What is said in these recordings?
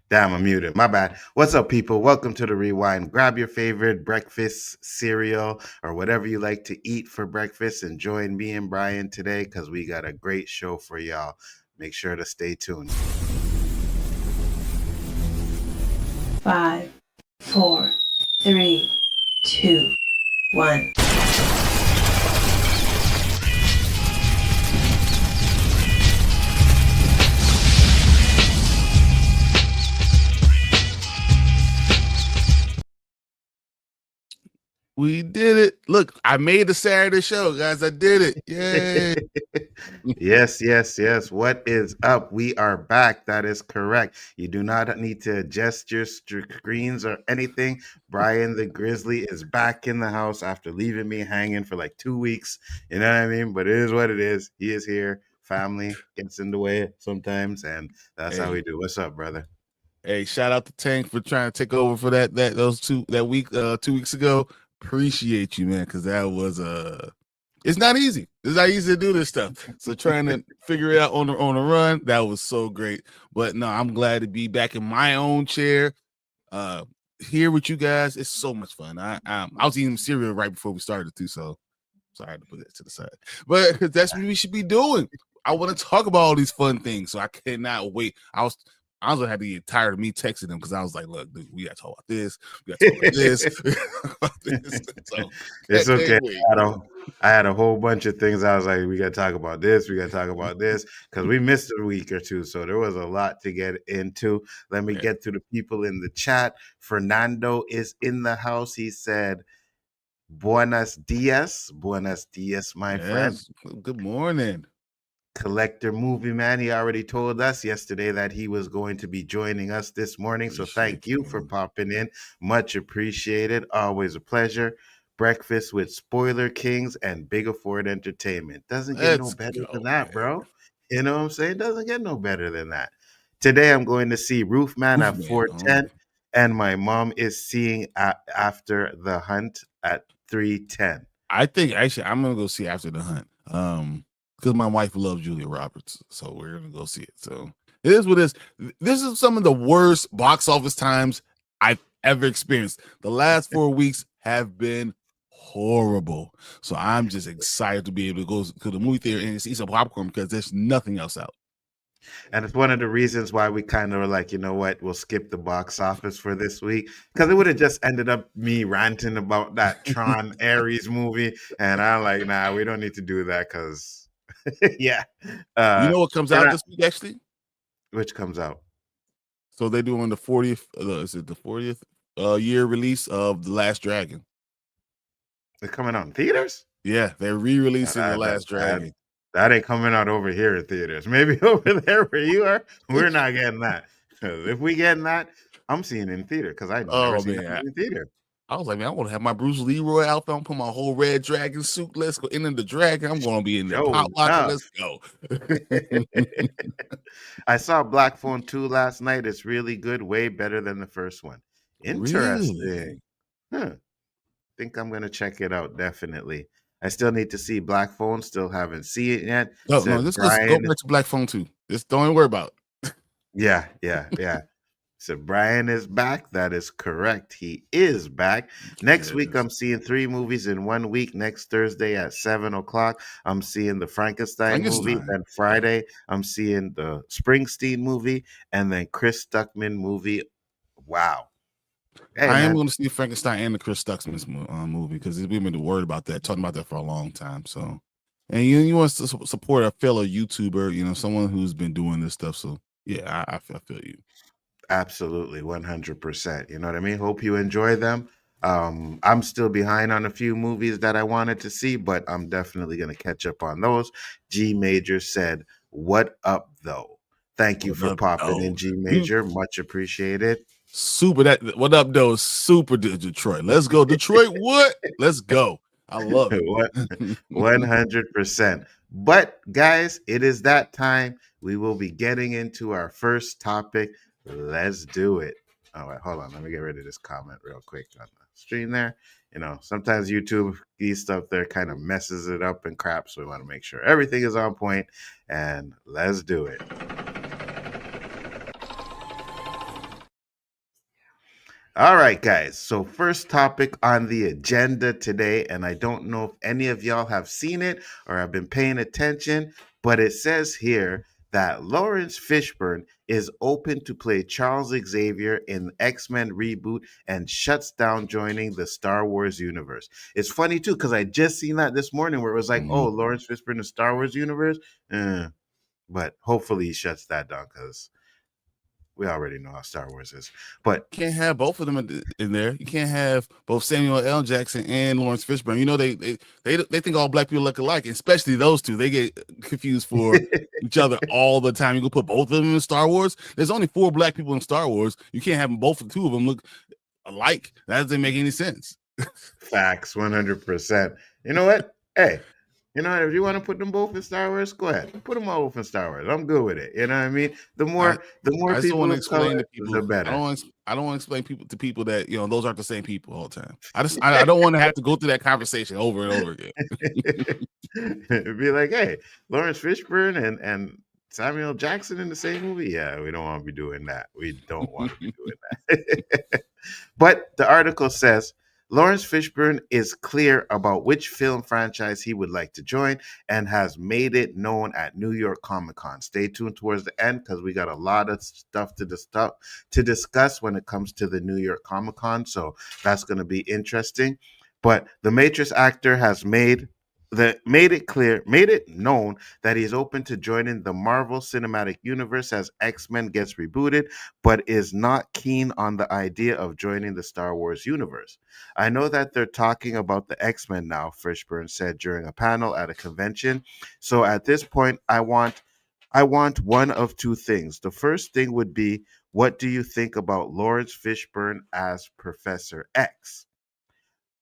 Damn, I'm muted. My bad. What's up, people? Welcome to the Rewind. Grab your favorite breakfast cereal or whatever you like to eat for breakfast and join me and Bryon today because we got a great show for y'all. Make sure to stay tuned. 5, 4, 3, 2, 1. We did it. Look, I made the Saturday show, guys. I did it. Yay. Yes. What is up? We are back. That is correct. You do not need to adjust your screens or anything. Bryon the Grizzly is back in the house after leaving me hanging for like 2 weeks. You know what I mean? But it is what it is. He is here. Family gets in the way sometimes, and that's how we do. What's up, brother? Hey, shout out to Tank for trying to take over for that week 2 weeks ago. Appreciate you, man, because that was it's not easy. It's not easy to do this stuff. So trying to figure it out on the run, that was so great. But no, I'm glad to be back in my own chair, here with you guys. It's so much fun. I was eating cereal right before we started too, so sorry to put that to the side. But that's what we should be doing. I want to talk about all these fun things, so I cannot wait. I was gonna have to get tired of me texting them because I was like, "Look, dude, we gotta talk about this. We gotta talk about this." So it's okay. I had a whole bunch of things. I was like, "We gotta talk about this. We gotta talk about this," because we missed a week or two, so there was a lot to get into. Let me get to the people in the chat. Fernando is in the house. He said, "Buenos dias, my friend." Good morning. Collector Movie Man, he already told us yesterday that he was going to be joining us this morning, so thank you for popping in. Much appreciated. Always a pleasure. Breakfast with Spoiler Kings and Biggaford Entertainment. Doesn't get no better than that, bro. You know what I'm saying? Doesn't get no better than that. Today I'm going to see Roofman at 4:10, and my mom is seeing After the Hunt at 3:10. I think actually I'm gonna go see After the Hunt. Because my wife loves Julia Roberts, so we're gonna go see it. So it is what it is. This is some of the worst box office times I've ever experienced. The last 4 weeks have been horrible. So I'm just excited to be able to go to the movie theater and see some popcorn because there's nothing else out. And it's one of the reasons why we kind of were like, you know what, we'll skip the box office for this week, because it would have just ended up me ranting about that Tron Ares movie, and I'm like, nah, we don't need to do that because. Yeah. You know what comes out this week, actually? Which comes out? So they're doing the 40th, is it the 40th year release of The Last Dragon? They're coming out in theaters? Yeah, they're re-releasing The Last Dragon. That ain't coming out over here in theaters. Maybe over there where you are, we're not getting that. If we getting that, I'm seeing it in theater because I never seen it in theater. I was like, man, I want to have my Bruce Leroy outfit. I'm put my whole red dragon suit. Let's go into the dragon. I'm going to be in the pop locker. Let's go. I saw Black Phone 2 last night. It's really good. Way better than the first one. Interesting. Really? Huh. Think I'm going to check it out. Definitely. I still need to see Black Phone. Still haven't seen it yet. No, let's go back to Black Phone 2. Just don't even worry about it. Yeah. So Bryon is back. That is correct. He is back. Next week, I'm seeing 3 movies in 1 week. Next Thursday at 7:00, I'm seeing the Frankenstein movie. Then Friday, I'm seeing the Springsteen movie, and then Chris Stuckman movie. Wow. Hey, I am going to see Frankenstein and the Chris Stuckman movie because we've been worried about that, talking about that for a long time. So, and you want to support a fellow YouTuber, someone who's been doing this stuff. So, yeah, I feel you. Absolutely, 100%. You know what I mean? Hope you enjoy them. I'm still behind on a few movies that I wanted to see, but I'm definitely going to catch up on those. G Major said, "What up, though?" Thank you for popping in, G Major. Much appreciated. Super. What up, though? Super Detroit. Let's go, Detroit. What? Let's go. I love it. 100%. But guys, it is that time. We will be getting into our first topic. Let's do it. All right, hold on. Let me get rid of this comment real quick on the stream there. Sometimes YouTube, these stuff there kind of messes it up and crap. So we want to make sure everything is on point, and let's do it. All right, guys. So, first topic on the agenda today, and I don't know if any of y'all have seen it or have been paying attention, but it says here that Lawrence Fishburne is open to play Charles Xavier in X-Men reboot and shuts down joining the Star Wars universe. It's funny too because I just seen that this morning where it was like, Mhm. "Oh, Lawrence Fishburne in the Star Wars universe," but hopefully he shuts that down because we already know how Star Wars is. But You can't have both of them in there. You can't have both Samuel L. Jackson and Lawrence Fishburne. You know they think all black people look alike, especially those two. They get confused for each other all the time. You can put both of them in Star Wars. There's only 4 black people in Star Wars. You can't have both of two of them look alike. That doesn't make any sense. facts, 100%. You know what? Hey, you know what? If you want to put them both in Star Wars, go ahead. Put them both in Star Wars. I'm good with it. You know what I mean? The I more I just don't want people to of color, explain to the people. better. I don't want to explain to people that those aren't the same people all the time. I don't want to have to go through that conversation over and over again. Be like, hey, Lawrence Fishburne and Samuel Jackson in the same movie. Yeah, we don't want to be doing that. We don't want to be doing that. But the article says Lawrence Fishburne is clear about which film franchise he would like to join and has made it known at New York Comic Con. Stay tuned towards the end because we got a lot of stuff to discuss when it comes to the New York Comic Con. So that's going to be interesting. But the Matrix actor has made it known that he's open to joining the Marvel Cinematic Universe as X-Men gets rebooted, but is not keen on the idea of joining the Star Wars universe. I know that they're talking about the X-Men now, Fishburne said during a panel at a convention. So at this point, I want one of two things. The first thing would be, what do you think about Lawrence Fishburne as Professor X?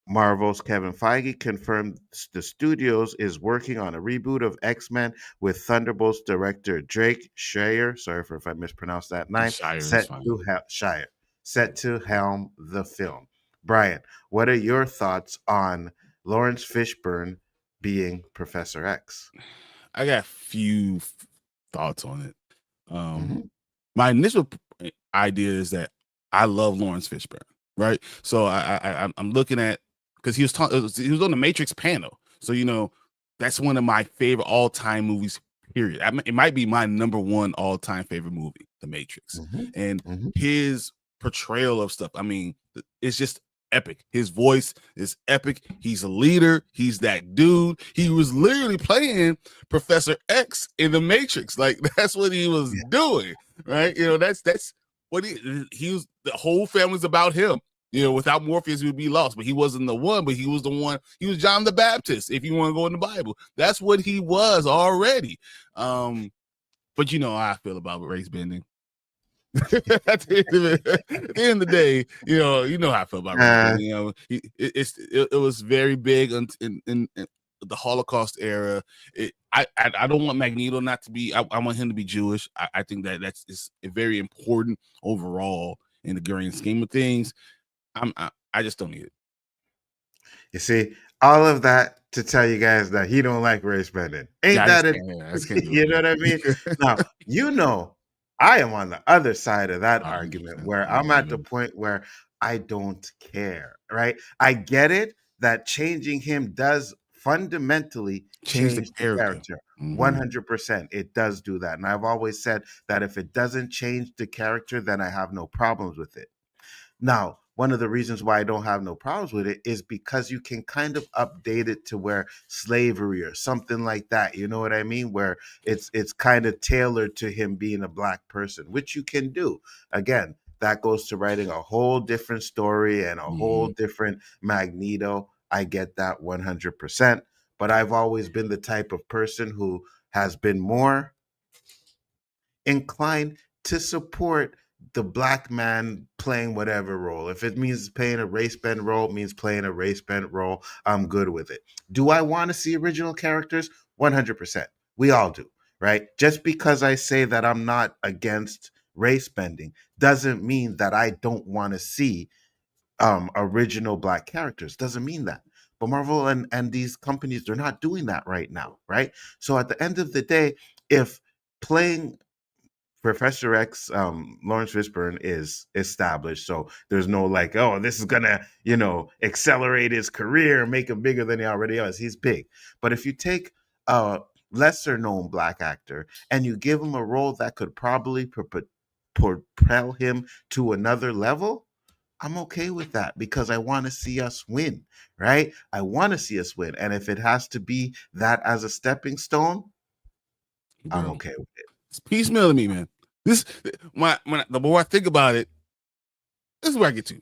Marvel's Kevin Feige confirmed the studios is working on a reboot of X-Men with Thunderbolts director Drake Schreier, sorry for if I mispronounced that name, Shire is fine. set to helm the film. Brian, what are your thoughts on Lawrence Fishburne being Professor X? I got few thoughts on it. Mhm. My initial idea is that I love Lawrence Fishburne, right? So I'm looking at because he was on the Matrix panel, so that's one of my favorite all time movies. Period. It might be my number one all time favorite movie, The Matrix, Mhm. and Mhm. his portrayal of stuff. I mean, it's just epic. His voice is epic. He's a leader. He's that dude. He was literally playing Professor X in The Matrix. Like that's what he was Yeah. doing, right? That's what he was. The whole family's about him. Without Morpheus, he would be lost. But he wasn't the one. But he was the one. He was John the Baptist. If you want to go in the Bible, that's what he was already. But you know how I feel about race bending. At the end of the day, you know how I feel about race Uh, bending. It was very big in the Holocaust era. I don't want Magneto not to be. I want him to be Jewish. I think that's very important overall in the grand scheme of things. I just don't need it. You see, all of that to tell you guys that he don't like race bending. Ain't Yeah, that it? I just can't do You it. know what I mean? Now, I am on the other side of that argument 100%. where I'm at the point where I don't care, right? I get it that changing him does fundamentally Change the change the character. character. Mhm. 100%. It does do that. And I've always said that if it doesn't change the character, then I have no problems with it. Now, one of the reasons why I don't have no problems with it is because you can kind of update it to where slavery or something like that. You know what I mean? Where it's kind of tailored to him being a black person, which you can do. Again, that goes to writing a whole different story and a whole Mhm. different Magneto. I get that 100%. But I've always been the type of person who has been more inclined to support the black man playing whatever role. If it means playing a race bend role, it means playing a race bend role. I'm good with it. Do I want to see original characters? 100%. We all do, right? Just because I say that I'm not against race bending doesn't mean that I don't want to see original black characters. Doesn't mean that. But Marvel and these companies, they're not doing that right now, right? So at the end of the day, if playing Professor X, Lawrence Fishburne is established, so there's no like, oh, this is gonna, accelerate his career, make him bigger than he already is. He's big. But if you take a lesser known black actor and you give him a role that could probably propel him to another level, I'm okay with that because I want to see us win, right? I want to see us win. And if it has to be that as a stepping stone, I'm okay with it. It's piecemeal to me, man. This, the more I think about it, this is where I get to.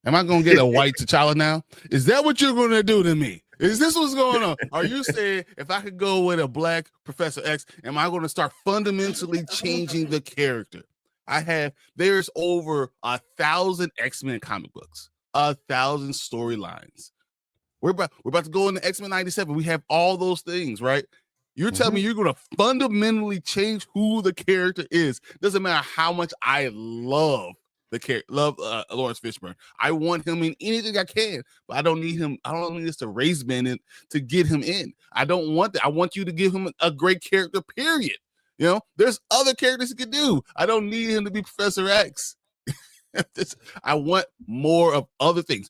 Am I going to get a white T'Challa now? Is that what you're going to do to me? Is this what's going on? Are you saying if I could go with a black Professor X, am I going to start fundamentally changing the character? There's over 1,000 X-Men comic books, 1,000 storylines. We're about to go into X-Men 97. We have all those things, right? You're telling me you're going to fundamentally change who the character is. Doesn't matter how much I love the character, Lawrence Fishburne. I want him in anything I can, but I don't need him. I don't need this to raise men in to get him in. I don't want that. I want you to give him a great character, period. There's other characters he could do. I don't need him to be Professor X. I want more of other things.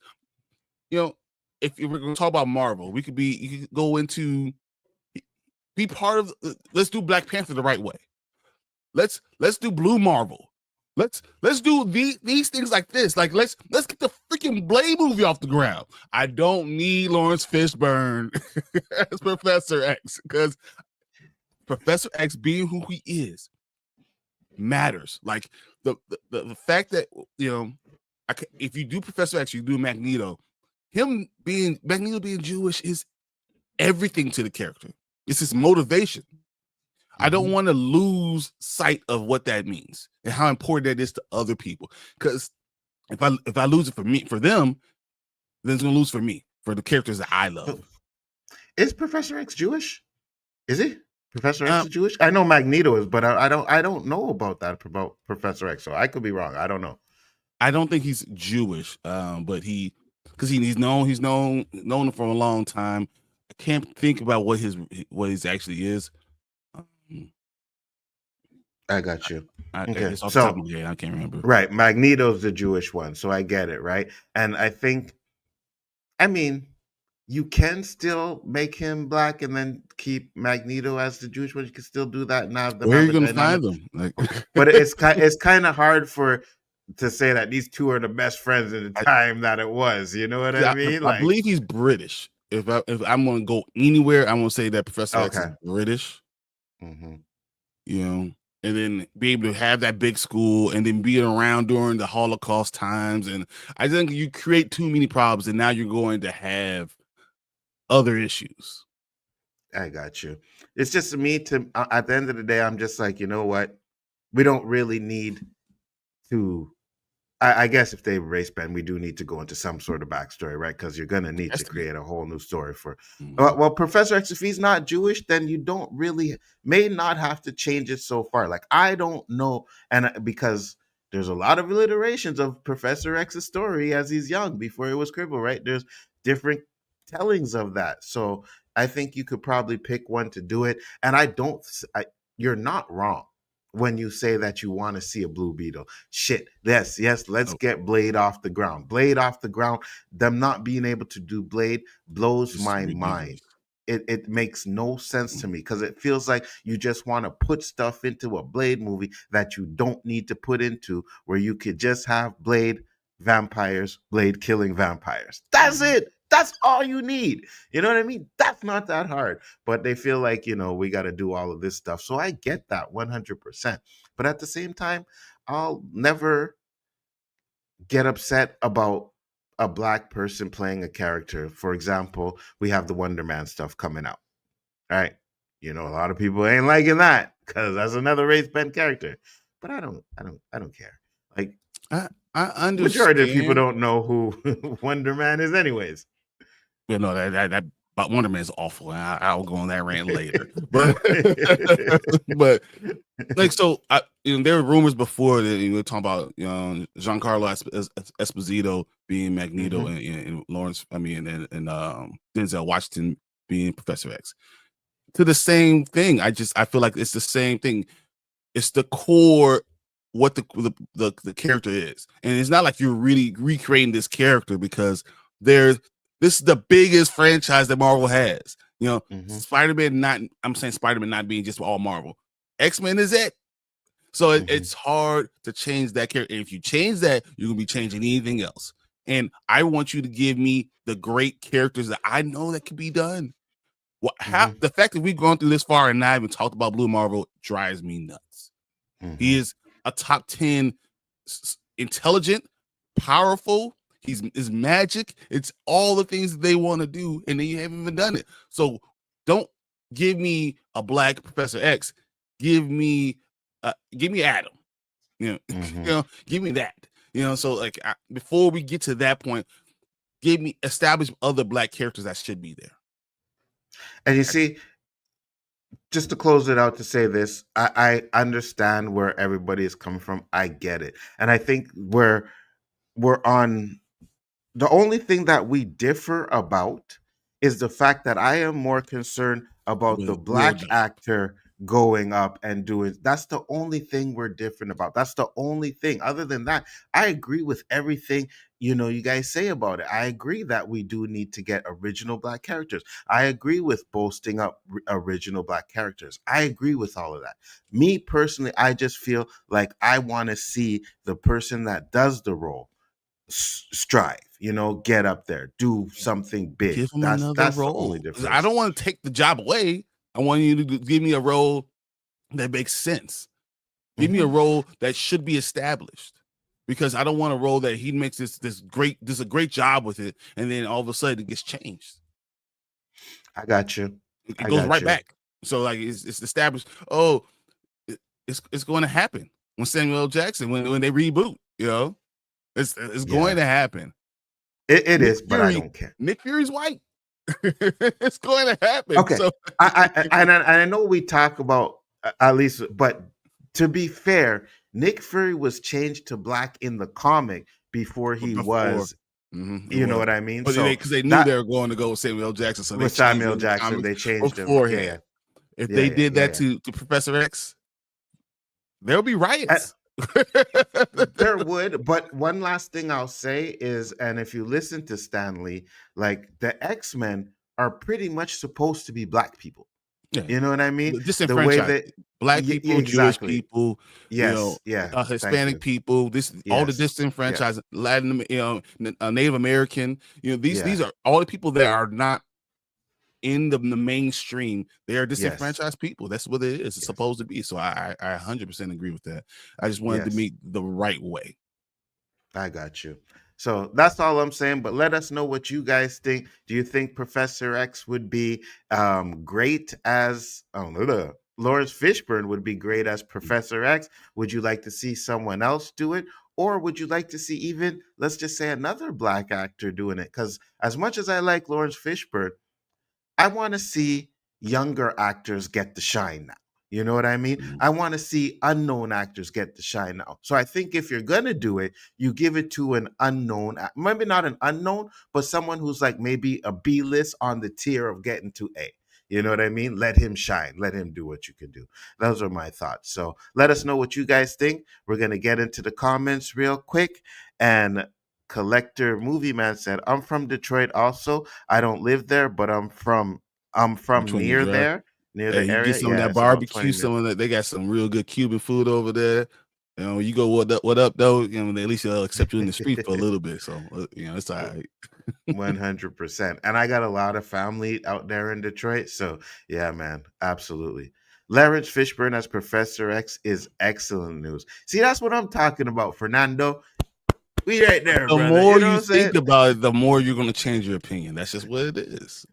If we're going to talk about Marvel, you could go into be part of. Let's do Black Panther the right way. Let's do Blue Marvel. Let's do these things like this. Like let's get the freaking Blade movie off the ground. I don't need Lawrence Fishburne as Professor X because Professor X being who he is matters. Like the fact that if you do Professor X, you do Magneto. Magneto being Jewish is everything to the character. It's his motivation. I don't want to lose sight of what that means and how important that is to other people. Because if I lose it for them, then it's gonna lose for me, for the characters that I love. Is Professor X Jewish? Is he? Professor X is Jewish? I know Magneto is, but I don't know about that about Professor X. So I could be wrong. I don't know. I don't think he's Jewish, but because he's known for a long time. I can't think about what his actually is. I got you. Okay. Off the top of my head, I can't remember. Right. Magneto's the Jewish one. So I get it. Right. And you can still make him black and then keep Magneto as the Jewish one. You can still do that and have them. Where are you going to find them? But it's kind of hard to say that these two are the best friends at the time that it was. You know what I mean? I believe he's British. If I'm going to go anywhere, I'm going to say that Professor X is British. Mm-hmm. And then be able to have that big school and then being around during the Holocaust times. And I think you create too many problems and now you're going to have other issues. I got you. It's just me at the end of the day, I'm just like, you know what? We don't really need to. I guess if they race bend, we do need to go into some sort of backstory, right? Because you're going to need to create a whole new story for. Well, Professor X, if he's not Jewish, then you may not have to change it so far. Like, I don't know. And because there's a lot of alliterations of Professor X's story as he's young before he was crippled, right? There's different tellings of that. So I think you could probably pick one to do it. And you're not wrong when you say that you want to see a Blue Beetle. Shit. Yes. Let's get Blade off the ground. Blade off the ground. Them not being able to do Blade blows my mind. It makes no sense to me because it feels like you just want to put stuff into a Blade movie that you don't need to put into, where you could just have Blade vampires, Blade killing vampires. That's it. That's all you need. You know what I mean? That's not that hard. But they feel like, we got to do all of this stuff. So I get that 100%. But at the same time, I'll never get upset about a black person playing a character. For example, we have the Wonder Man stuff coming out. All right. A lot of people ain't liking that because that's another race bent character. But I don't care. Like, I understand. Majority of people don't know who Wonder Man is anyways. No, that Wonder Man is awful. I'll go on that rant later. But like, so there were rumors before that we were talking about Giancarlo Esposito being Magneto and Lawrence. And Denzel Washington being Professor X. To the same thing. I feel like it's the same thing. It's the core what the character is, and it's not like you're really recreating this character because this is the biggest franchise that Marvel has. Spider-Man I'm saying Spider-Man not being just all Marvel. X-Men is it. So it's hard to change that character. And if you change that, you're gonna be changing anything else. And I want you to give me the great characters that I know that can be done. The fact that we've gone through this far and not even talked about Blue Marvel drives me nuts. He is a top 10 intelligent, powerful. He's magic. It's all the things that they want to do, and then you haven't even done it. So don't give me a black Professor X. Give me Adam. Give me that. So like before we get to that point, establish other black characters that should be there. And you see, just to close it out to say this, I understand where everybody is coming from. I get it. And I think we're on the only thing that we differ about is the fact that I am more concerned about the black actor going up and doing. That's the only thing we're different about. That's the only thing. Other than that, I agree with everything you guys say about it. I agree that we do need to get original black characters. I agree with boasting up original black characters. I agree with all of that. Me personally, I just feel like I want to see the person that does the role strive, get up there, do something big. Give him another role. The only difference. I don't want to take the job away. I want you to give me a role that makes sense. Give me a role that should be established, because I don't want a role that he makes this a great job with it, and then all of a sudden it gets changed. I got you. It goes right back. So like it's established. Oh, it's going to happen when Samuel L. Jackson when they reboot. It's going to happen. It is, but I don't care. Nick Fury's white. It's going to happen. Okay. So I know we talk about at least, but to be fair, Nick Fury was changed to black in the comic before he was. You know what I mean? But because they knew they were going to go with Samuel L. Jackson, so with Samuel Jackson, they changed him. Yeah. If they did that to Professor X, there'll be riots. There would, but one last thing I'll say is, and if you listen to Stan Lee, like the X-Men are pretty much supposed to be black people. Yeah. You know what I mean? The way that black people, exactly. Jewish people, Hispanic people, all the disenfranchised, Latin, Native American, these are all the people that are not in the mainstream. They are disenfranchised people. That's what it is. It's supposed to be. So I 100% agree with that. I just wanted to meet the right way. I got you. So that's all I'm saying. But let us know what you guys think. Do you think Professor X would be great as Lawrence Fishburne would be great as Professor X? Would you like to see someone else do it? Or would you like to see even, let's just say, another black actor doing it? Because as much as I like Lawrence Fishburne, I want to see younger actors get the shine now. You know what I mean? I want to see unknown actors get the shine now. So I think if you're going to do it, you give it to an unknown, maybe not an unknown, but someone who's like maybe a B-list on the tier of getting to A. You know what I mean? Let him shine. Let him do what you can do. Those are my thoughts. So let us know what you guys think. We're going to get into the comments real quick. And Collector Movie Man said, I'm from Detroit also. I don't live there, but I'm from near there. Near the area. Get some of that barbecue, some of that. They got some real good Cuban food over there. You go, what up, though? At least they'll accept you in the street for a little bit. So, it's all right. 100%. And I got a lot of family out there in Detroit. So, yeah, man, absolutely. Lawrence Fishburne as Professor X is excellent news. See, that's what I'm talking about, Fernando. We right there, the brother. More you think about it, the more you're going to change your opinion. That's just what it is.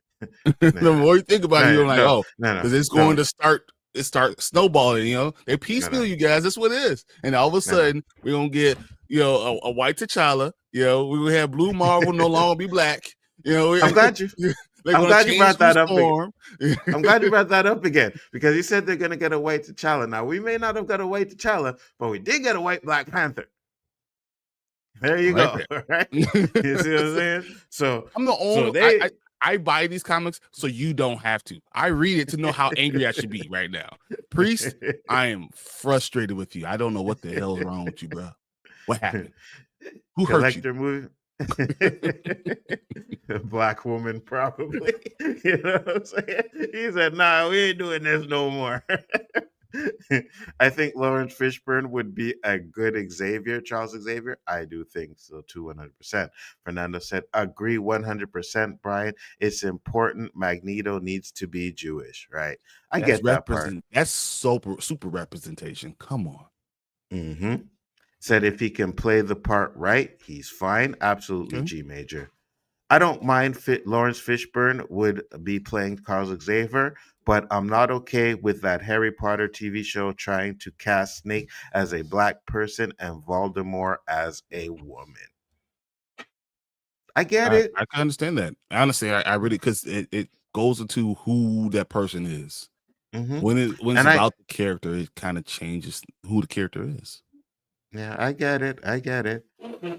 The more you think about it, you're like, because it's going to start snowballing. They piecemeal you guys. That's what it is. And all of a sudden, we're gonna get a white T'Challa. We're gonna have Blue Marvel no longer be black. I'm glad you. I'm glad you brought that up. I'm glad you brought that up again, because you said they're gonna get a white T'Challa. Now we may not have got a white T'Challa, but we did get a white Black Panther. There you go. Right? You see what I'm saying? So I'm the only. I buy these comics so you don't have to. I read it to know how angry I should be right now. Priest, I am frustrated with you. I don't know what the hell's wrong with you, bro. What happened? Who hurt you? Collector movie. A black woman, probably. You know what I'm saying? He said, "Nah, we ain't doing this no more." I think Lawrence Fishburne would be a good Xavier, Charles Xavier. I do think so too, 100%. Fernando said, "Agree 100%, Brian. It's important. Magneto needs to be Jewish, right?" I get that part. That's super representation. Come on. Mm-hmm. Said if he can play the part right, he's fine. Absolutely, Okay. G Major. I don't mind Lawrence Fishburne would be playing Charles Xavier, but I'm not okay with that Harry Potter TV show trying to cast Snape as a black person and Voldemort as a woman. I get it. I can understand that. Honestly, I really, because it goes into who that person is. Mm-hmm. When it's about the character, it kind of changes who the character is. Yeah, I get it. I get it.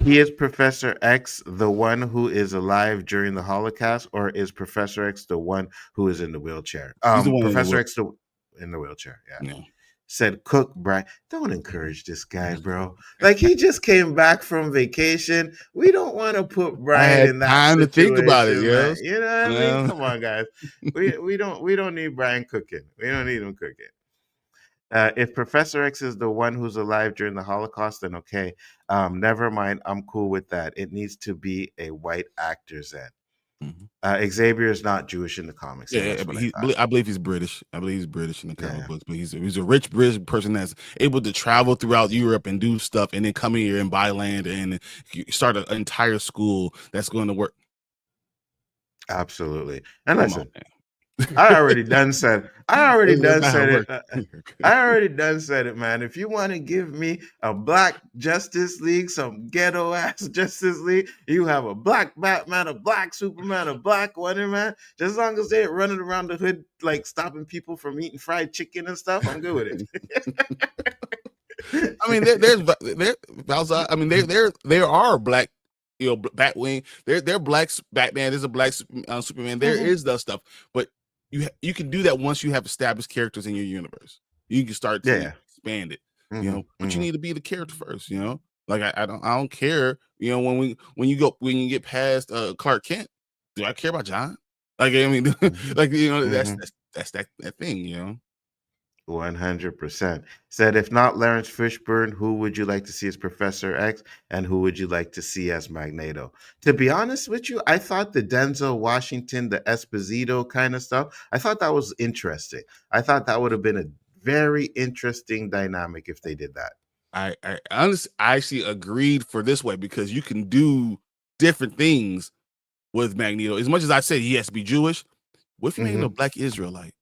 He is Professor X, the one who is alive during the Holocaust, or is Professor X the one who is in the wheelchair? He's the one Professor X in the wheelchair. Yeah. Yeah. Said Cook, Brian. Don't encourage this guy, bro. Like he just came back from vacation. We don't want to put Brian in that time situation, to think about it, man. yes. You know what I mean? Come on, guys. We don't need Brian cooking. We don't need him cooking. If Professor X is the one who's alive during the Holocaust, then okay. Never mind. I'm cool with that. It needs to be a white actor then. Mm-hmm. Xavier is not Jewish in the comics. Yeah, I believe he's British. I believe he's British in the comic books, but he's a rich British person that's able to travel throughout Europe and do stuff, and then come here and buy land and start an entire school that's going to work. Absolutely. And listen, I already done said it. I already done said it, man. If you want to give me a black Justice League, some ghetto ass Justice League, you have a black Batman, a black Superman, a black Wonder Man. Just as long as they're running around the hood, like stopping people from eating fried chicken and stuff, I'm good with it. I mean, there are black, Batwing. They're black Batman. There's a black Superman. There is that stuff, but you can do that once you have established characters in your universe. You can start to expand it, but you need to be the character first, Like I don't care, when you get past Clark Kent, do I care about John? Like, I mean, like, that's that thing, 100%. Said, if not Lawrence Fishburne, who would you like to see as Professor X, and who would you like to see as Magneto? To be honest with you, I thought the Denzel Washington, the Esposito kind of stuff, I thought that was interesting. I thought that would have been a very interesting dynamic if they did that. I honestly actually agreed for this way, because you can do different things with Magneto. As much as I said he has to be Jewish, what if you made him a black Israelite?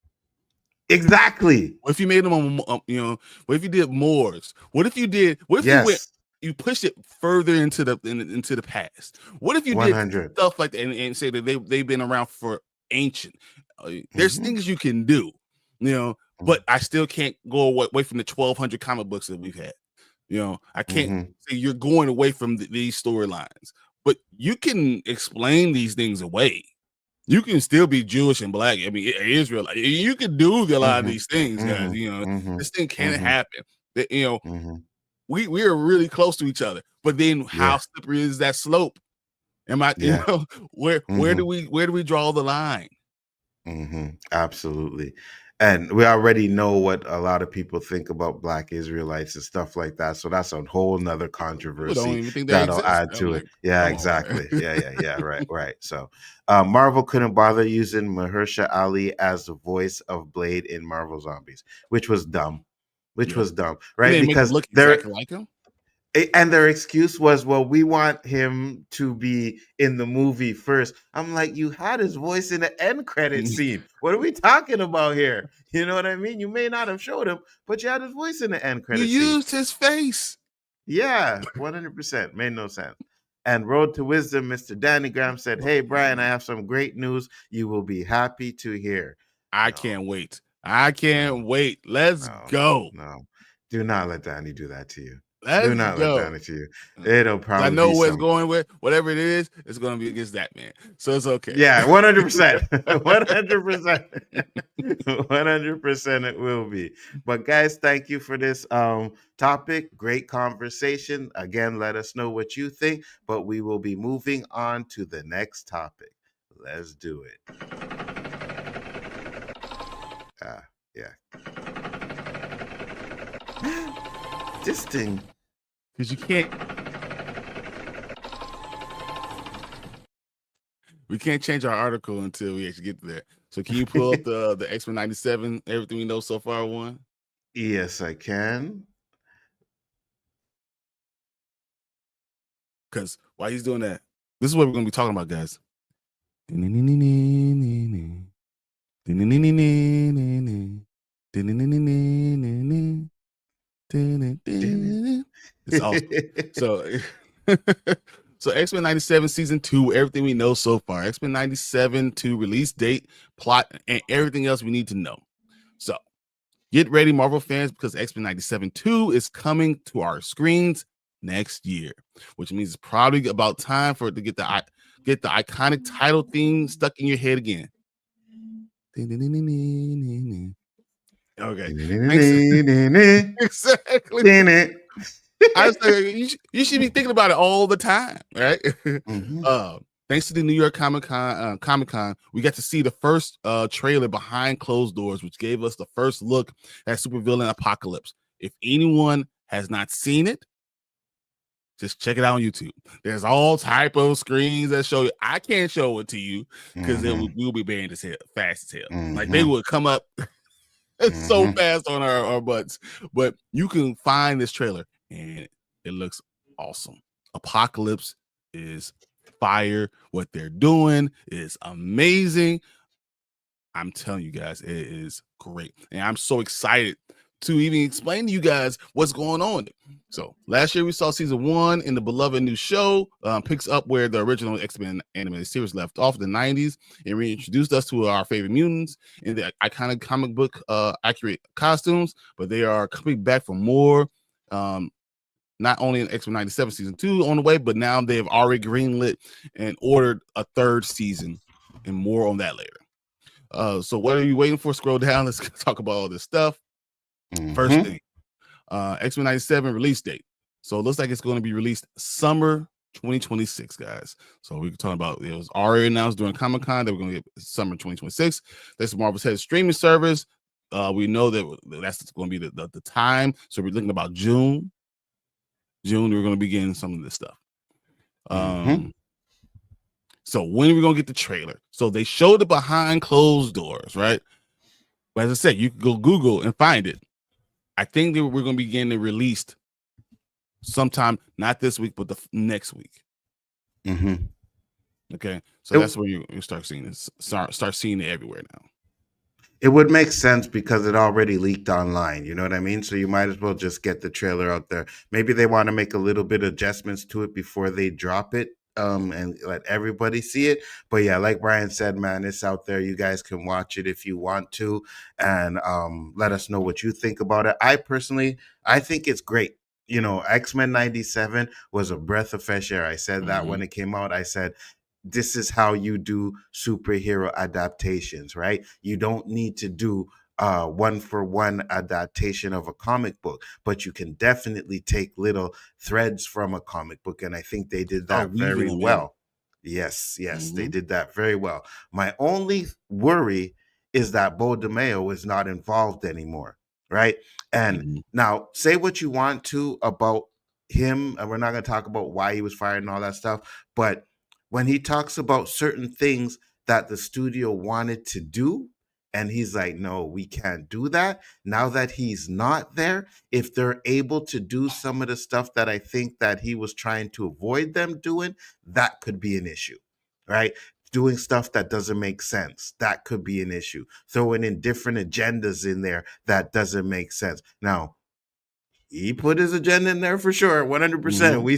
Exactly. What if you made them, what if you did Moors? What if you did? What if you pushed it further into the past? What if you 100. did stuff like that and say that they've been around for ancient? There's things you can do, but I still can't go away from the 1,200 comic books that we've had. I can't say you're going away from these storylines, but you can explain these things away. You can still be Jewish and black. I mean, Israel. You can do a lot of these things, guys. This thing can't happen. We are really close to each other, but then how slippery is that slope? Where do we draw the line? Absolutely. And we already know what a lot of people think about black Israelites and stuff like that. So that's a whole nother controversy that'll add to it. Yeah, exactly. Yeah. Right. So Marvel couldn't bother using Mahershala Ali as the voice of Blade in Marvel Zombies, which was dumb. Right? Because look exactly like him. And their excuse was, well, we want him to be in the movie first. I'm like, you had his voice in the end credit scene. What are we talking about here? You know what I mean? You may not have showed him, but you had his voice in the end credit scene. You used his face. Yeah, 100%. Made no sense. And Road to Wisdom, Mr. Danny Graham said, hey, Brian, I have some great news you will be happy to hear. I can't wait. Let's go. No. Do not let Danny do that to you. Let's Do not let go. down to you. It'll I probably know be where it's some. going with. Whatever it is, it's going to be against that man. So it's okay. Yeah, 100%. 100%. 100% it will be. But guys, thank you for this topic. Great conversation. Again, let us know what you think, but we will be moving on to the next topic. Let's do it. Yeah. This thing. Because you can't. We can't change our article until we actually get there. So can you pull up the X-Men 97, everything we know so far one? Yes, I can. Because while he's doing that, this is what we're going to be talking about, guys. It's awesome. So X-Men 97 season 2, everything we know so far. X-Men 97 2 release date, plot, and everything else we need to know. So get ready, Marvel fans, because X-Men 97 2 is coming to our screens next year, which means it's probably about time for it to get the iconic title theme stuck in your head again. Okay. Exactly. I say you should be thinking about it all the time, right? Mm-hmm. Thanks to the New York Comic Con, we got to see the first trailer behind closed doors, which gave us the first look at supervillain Apocalypse. If anyone has not seen it, just check it out on YouTube. There's all type of screens that show you. I can't show it to you because we'll be banned as hell, fast as hell. Like they would come up so fast on our butts. But you can find this trailer and it looks awesome. Apocalypse is fire. What they're doing is amazing. I'm telling you guys, it is great. And I'm so excited to even explain to you guys what's going on. So last year we saw season 1 in the beloved new show, picks up where the original X-Men animated series left off in the 90s and reintroduced us to our favorite mutants in the iconic comic book accurate costumes, but they are coming back for more. Not only in X-Men 97 season 2 on the way, but now they've already greenlit and ordered a 3rd season, and more on that later. So what are you waiting for? Scroll down. Let's talk about all this stuff. First thing, X-Men 97 release date. So it looks like it's going to be released summer 2026, guys. So we can talk about, it was already announced during Comic-Con that we're going to get summer 2026. That's Marvel's head streaming service. We know that that's going to be the time. So we're looking about June. We're going to begin some of this stuff. So when are we going to get the trailer? So they showed it behind closed doors, right? But as I said, you can go Google and find it. I think that we're going to begin to release sometime, not this week, but the next week. Okay, so that's where you start seeing this. Start seeing it everywhere now. It would make sense because it already leaked online. You know what I mean? So you might as well just get the trailer out there. Maybe they want to make a little bit of adjustments to it before they drop it. And let everybody see it. But yeah, like Bryan said, man, it's out there. You guys can watch it if you want to, and let us know what you think about it. I think it's great. You know, X-Men 97 was a breath of fresh air. I said that when it came out. I said, this is how you do superhero adaptations, right? You don't need to do one-for-one adaptation of a comic book, but you can definitely take little threads from a comic book, and I think they did that very well. Yes, they did that very well. My only worry is that Bo DeMeo is not involved anymore, right? And now, say what you want to about him, and we're not going to talk about why he was fired and all that stuff, but when he talks about certain things that the studio wanted to do, and he's like, no, we can't do that. Now that he's not there, if they're able to do some of the stuff that I think that he was trying to avoid them doing, that could be an issue, right? Doing stuff that doesn't make sense, that could be an issue. Throwing in different agendas in there that doesn't make sense. Now, he put his agenda in there for sure, 100%. We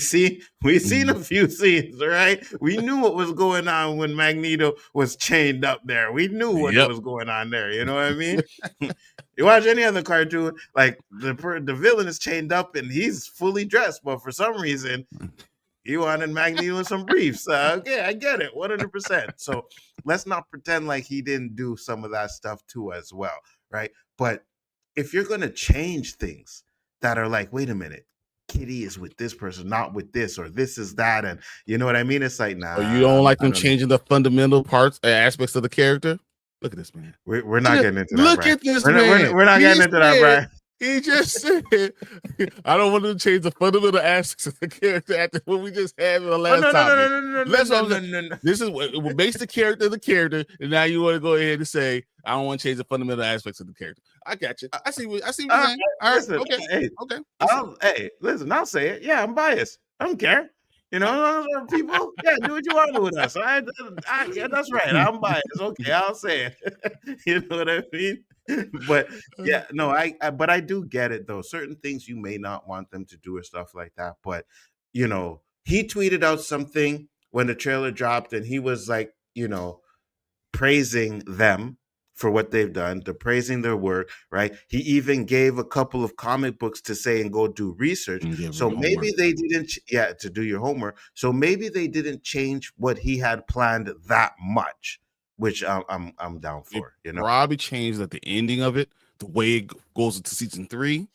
seen a few scenes, all right? We knew what was going on when Magneto was chained up there. We knew what was going on there. You know what I mean? You watch any other cartoon, like the villain is chained up and he's fully dressed, but for some reason he wanted Magneto in some briefs. Okay, I get it, 100%. So let's not pretend like he didn't do some of that stuff too as well, right? But if you're gonna change things that are like, wait a minute, Kitty is with this person, not with this, or this is that, and you know what I mean? It's like, Or you don't nah, like I them don't know. changing the fundamental parts, aspects of the character? Look at this man. We're not getting into that, Look Brian. at this We're man. we're not getting into that, Brian. He just said, I don't want to change the fundamental aspects of the character after what we just had in the last topic. This is what makes the character, and now you want to go ahead and say, I don't want to change the fundamental aspects of the character. I got you. I see what you're saying. All right, Listen, okay. Listen, I'll say it. Yeah, I'm biased. I don't care. You know, people, do what you want to with us. Yeah, that's right. I'm biased. Okay, I'll say it. You know what I mean? But yeah, no, but I do get it though. Certain things you may not want them to do or stuff like that. But you know, he tweeted out something when the trailer dropped, and he was like, you know, praising them for what they've done, to praising their work, right? He even gave a couple of comic books to say and go do research. So maybe they didn't, to do your homework. So maybe they didn't change what he had planned that much, which I'm down for. You know, probably changed at the ending of it, the way it goes into season 3.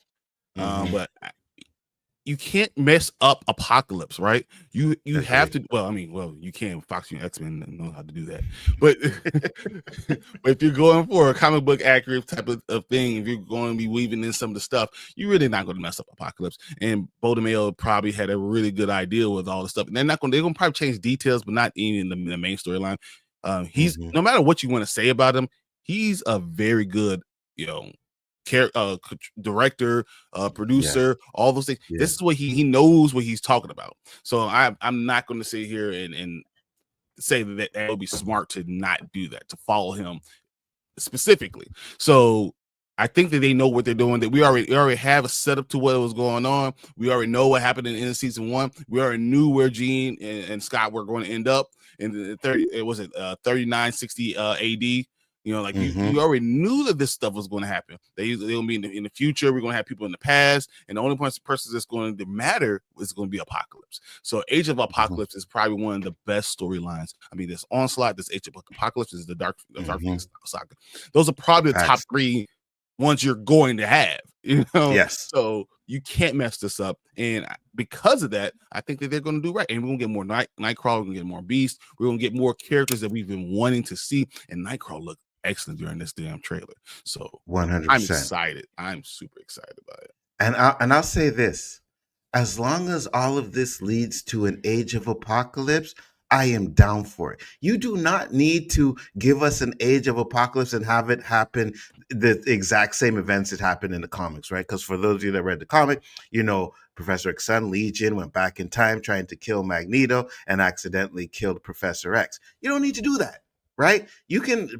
But you can't mess up Apocalypse, right? You have to. Well, you can. Fox and X-Men know how to do that. But but if you're going for a comic book accurate type of thing, if you're going to be weaving in some of the stuff, you're really not going to mess up Apocalypse. And Bodemail probably had a really good idea with all the stuff. And they're going to probably change details, but not in the main storyline. He's no matter what you want to say about him, he's a very good, director, producer, all those things. This is what he knows what he's talking about. So I'm not going to sit here and say that would be smart to not do that, to follow him specifically. So I think that they know what they're doing, that we already have a setup to what was going on. We already know what happened in season 1. We already knew where Jean and Scott were going to end up in the 3960 AD. You know, like you already knew that this stuff was going to happen. They'll be in the future. We're going to have people in the past, and the only person that's going to matter is going to be Apocalypse. So Age of Apocalypse is probably one of the best storylines. I mean, this Onslaught, this Age of Apocalypse, is the Dark Phoenix saga. Those are probably the top 3 ones you're going to have. You know, so you can't mess this up. And because of that, I think that they're going to do right. And we're going to get more Nightcrawler. We're going to get more Beast. We're going to get more characters that we've been wanting to see. And Nightcrawler looked excellent during this damn trailer. So 100%. I'm excited. I'm super excited about it. And I'll say this: as long as all of this leads to an Age of Apocalypse, I am down for it. You do not need to give us an Age of Apocalypse and have it happen the exact same events that happened in the comics, right? Because for those of you that read the comic, you know, Professor X's son, Legion, went back in time trying to kill Magneto and accidentally killed Professor X. You don't need to do that, right? You can,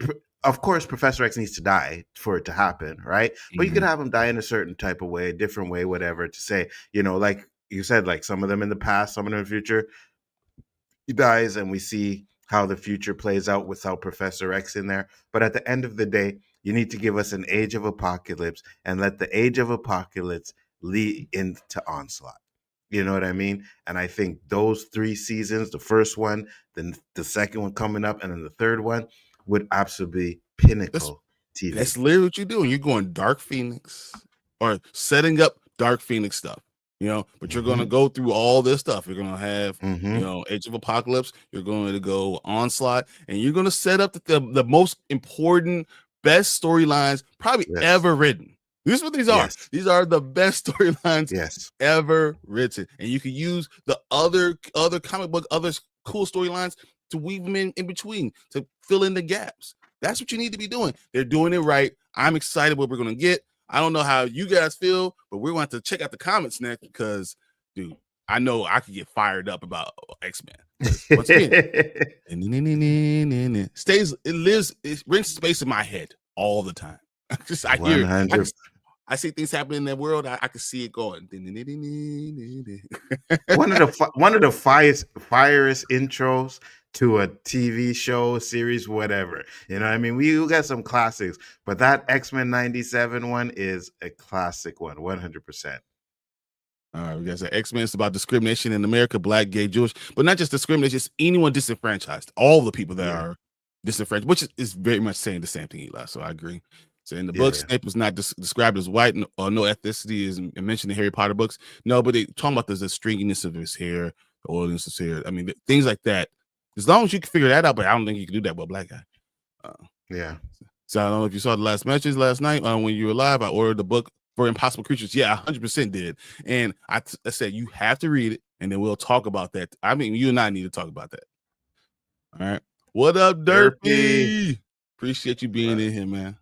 of course, Professor X needs to die for it to happen, right? But you can have him die in a certain type of way, different way, whatever, to say, you know, like you said, like some of them in the past, some of them in the future, he dies and we see how the future plays out without Professor X in there. But at the end of the day, you need to give us an Age of Apocalypse and let the Age of Apocalypse lead into Onslaught. You know what I mean? And I think those 3 seasons, the first one, then the second one coming up, and then the third one, would absolutely pinnacle TV. That's literally what you're doing. You're going Dark Phoenix, or setting up Dark Phoenix stuff. You know, but you're going to go through all this stuff. You're going to have, you know, Age of Apocalypse. You're going to go Onslaught, and you're going to set up the most important, best storylines probably ever written. This is what these are. These are the best storylines ever written, and you can use the other comic book, other cool storylines to weave them in between to fill in the gaps. That's what you need to be doing. They're doing it right. I'm excited what we're going to get. I don't know how you guys feel, but we're going to have to check out the comments next because, dude, I know I could get fired up about X-Men. Once again, it rents space in my head all the time. I hear it. I see things happening in that world. I can see it going. One of the fierest intros to a TV show, series, whatever. You know what I mean? We got some classics, but that X-Men 97 one is a classic one, 100%. All right, we got to X-Men is about discrimination in America, Black, gay, Jewish, but not just discrimination, it's anyone disenfranchised. All the people that are disenfranchised, which is very much saying the same thing, Eli. So I agree. So in the book, Snape was not described as white, no ethnicity is mentioned in Harry Potter books. No, but they talking about the stringiness of his hair, the oiliness of his hair. I mean, things like that. As long as you can figure that out, but I don't think you can do that with a black guy. So I don't know if you saw the last message last night when you were live. I ordered the book for Impossible Creatures. Yeah, 100% did. And I said, you have to read it, and then we'll talk about that. I mean, you and I need to talk about that. All right. What up, Derpy? Appreciate you being in here, man.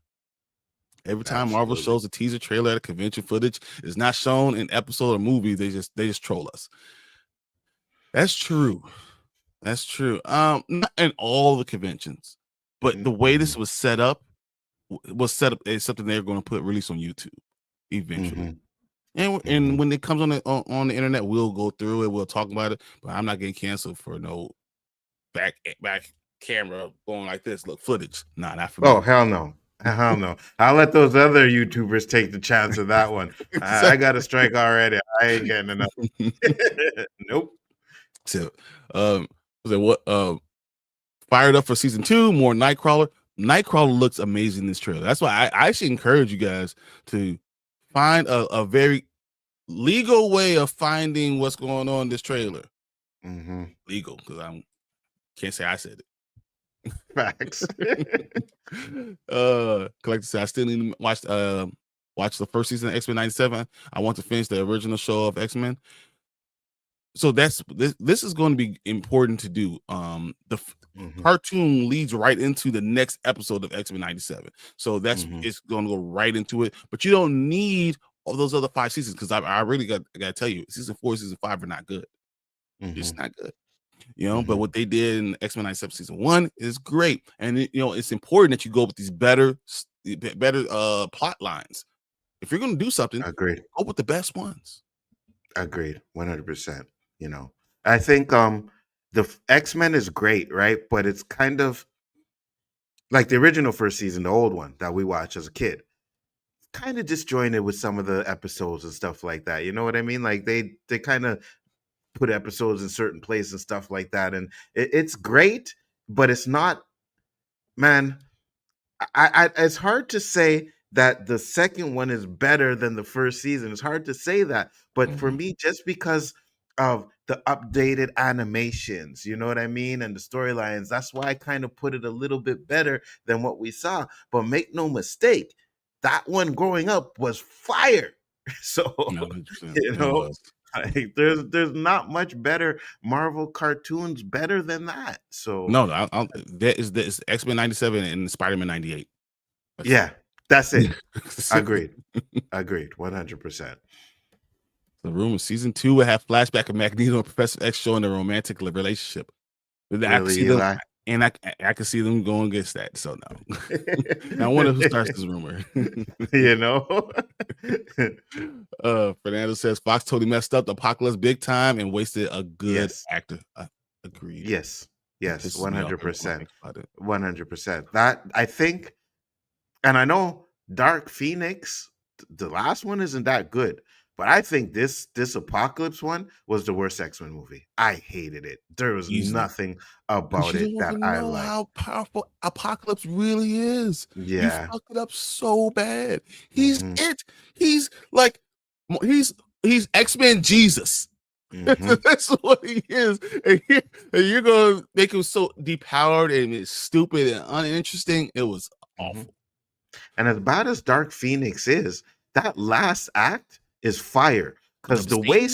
Every time Marvel shows a teaser trailer at a convention, footage is not shown in episode or movie, they just troll us. That's true. That's true. Not in all the conventions, but the way this was set up is something they're going to put release on YouTube eventually. And when it comes on the internet, we'll go through it, we'll talk about it. But I'm not getting canceled for no back camera going like this. Look, footage. Nah, not for me. Oh, hell no. Hell no. I'll let those other YouTubers take the chance of that one. I got a strike already. I ain't getting enough. Nope. So, fired up for season 2, more Nightcrawler. Nightcrawler looks amazing in this trailer. That's why I actually encourage you guys to find a very legal way of finding what's going on in this trailer. Legal, because I can't say I said it. Facts. Collector said I still need to watch the first season of X-Men 97. I want to finish the original show of X-Men. So this is going to be important to do. The cartoon leads right into the next episode of X-Men 97. So it's going to go right into it. But you don't need all those other 5 seasons, because I really got to tell you, season 4, season 5 are not good. It's not good. You know, but what they did in X-Men 97 season 1 is great. And it's important that you go with these better plot lines. If you're going to do something, agreed, go with the best ones. Agreed, 100%. I think the X-Men is great, right? But it's kind of like the original first season, the old one that we watched as a kid, kind of disjointed with some of the episodes and stuff like that. You know what I mean? Like they kind of put episodes in certain places and stuff like that, and it's great, but it's not, man. It's hard to say that the second one is better than the first season. It's hard to say that, but for me, just because of the updated animations, you know what I mean, and the storylines, that's why I kind of put it a little bit better than what we saw. But make no mistake, that one growing up was fire. So like, there's not much better Marvel cartoons better than that. So that is X-Men 97 and Spider-Man 98. That's it. Agreed 100%. The rumor season 2 will have flashback of Magneto and Professor X showing their romantic relationship. And I can see them going against that. So no. Now I wonder who starts this rumor. Fernando says Fox totally messed up the Apocalypse big time and wasted a good actor. Agreed. Yes, 100%. 100%. That I think, and I know Dark Phoenix, the last one isn't that good. But I think this Apocalypse one was the worst X-Men movie. I hated it. There was nothing about it that I liked. How powerful Apocalypse really is. Yeah. You fucked it up so bad. He's it. He's like, he's X-Men Jesus. That's what he is. And you're going to make him so depowered and stupid and uninteresting. It was awful. And as bad as Dark Phoenix is, that last act is fire, because the way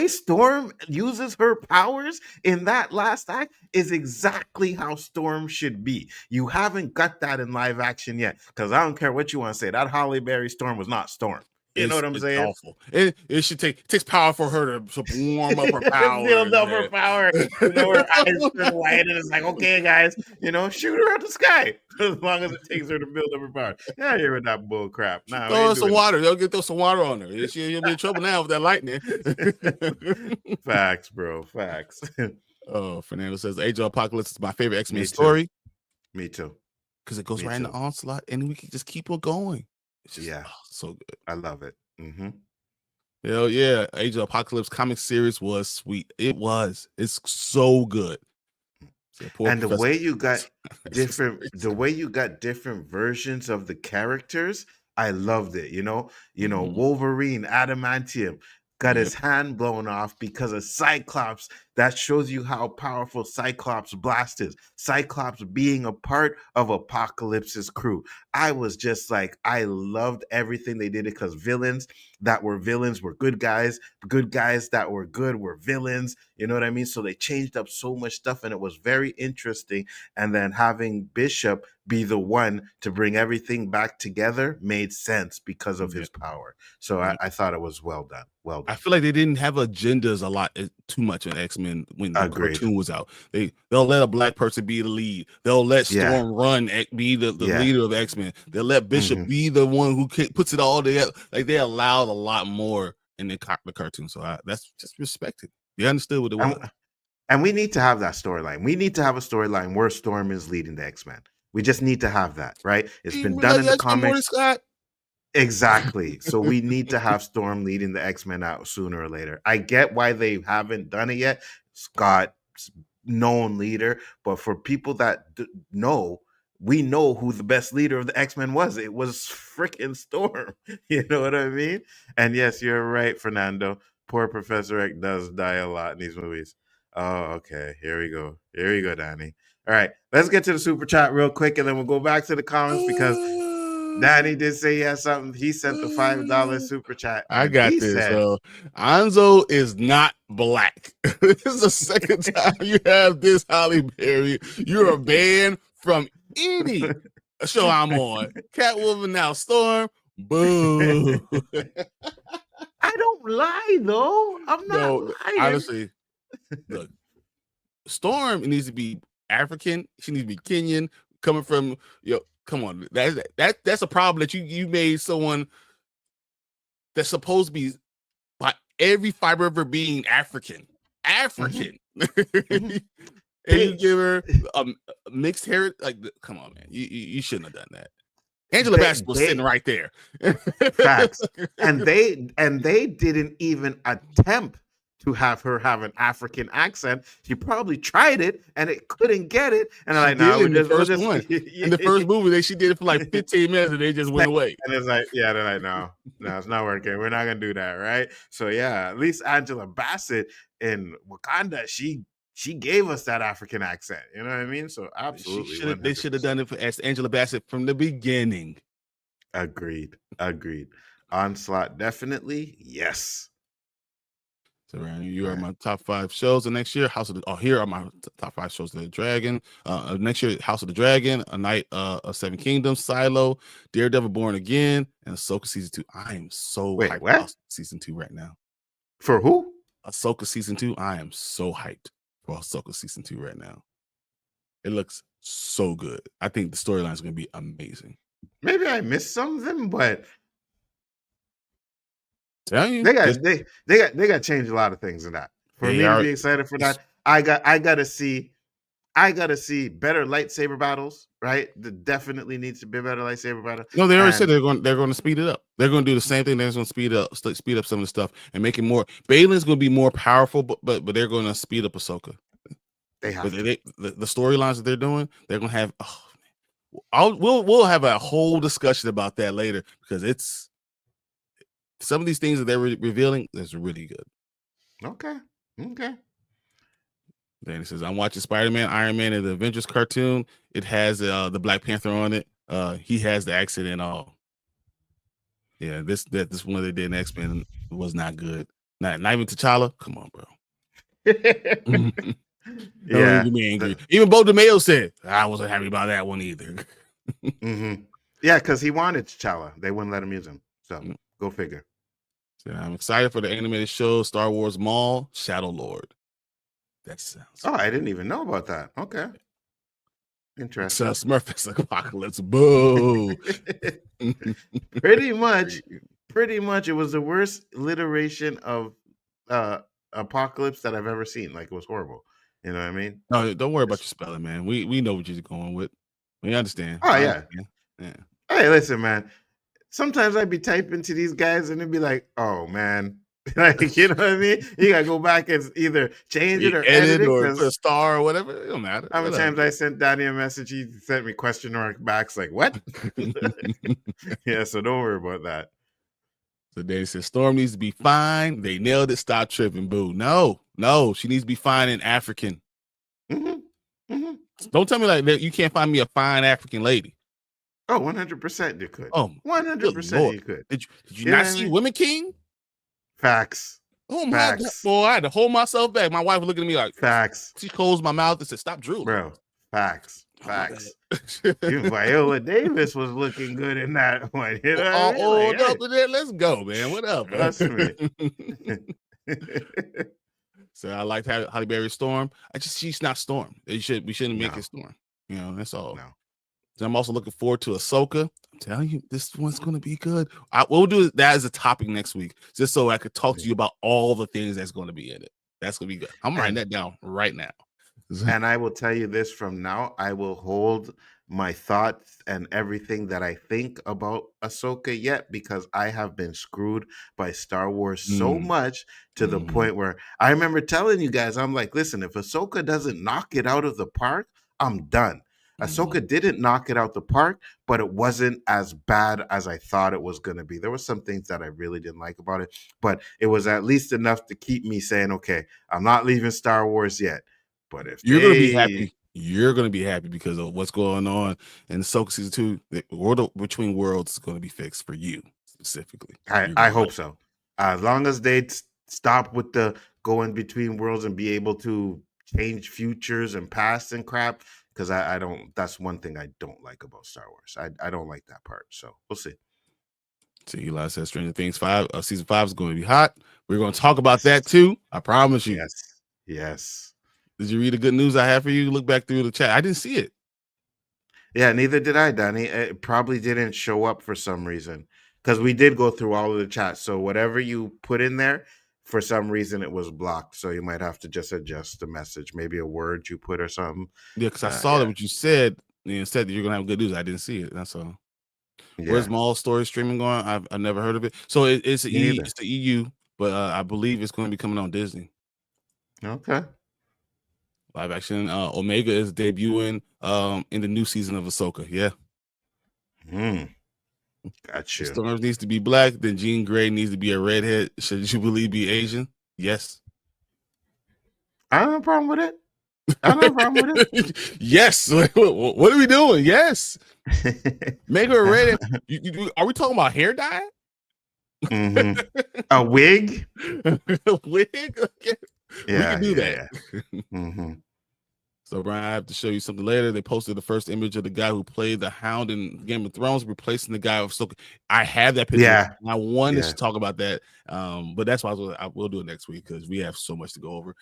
Storm uses her powers in that last act is exactly how Storm should be. You haven't got that in live action yet, because I don't care what you want to say, that Halle Berry Storm was not Storm. You know what I'm saying? Awful. It takes power for her to warm up her power. Build up her power. Her eyes turn white, and it's like, okay, guys, shoot her out the sky. As long as it takes her to build up her power. Yeah, here with that bull crap. Nah, throw some water. Throw some water on her. She'll be in trouble now with that lightning. Facts, bro. Facts. Oh, Fernando says Age of Apocalypse is my favorite X-Men Me too. story. Me too. Because it goes Me right in the too. onslaught, and we can just keep on going. It's just Yeah. so good. I love it. Mm-hmm. Hell yeah. Age of Apocalypse comic series was sweet. It was. It's so good. And the way you got It's different versions of the characters, I loved it. Mhm. Wolverine, adamantium, got Yep. his hand blown off because of Cyclops. That shows you how powerful Cyclops blast is. Cyclops being a part of Apocalypse's crew. I was just like, I loved everything they did, because villains that were villains were good guys. Good guys that were good were villains. You know what I mean? So they changed up so much stuff, and it was very interesting. And then having Bishop be the one to bring everything back together made sense because of his power. So I thought it was well done. Well done. I feel like they didn't have agendas a lot too much in X-Men when the Agreed. cartoon was out. They'll let a black person be the lead. They'll let Storm run be the leader of X-Men. They'll let Bishop be the one who puts it all together. Like, they allowed a lot more in the cartoon. So that's just respected. They understood what it was. And we need to have that storyline. We need to have a storyline where Storm is leading the X-Men. We just need to have that, right? It's been done in the comics. Scott? Exactly. So we need to have Storm leading the X-Men out sooner or later. I get why they haven't done it yet. Scott, known leader, but for people that know, we know who the best leader of the X-Men was. It was freaking Storm. You know what I mean? And yes, you're right, Fernando. Poor Professor X does die a lot in these movies. Oh, okay. Here we go. Here we go, Danny. All right, let's get to the super chat real quick, and then we'll go back to the comments, because Danny did say he has something. He sent the $5 super chat. I got this. Nzo is not black. This is the second time you have this, Holly Berry. You're banned from any show I'm on. Catwoman now, Storm. Boo. I don't lie, though. I'm not lying. Honestly, look, Storm needs to be African. She needs to be Kenyan. Coming from, come on. That's a problem that you made someone that's supposed to be by every fiber of her being African. And you give her mixed hair. Like, come on, man. You shouldn't have done that. Angela Bassett was sitting right there. Facts. And they didn't even attempt to have her have an African accent. She probably tried it and it couldn't get it. And I'm like, no, in the first movie, she did it for like 15 minutes and they just went away. And it's like, they're like, no, it's not working. We're not gonna do that, right? So yeah, at least Angela Bassett in Wakanda, she gave us that African accent. You know what I mean? So absolutely, they should have done it as Angela Bassett from the beginning. Agreed. Onslaught, definitely, yes. So you are my top 5 shows of next year. Here are my top 5 shows of the Dragon. Next year, House of the Dragon, A Night of 7 Kingdoms, Silo, Daredevil Born Again, and Ahsoka Season 2. I am so hyped for Season 2 right now. For who? Ahsoka Season 2. I am so hyped for Ahsoka Season 2 right now. It looks so good. I think the storyline is going to be amazing. Maybe I missed some of them, but they got to change a lot of things in that. For me to be excited for that, I gotta see better lightsaber battles, right? There definitely needs to be a better lightsaber battle. No, they already said they're going to speed it up. They're going to do the same thing. They're going to speed up some of the stuff and make it more. Balin's going to be more powerful, but they're going to speed up Ahsoka. They have the storylines that they're doing. They're going to have. We'll have a whole discussion about that later, because it's some of these things that they're revealing is really good. Okay. Then he says, I'm watching Spider-Man, Iron Man, and the Avengers cartoon. It has the Black Panther on it. He has the accent and all. Yeah, this one they did in X-Men was not good. Not even T'Challa. Come on, bro. Yeah. Get me angry. Even Bo DeMayo said, I wasn't happy about that one either. Yeah, because he wanted T'Challa. They wouldn't let him use him. So go figure. So I'm excited for the animated show, Star Wars Maul, Shadow Lord. That sounds. Oh, I didn't even know about that. Okay. Interesting. Smurfs Apocalypse. Boo. Pretty much, it was the worst iteration of Apocalypse that I've ever seen. Like, it was horrible. You know what I mean? No, don't worry about your spelling, man. We know what you're going with. We understand. Oh I yeah. understand. Yeah. Hey, listen, man. Sometimes I'd be typing to these guys and it'd be like, oh man. Like, you know what I mean? You gotta go back and either change it You or edit edit it, or put a because star or whatever. It don't matter. how many Whatever. times I sent Danny a message, he sent me question mark backs like, what? Yeah, so don't worry about that. So they said Storm needs to be fine. They nailed it. Stop tripping, boo. No, she needs to be fine in African. Don't tell me like that. You can't find me a fine African lady. Oh, 100% you could. Oh, 100% you could. Did you You not know what I see mean? Women King? Facts. Oh my God, boy! I had to hold myself back. My wife was looking at me like, Facts. She closed my mouth and said, "Stop drooling, bro." Facts. Oh, Even Viola Davis was looking good in that one. You know what I mean? All Like, up in there. Let's go, man. What up? Trust me. So I liked Halle Berry Storm. She's not Storm. We shouldn't make it Storm. You know, that's all. No. So I'm also looking forward to Ahsoka. I'm telling you, this one's going to be good. We'll do that as a topic next week, just so I could talk to you about all the things that's going to be in it. That's going to be good. I'm writing that down right now. And I will tell you this from now, I will hold my thoughts and everything that I think about Ahsoka yet, because I have been screwed by Star Wars so much to the point where I remember telling you guys, I'm like, listen, if Ahsoka doesn't knock it out of the park, I'm done. Ahsoka didn't knock it out the park, but it wasn't as bad as I thought it was going to be. There were some things that I really didn't like about it, but it was at least enough to keep me saying, okay, I'm not leaving Star Wars yet. But if you're going to be happy, you're going to be happy because of what's going on in Ahsoka season 2. The World Between Worlds is going to be fixed for you specifically. I hope so. As long as they stop with the going between worlds and be able to change futures and past and crap, because I don't. That's one thing I don't like about Star Wars. I don't like that part. So we'll see. So Eli says Stranger Things season 5 is going to be hot. We're going to talk about that too. I promise you. Yes. Did you read the good news I have for you? Look back through the chat. I didn't see it. Yeah, neither did I, Danny. It probably didn't show up for some reason, because we did go through all of the chats. So whatever you put in there, for some reason it was blocked. So you might have to just adjust the message, maybe a word you put or something. Yeah, because I saw that what you said. You said that you're gonna have good news. I didn't see it. That's all. Yeah. Where's Mall Story streaming going? I've never heard of it. So it's the EU, but I believe it's going to be coming on Disney. Okay. Live action. Omega is debuting in the new season of Ahsoka. Yeah. Gotcha. Storm needs to be black. Then Jean Grey needs to be a redhead. Should Jubilee be Asian? Yes. I don't have a problem with it. I don't have a problem with it. Yes. What are we doing? Yes. Make her a redhead. Are we talking about hair dye? A wig? A wig? Okay. Yeah, we can do that. Yeah. So, Brian, I have to show you something later. They posted the first image of the guy who played the Hound in Game of Thrones, replacing the guy of Ahsoka. I have that picture. Yeah. I wanted to talk about that, but that's why I will do it next week, because we have so much to go over.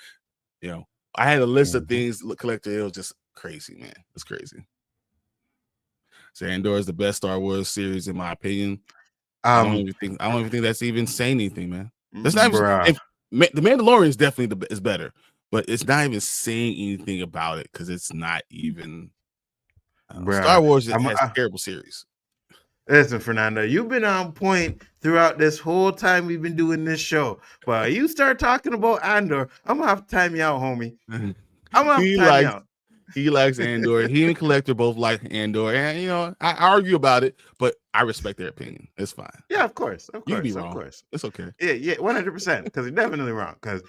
You know, I had a list of things collected. It was just crazy, man. It's crazy. So, Andor is the best Star Wars series in my opinion. I don't even think that's even saying anything, man. That's not even, the Mandalorian is definitely is better, but it's not even saying anything about it, because it's not even Star Wars has a terrible series. Listen, Fernando, you've been on point throughout this whole time we've been doing this show, but you start talking about Andor, I'm gonna have to time you out, homie. I'm gonna have to time you out. He likes Andor. He and Collector both like Andor, and you know, I argue about it, but I respect their opinion. It's fine. Yeah, of course. You can be wrong. Of course, it's okay. Yeah, 100%. Because you're definitely wrong. Because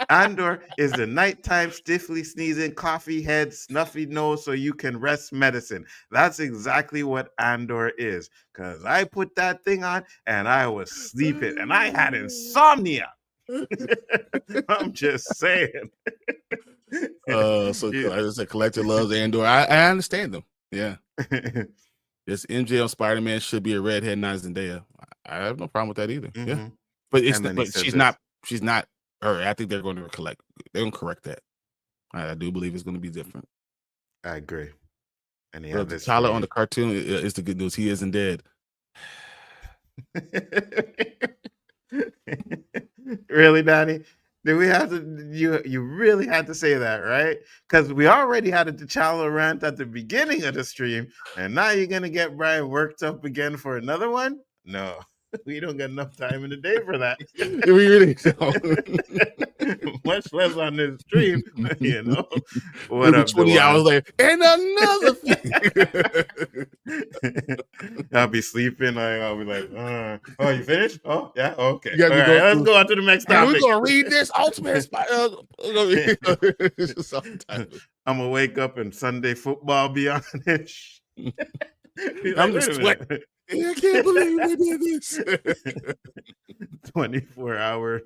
Andor is the nighttime, stiffly sneezing, coffee head, snuffy nose, so you can rest medicine. That's exactly what Andor is. Because I put that thing on and I was sleeping, and I had insomnia. I'm just saying. So as a Collector loves Andor. I understand them. Yeah. This MJ on Spider-Man should be a redhead, not Zendaya. I have no problem with that either. Yeah. But she's not her. I think they're going to correct that. I do believe it's going to be different. I agree. And T'Challa on the cartoon is the good news. He isn't dead. Really, Danny? Did we have to? You really had to say that, right? Because we already had a T'Challa rant at the beginning of the stream, and now you're gonna get Bryon worked up again for another one? No, we don't got enough time in the day for that. We really don't. Much less on this stream, you know. What It'll be up, 20 hours Dewan? later. And another thing. I'll be sleeping. I'll be like, oh, you finished? Oh, yeah, okay. You gotta All be right, going let's through. go on to the next And we're topic. gonna read this ultimate. I'm gonna wake up and Sunday football be on it. Be I'm like, just wait a sweating. minute. I can't believe they did this. 24-hour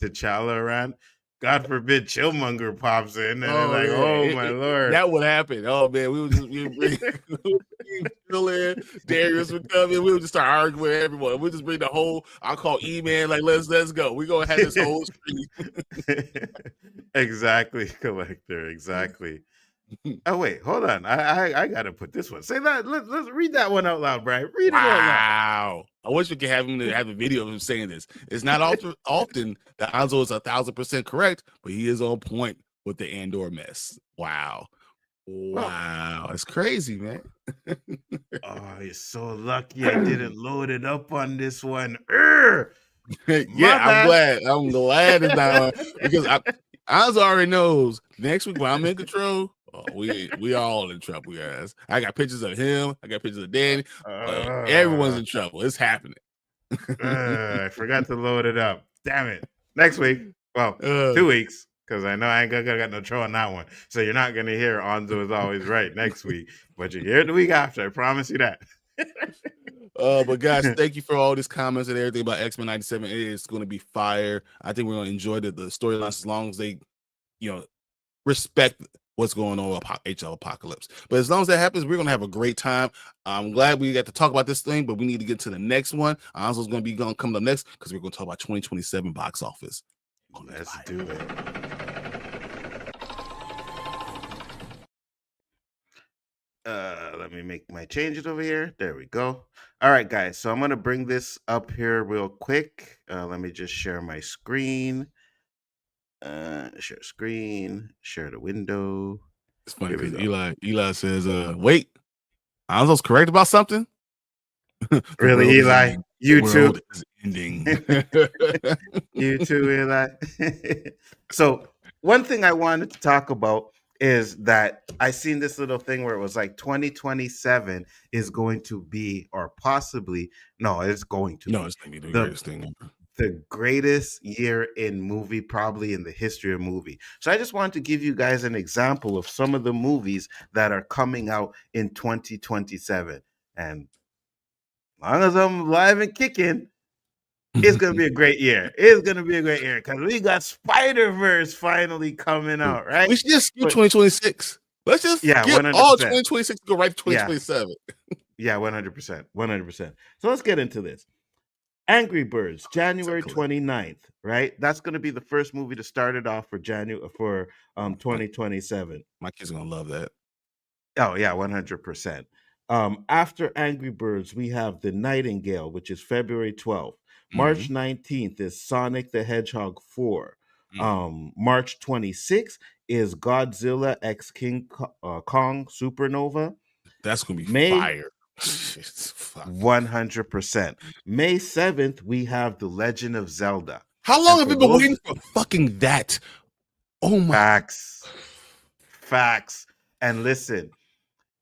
T'Challa rant. God forbid Chillmonger pops in and it's Oh, like, yeah. oh my lord. That would happen. Oh man, we would bring Chill in, Darius would come in, we would just start arguing with everyone. We just bring the whole, I'll call E-Man, like let's go. We're gonna have this whole stream. Exactly, Collector. Exactly. Oh wait, hold on. I gotta put this one. Say that. Let's read that one out loud, Bryon. Read it out loud. Wow. I wish we could have him to have a video of him saying this. It's not often that Nzo is 1,000% correct, but he is on point with the Andor mess. Wow. Wow. That's crazy, man. Oh, you're so lucky I didn't load it up on this one. Yeah, I'm glad it's not on because Nzo already knows next week when I'm in control. Oh, we all in trouble, guys. I got pictures of him. I got pictures of Danny. Everyone's in trouble. It's happening. I forgot to load it up. Damn it. Next week. Well, 2 weeks. Because I know I ain't got no trouble on that one. So you're not going to hear Nzo is always right next week. But you hear it the week after. I promise you that. But guys, thank you for all these comments and everything about X-Men 97. It is going to be fire. I think we're going to enjoy the storylines as long as they, respect what's going on with HL Apocalypse. But as long as that happens, we're going to have a great time. I'm glad we got to talk about this thing, but we need to get to the next one. Nzo's going to be coming up next because we're going to talk about 2027 box office. Let's do it. Let me make my changes over here. There we go. All right, guys. So I'm going to bring this up here real quick. Let me just share my screen. Share screen. Share the window. It's funny because Eli says, wait, Nzo's correct about something? Really, Eli? You too. Is ending. You too, Eli. So one thing I wanted to talk about is that I seen this little thing where it was like 2027 is going to be, or possibly, no, it's going to it's going to be the greatest thing ever. The greatest year in movie, probably in the history of movie. So I just wanted to give you guys an example of some of the movies that are coming out in 2027. And as long as I'm alive and kicking, it's going to be a great year. It's going to be a great year because we got Spider-Verse finally coming out, right? We should just skip 2026. Let's just skip 100%. all 2026 and go right to 2027. Yeah, 100%. 100%. So let's get into this. Angry Birds, January 29th, right? That's going to be the first movie to start it off for 2027. My kids are going to love that. Oh, yeah, 100%. After Angry Birds, we have The Nightingale, which is February 12th. March 19th is Sonic the Hedgehog 4. March 26th is Godzilla x King Kong Supernova. That's going to be fire. 100%. May 7th, we have The Legend of Zelda. How long have you been waiting for fucking that? Oh my. Facts. And listen,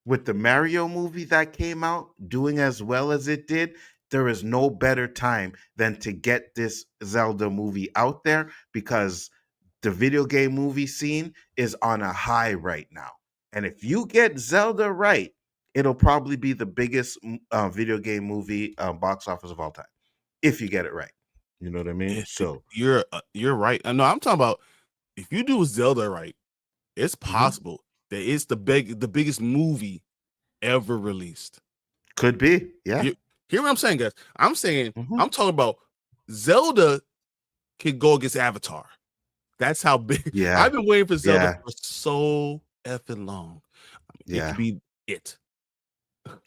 with the Mario movie that came out doing as well as it did, there is no better time than to get this Zelda movie out there because the video game movie scene is on a high right now. And if you get Zelda right, it'll probably be the biggest video game movie box office of all time, if you get it right. You know what I mean? So you're right. No, I'm talking about if you do Zelda right, it's possible that it's the biggest movie ever released. Could be, yeah. Hear what I'm saying, guys? I'm saying I'm talking about Zelda can go against Avatar. That's how big. Yeah, I've been waiting for Zelda for so effing long. It could be it.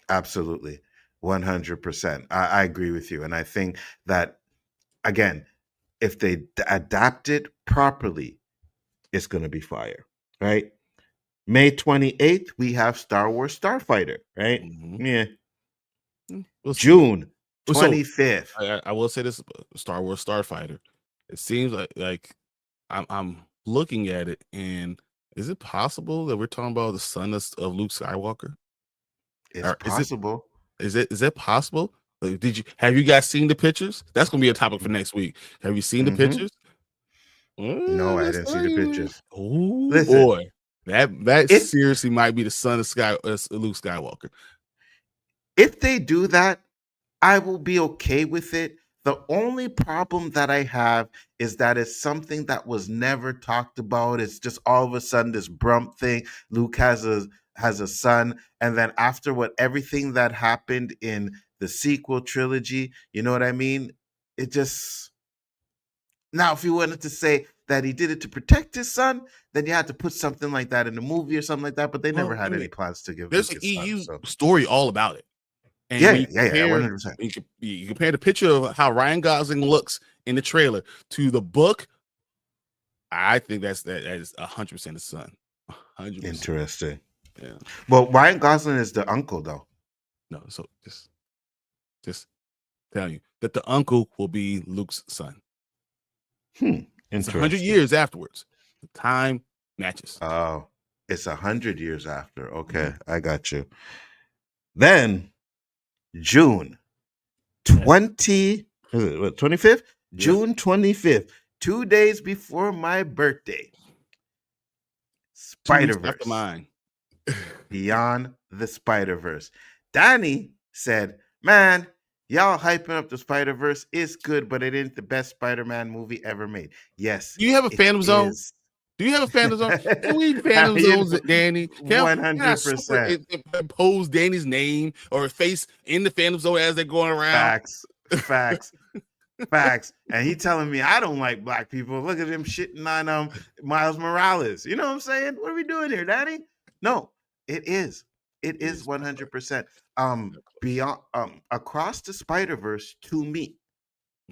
Absolutely. 100%. I agree with you. And I think that, again, if they adapt it properly, it's going to be fire, right? May 28th, we have Star Wars Starfighter, right? Mhm. Yeah. We'll see. June So 25th. I will say this: Star Wars Starfighter. It seems like I'm looking at it, and is it possible that we're talking about the son of Luke Skywalker? It's Or possible. is it possible? Like, have you guys seen the pictures? That's gonna be a topic for next week. Have you seen the Mm-hmm. pictures? No, I didn't see the pictures. Oh Listen, boy, that if seriously might be the son of Luke Skywalker. if they do that, I will be okay with it. The only problem that I have is that it's something that was never talked about. It's just all of a sudden this Brump thing. Luke has a son, and then after what everything that happened in the sequel trilogy, you know what I mean? It just now, if you wanted to say that he did it to protect his son, then you had to put something like that in the movie or something like that. But they never Well, I had any mean, plans to give there's Luke an his son. EU So story all about it. And when yeah, you yeah, yeah, compare, 100%. you compare the picture of how Ryan Gosling looks in the trailer to the book, I think that is 100% his son. 100%. Interesting. Yeah. Well, Ryan Gosling is the uncle, though. No, so just tell you that the uncle will be Luke's son. It's 100 Interesting. years afterwards. The time matches. Oh, it's 100 years after. Okay, Mhm. I got you. Then June Yeah. 25th? Yeah. June 25th, 2 days before my birthday. 2 weeks after Spider-Verse. mine. Beyond the Spider-Verse. Danny said, man, y'all hyping up the Spider-Verse is good, but it ain't the best Spider-Man movie ever made. Yes, Do you have a it Phantom Zone? is. Do you have a Phantom Zone? Can we Phantom Zones it, Danny? Can I super 100%. impose Danny's name or face in the Phantom Zone as they're going around? Facts. Facts. Facts. And he telling me I don't like black people. Look at him shitting on Miles Morales. You know what I'm saying? What are we doing here, Daddy? No, it is. It is 100%. Beyond Across the Spider-Verse to me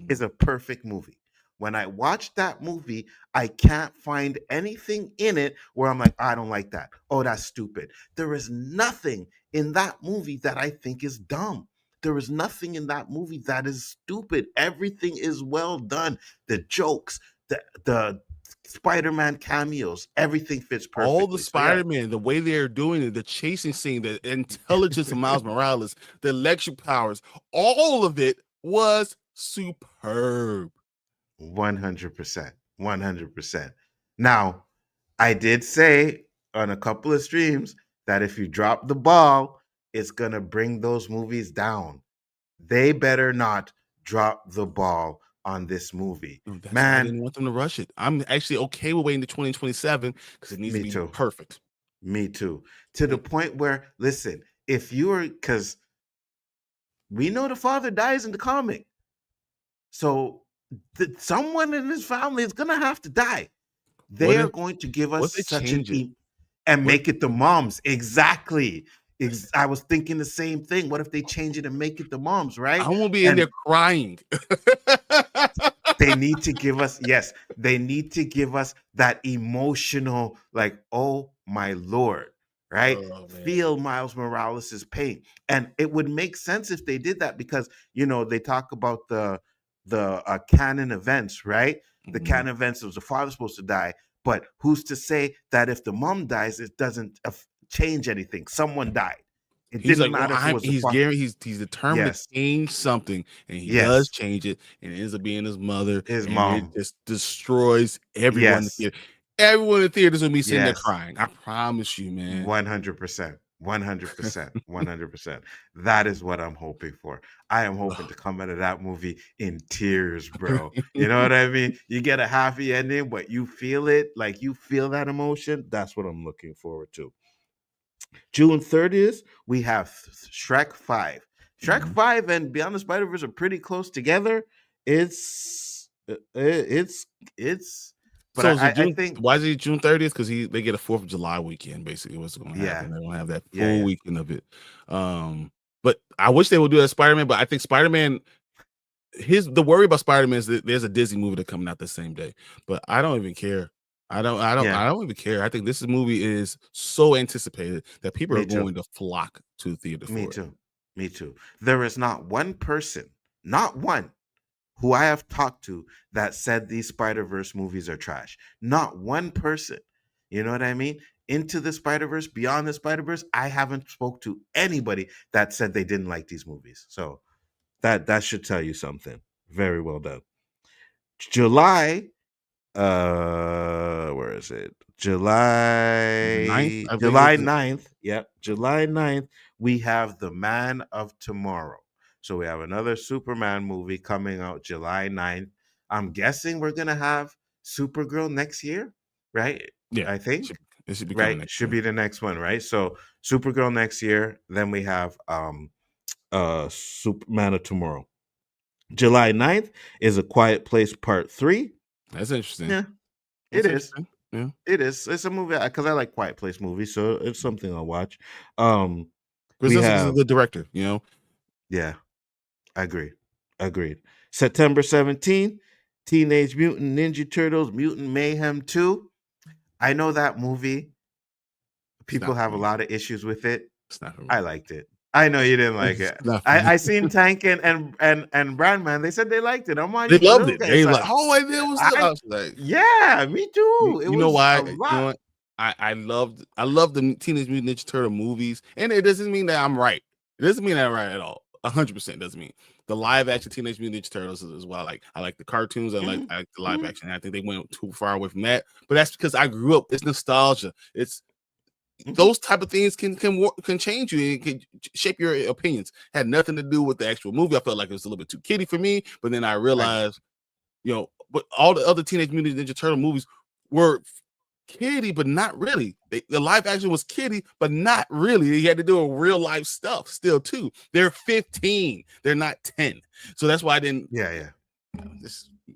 is a perfect movie. When I watch that movie, I can't find anything in it where I'm like, I don't like that. Oh, that's stupid. There is nothing in that movie that I think is dumb. There is nothing in that movie that is stupid. Everything is well done. The jokes, the Spider-Man cameos, everything fits All the perfectly. So yeah, Spider-Man, the way they're doing it, the chasing scene, the intelligence of Miles Morales, the electric powers, all of it was superb. 100%. 100%. Now, I did say on a couple of streams that if you drop the ball, it's going to bring those movies down. They better not drop the ball on this movie. That's why I Man, didn't want them to rush it. I'm actually okay with waiting to 2027 because it needs to me be too. perfect. Me too. To the point where, listen, if you are, because we know the father dies in the comic. So someone in his family is going to have to die. What They are if going to give what us if they such an change it? and What make it the moms. Exactly. I was thinking the same thing. What if they change it and make it the moms, I right? won't be in there And crying. they need to give us, yes, they need to give us that emotional, like, oh my Lord, right? Oh man. Feel Miles Morales' pain. And it would make sense if they did that because, they talk about the canon events, right? The Mhm. canon events was the father supposed to die. But who's to say that if the mom dies, it doesn't change anything? Someone died. It He's didn't like, well, matter if it was the father. he's determined to Yes, change something, and he does yes, change it, and it ends up being his mother, his and it mom. just destroys everyone in the Yes, theater. Everyone in the theater is gonna be sitting there yes. crying. I promise you, man. 100%. 100%. 100%. That is what I'm hoping for. I am hoping to come out of that movie in tears, bro. You know what I mean? You get a happy ending, but you feel it, like you feel that emotion. That's what I'm looking forward to. June 30th, we have Shrek 5. Shrek Mhm. 5 and Beyond the Spider-Verse are pretty close together. It's but So is it I June? think Why is it June 30th? Because they get a 4th of July weekend. Basically, what's going to yeah, happen? They're going to have that yeah, full yeah. weekend of it. But I wish they would do that Spider-Man. But I think Spider-Man the worry about Spider-Man is that there's a Disney movie that's coming out the same day, but I don't even care. I don't even care. I think this movie is so anticipated that people Me are too. going to flock to the theater for Me it. too. Me too. There is not one person, not one, who I have talked to that said these Spider-Verse movies are trash. Not one person. You know what I mean? Into the Spider-Verse, Beyond the Spider-Verse, I haven't spoke to anybody that said they didn't like these movies. So that should tell you something. Very well done. July, where is it? Ninth, July I think July it's 9th. Yep, July 9th, we have The Man of Tomorrow. So we have another Superman movie coming out July 9th. I'm guessing we're gonna have Supergirl next year, right? yeah. I think. It should be coming Right? next Should year. be the next one, right? So Supergirl next year. Then we have Superman of Tomorrow. July 9th is A Quiet Place Part 3. That's interesting. Yeah, it That's is. interesting. Yeah. It is. It's a movie because I like Quiet Place movies, so it's something I'll watch. We This is a have, good director, you know. yeah, I agree. Agreed. September 17th, Teenage Mutant Ninja Turtles Mutant Mayhem 2. I know that movie. It's People not for have a me. lot of issues with it. It's not for me. I liked it. I know you didn't like It's it. not for me. I seen Tank and Brandman. They said they liked it. I'm on They you for loved those it. guys. They So like, oh, I did was I was like, yeah, me too. It you know was why? a You lot. know what? I loved the Teenage Mutant Ninja Turtle movies, and it doesn't mean that I'm right. It doesn't mean that I'm right at all. 100% doesn't mean the live action Teenage Mutant Ninja Turtles is well. I like the cartoons. I like the live action. I think they went too far away from that, but that's because I grew up. It's nostalgia. It's those type of things can change you and can shape your opinions. Had nothing to do with the actual movie. I felt like it was a little bit too kiddie for me, but then I realized, you know, but all the other Teenage Mutant Ninja Turtle movies were kiddie, but not really. The live action was kiddie, but not really. He had to do real life stuff still too. They're 15. They're not 10. So that's why I didn't. Yeah.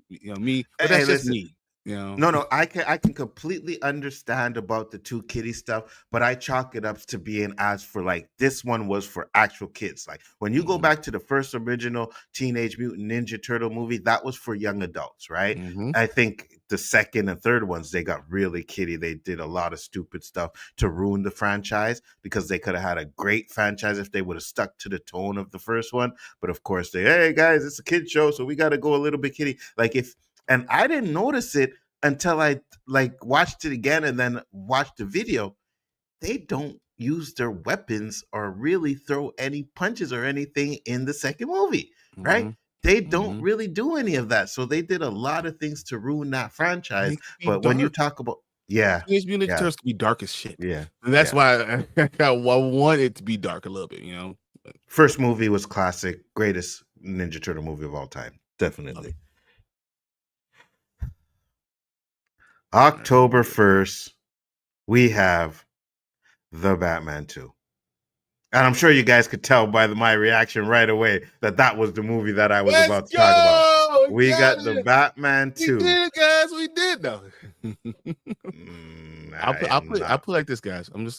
Me. But that's just me. You know? No, I can completely understand about the two kiddie stuff, but I chalk it up to being as for like this one was for actual kids. Like when you go back to the first original Teenage Mutant Ninja Turtle movie, that was for young adults, right? I think the second and third ones, they got really kiddie. They did a lot of stupid stuff to ruin the franchise because they could have had a great franchise if they would have stuck to the tone of the first one. But of course, hey guys, it's a kid show, so we got to go a little bit kiddie. And I didn't notice it until I like watched it again and then watched the video. They don't use their weapons or really throw any punches or anything in the second movie, right? They don't really do any of that. So they did a lot of things to ruin that franchise. But when you talk about Teenage Mutant Ninja Turtles can be dark as shit. Yeah. And that's why I want it to be dark a little bit, you know. First movie was classic, greatest Ninja Turtle movie of all time. Definitely. October 1st, we have The Batman 2. And I'm sure you guys could tell by my reaction right away that was the movie that I was about to talk about. We got The Batman 2. We did it, guys. We did, though. I'll put like this, guys. I'm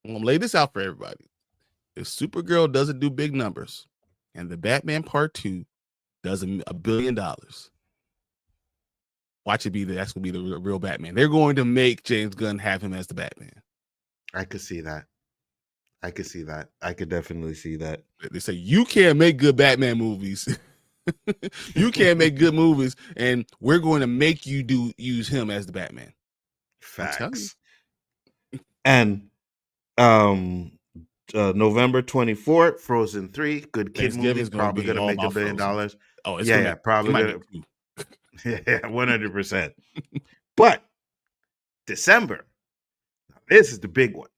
gonna lay this out for everybody. If Supergirl doesn't do big numbers and The Batman Part 2 does $1 billion, watch it be that's gonna be the real Batman. They're going to make James Gunn have him as the Batman. I could see that. I could definitely see that. They say you can't make good Batman movies. You can't make good movies, and we're going to make you use him as the Batman. Facts. And November 24th, Frozen 3, good kid movie, probably gonna make $1 billion. Oh, it's probably gonna. Yeah, 100%. But December, this is the big one.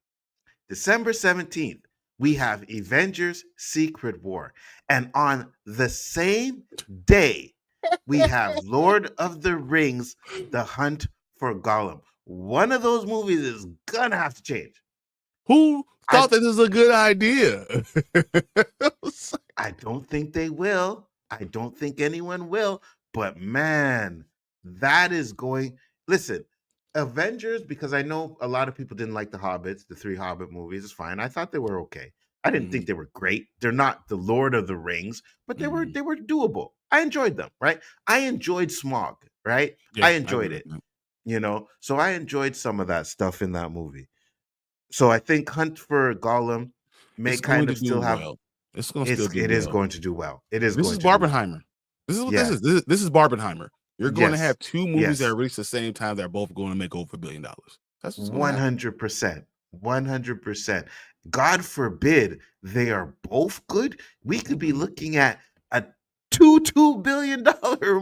December 17th, we have Avengers Secret War. And on the same day, we have Lord of the Rings, The Hunt for Gollum. One of those movies is gonna have to change. Who thought that this was a good idea? I don't think they will. I don't think anyone will. But man, that is going. Listen, Avengers, because I know a lot of people didn't like the Hobbits, the 3 Hobbit movies. It's fine. I thought they were okay. I didn't think they were great. They're not the Lord of the Rings, but they were doable. I enjoyed them, right? I enjoyed Smog, right? Yeah, I I agree enjoyed with it, that. So I enjoyed some of that stuff in that movie. So I think Hunt for Gollum may It's going kind to of do still have well. It's going to still do it is well. going to do well. It is This going is to do well. Barbenheimer. This is what Yeah. this is Barbenheimer. You're going to Yes. have two movies that Yes. are released at the same time that are both going to make over $1 billion. That's what's going to happen. 100%. 100%. God forbid they are both good. We could be looking at a $2 billion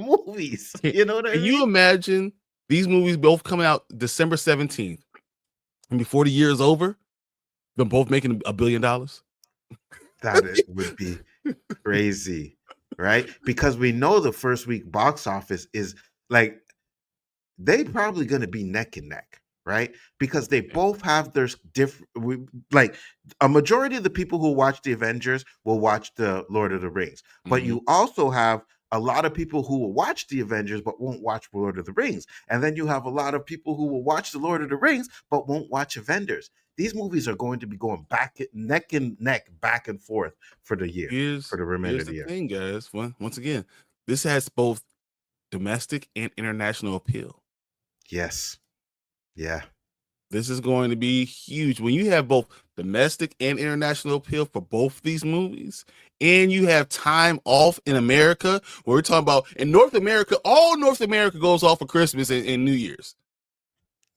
movies. You know what I Can mean? you imagine these movies both coming out December 17th, and before the year is over, them both making $1 billion? That it would be crazy, right? Because we know the first week box office is like they probably going to be neck and neck, right? Because they both have their different, like a majority of the people who watch the Avengers will watch the Lord of the Rings, but you also have a lot of people who will watch the Avengers but won't watch Lord of the Rings, and then you have a lot of people who will watch the Lord of the Rings but won't watch Avengers. These movies are going to be going back neck and neck, back and forth for the year, for the remainder Here's of the the year. thing, guys. Once again, this has both domestic and international appeal. Yes. Yeah. This is going to be huge when you have both domestic and international appeal for both these movies, and you have time off in America. Where we're talking about in North America, all North America goes off for Christmas and New Year's.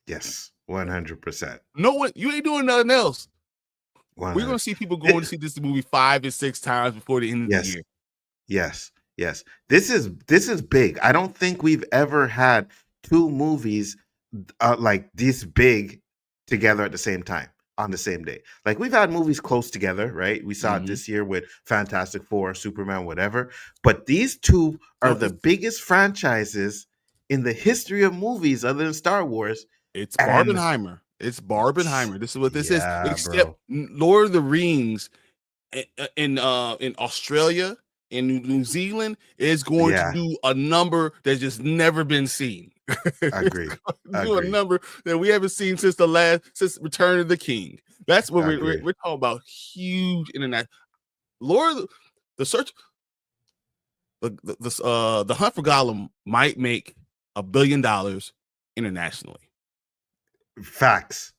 Yes, 100%. No one, you ain't doing nothing else. 100%. We're going to see people going to see this movie 5 and 6 times before the end of the Yes. year. Yes. Yes. This is big. I don't think we've ever had two movies like this big together at the same time on the same day. Like we've had movies close together, right? We saw it this year with Fantastic Four, Superman, whatever. But these two are the biggest franchises in the history of movies other than Star Wars. It's And Barbenheimer. It's Barbenheimer. This is what this is. Except bro. Lord of the Rings in Australia and New Zealand is going to do a number that's just never been seen. Agreed. Do a number that we haven't seen since Return of the King. That's what we're talking about. Huge internet. Lord, the search, the Hunt for Gollum might make $1 billion internationally. Facts.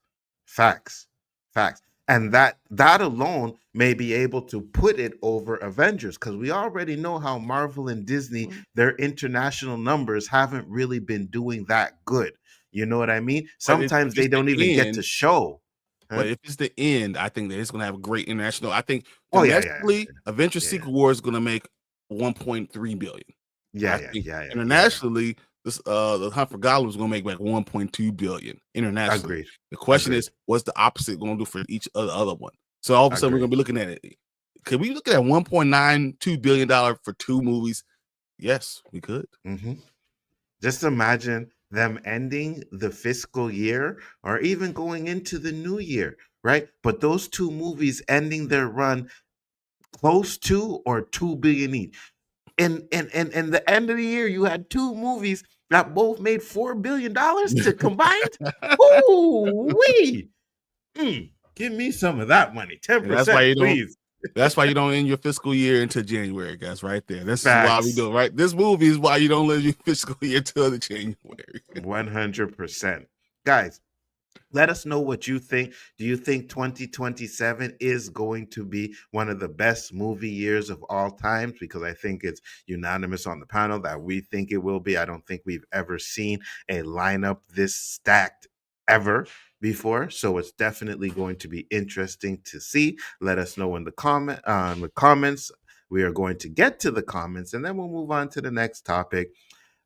And that alone may be able to put it over Avengers, because we already know how Marvel and Disney, their international numbers haven't really been doing that good. You know what I mean? Sometimes they don't even get to show. But if it's the end, I think that it's going to have a great international. I think domestically, Avengers Secret War is going to make 1.3 billion. Internationally, this the Hunt for Gollum is going to make like 1.2 billion internationally. Agreed. The question is, what's the opposite going to do for each other one? So all of a sudden, we're going to be looking at it. Could we look at $1.92 billion for two movies? Yes, we could. Just imagine them ending the fiscal year or even going into the new year, right? But those two movies ending their run close to or 2 billion each. And the end of the year, you had two movies that both made $4 billion to combined. Ooh, wee! Give me some of that money. 10%, please. That's why you don't end your fiscal year until January, guys. Right there. This is why we do it, right? This movie is why you don't end your fiscal year until the January. 100%. Guys, let us know what you think. Do you think 2027 is going to be one of the best movie years of all times? Because I think it's unanimous on the panel that we think it will be. I don't think we've ever seen a lineup this stacked ever before, so it's definitely going to be interesting to see. Let us know in the comments. We are going to get to the comments, and then we'll move on to the next topic.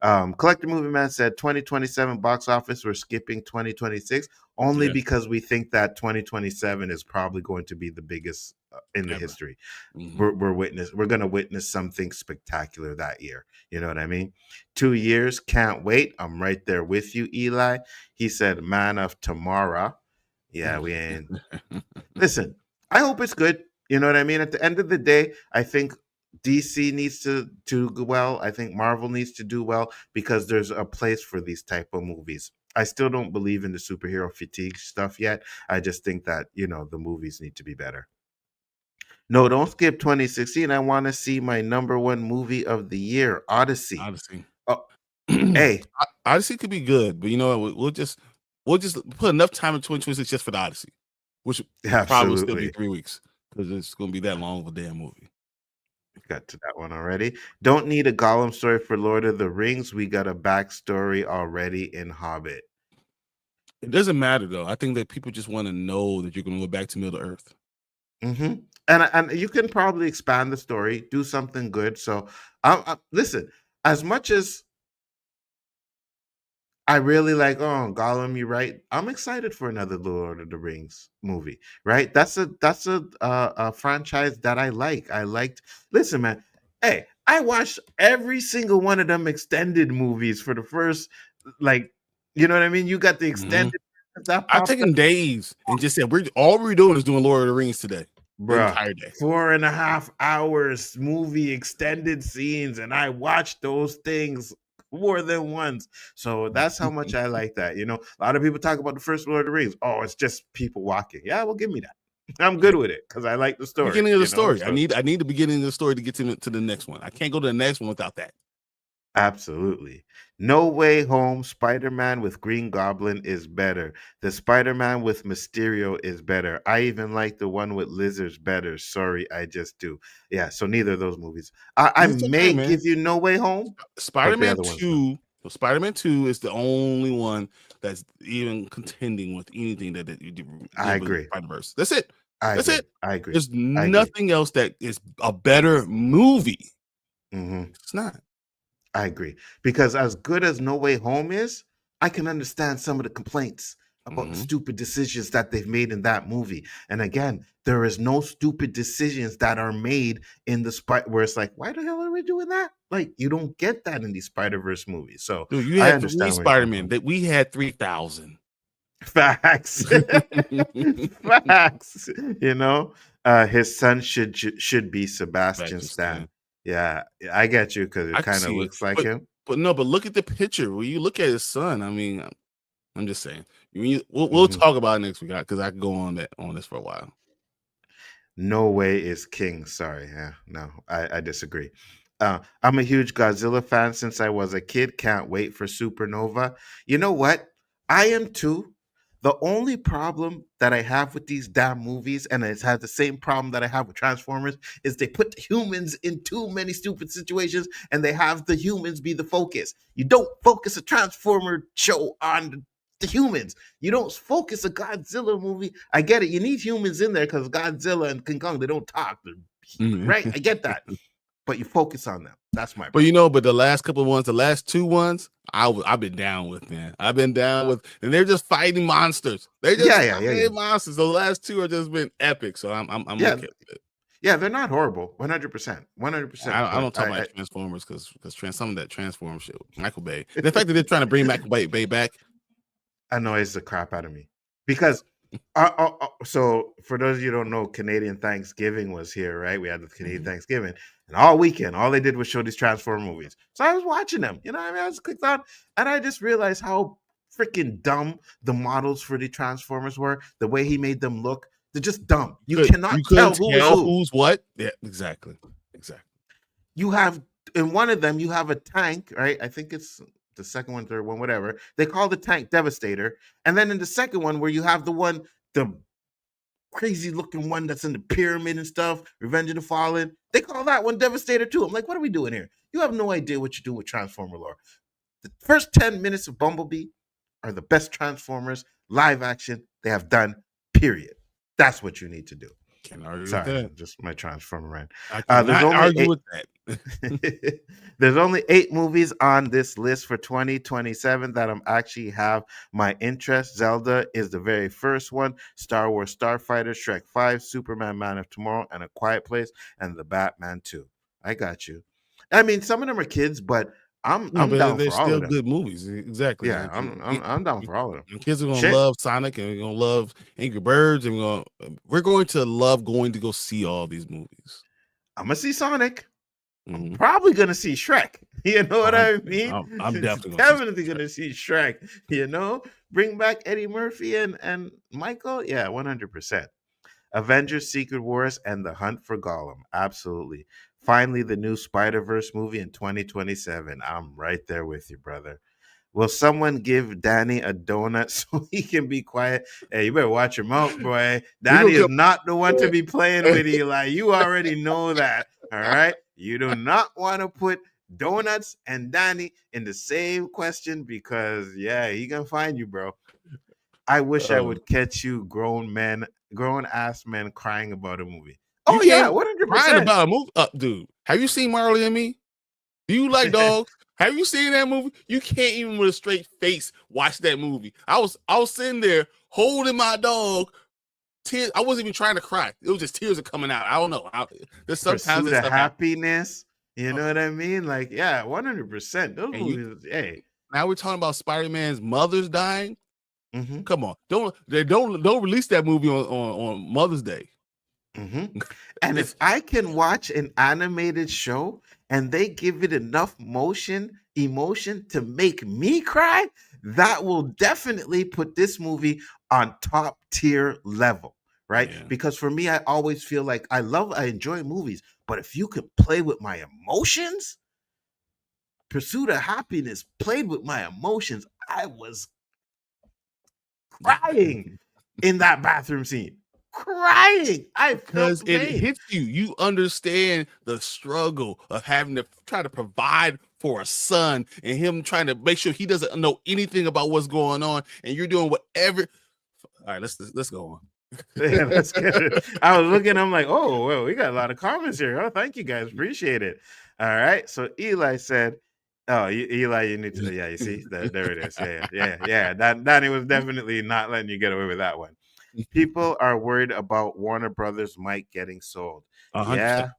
Collector Movie Man said 2027 box office, we're skipping 2026 only because we think that 2027 is probably going to be the biggest in the history. We're going to witness something spectacular that year. You know what I mean? 2 years, can't wait. I'm right there with you, Eli. He said, man of tomorrow. Yeah, we ain't. Listen, I hope it's good. You know what I mean? At the end of the day, I think DC needs to do well. I think Marvel needs to do well because there's a place for these type of movies. I still don't believe in the superhero fatigue stuff yet. I just think that, the movies need to be better. No, don't skip 2016. I want to see my number one movie of the year, Odyssey. Odyssey. Oh, hey, Odyssey could be good, but you know what? We'll just put enough time in 2026 just for the Odyssey, which probably will still be absolutely. 3 weeks because it's going to be that long of a damn movie. Got to that one already. Don't need a Gollum story for Lord of the Rings. We got a backstory already in Hobbit. It doesn't matter though. I think that people just want to know that you're going to go back to Middle Earth. Mm-hmm. And you can probably expand the story, do something good. So, listen, as much as I really like, oh, Gollum, you're right. I'm excited for another Lord of the Rings movie, right? That's a franchise that I like. I liked. Listen, man. Hey, I watched every single one of them extended movies for the first, like, you know what I mean? You got the extended that I've popped up, taken days and just said all we're doing is doing Lord of the Rings today, the bruh. entire day. 4.5 hours movie extended scenes, and I watched those things more than once. So that's how much I like that. You know, a lot of people talk about the first Lord of the Rings. Oh, it's just people walking. Yeah, well, give me that. I'm good with it because I like the story. Beginning of the you know? story. I need the beginning of the story to get to the next one. I can't go to the next one without that. Absolutely. No Way Home, Spider-Man with Green Goblin is better. The Spider-Man with Mysterio is better. I even like the one with lizards better. Sorry, I just do. Yeah, so neither of those movies. I It's okay, may man. give you No Way Home, but the Spider-Man other ones, no. 2. So Spider-Man 2 is the only one that's even contending with anything that you did. I agree. Spider-Verse. That's it. I That's agree. it. I agree. There's I agree. nothing else that is a better movie. Mhm. It's not. I agree. Because as good as No Way Home is, I can understand some of the complaints about the Mhm. stupid decisions that they've made in that movie. And again, there is no stupid decisions that are made in the where it's like, why the hell are we doing that? Like, you don't get that in these Spider-Verse movies. So Dude, you I had 3 understand where you're coming Spider-Man from. that we had 3,000. Facts. Facts. You know, his son should be Sebastian Stan. Yeah, I get you because I it can kind of see it. looks like him. But no, but look at the picture. When you look at his son, I mean, I'm just saying. We'll Mhm. talk about it next week because I could go on this for a while. No Way is king. Sorry. Yeah, no, I disagree. I'm a huge Godzilla fan since I was a kid. Can't wait for Supernova. You know what? I am too. The only problem that I have with these damn movies, and it has the same problem that I have with Transformers, is they put the humans in too many stupid situations and they have the humans be the focus. You don't focus a Transformer show on the humans. You don't focus a Godzilla movie. I get it. You need humans in there because Godzilla and King Kong, they don't talk. Right? I get that. But you focus on them. That's my problem. But the last couple of ones, the last 2 ones, I've been down with, man. I've been down with, and they're just fighting monsters. They're just Yeah. monsters. The last 2 are just been epic. So I'm Yeah. okay with it. Yeah, they're not horrible. 100%. 100%. I don't talk about Transformers because some of that Transform shit, Michael Bay. The fact that they're trying to bring Michael Bay back annoys the crap out of me because so for those of you who don't know, Canadian Thanksgiving was here, right? We had the Canadian Thanksgiving, and all weekend, all they did was show these Transformer movies. So I was watching them, you know what I mean? I just clicked on, and I just realized how freaking dumb the models for the Transformers were, the way he made them look. They're just dumb. You cannot tell who is who. Who's what. Yeah, exactly. You have in one of them, you have a tank, right? I think it's the second one, third one, whatever. They call the tank Devastator. And then in the second one, where you have the crazy looking one that's in the pyramid and stuff, Revenge of the Fallen, they call that one Devastator too. I'm like, what are we doing here? You have no idea what you do with Transformer lore. The first 10 minutes of Bumblebee are the best Transformers live action they have done, period. That's what you need to do. Can't argue Sorry, with that. just my Transformer rant. I cannot argue with that. There's only 8 movies on this list for 2027 that I'm actually have my interest. Zelda is the very first one. Star Wars Starfighter, Shrek 5, Superman Man of Tomorrow, and A Quiet Place, and The Batman 2. I got you. I mean, some of them are kids, but I'm down they're for all still of them. good movies. Exactly. Yeah, I'm down for all of them. And kids are gonna Shit. love Sonic, and we're gonna love Angry Birds, and we're going to love going to go see all these movies. I'm gonna see Sonic. I'm probably gonna see Shrek. You know what I mean? I'm definitely gonna see Shrek. You know, bring back Eddie Murphy and Michael. Yeah, 100%. Avengers Secret Wars and The Hunt for Gollum. Absolutely. Finally, the new Spider-Verse movie in 2027. I'm right there with you, brother. Will someone give Danny a donut so he can be quiet? Hey, you better watch your mouth, boy. We Danny gonna is come. not the one to be playing with, Eli. You already know that. All right. You do not want to put donuts and Danny in the same question because, yeah, he gonna find you, bro. I wish I would catch you grown ass men crying about a movie. You Oh yeah, can't crying 100%. about a movie. Dude, have you seen Marley and Me? Do you like dogs? Have you seen that movie? You can't even with a straight face watch that movie. I was sitting there holding my dog. Tears. I wasn't even trying to cry. It was just tears are coming out. I don't know. There's sometimes Pursuit that of stuff happens. Happiness. You know what I mean? Like, yeah, 100%. Those And movies, hey. now we're talking about Spider-Man's mother's dying. Mm-hmm. Come on, don't release that movie on Mother's Day. Mm-hmm. And if I can watch an animated show and they give it enough emotion to make me cry, that will definitely put this movie on top tier level, right? Yeah. Because for me, I always feel like I enjoy movies, but if you could play with my emotions, Pursuit of Happiness played with my emotions. I was crying in that bathroom scene. Crying. I felt Because the it pain. hits you. You understand the struggle of having to try to provide for a son and him trying to make sure he doesn't know anything about what's going on, and you're doing whatever. All right, let's go on. Yeah, let's get it. I was looking, I'm like, oh, well, we got a lot of comments here. Oh, thank you guys. Appreciate it. All right. So Eli said, oh, Eli, you need to, yeah, you see, there it is. Yeah. Danny was definitely not letting you get away with that one. People are worried about Warner Brothers Mike getting sold. 100%. Yeah.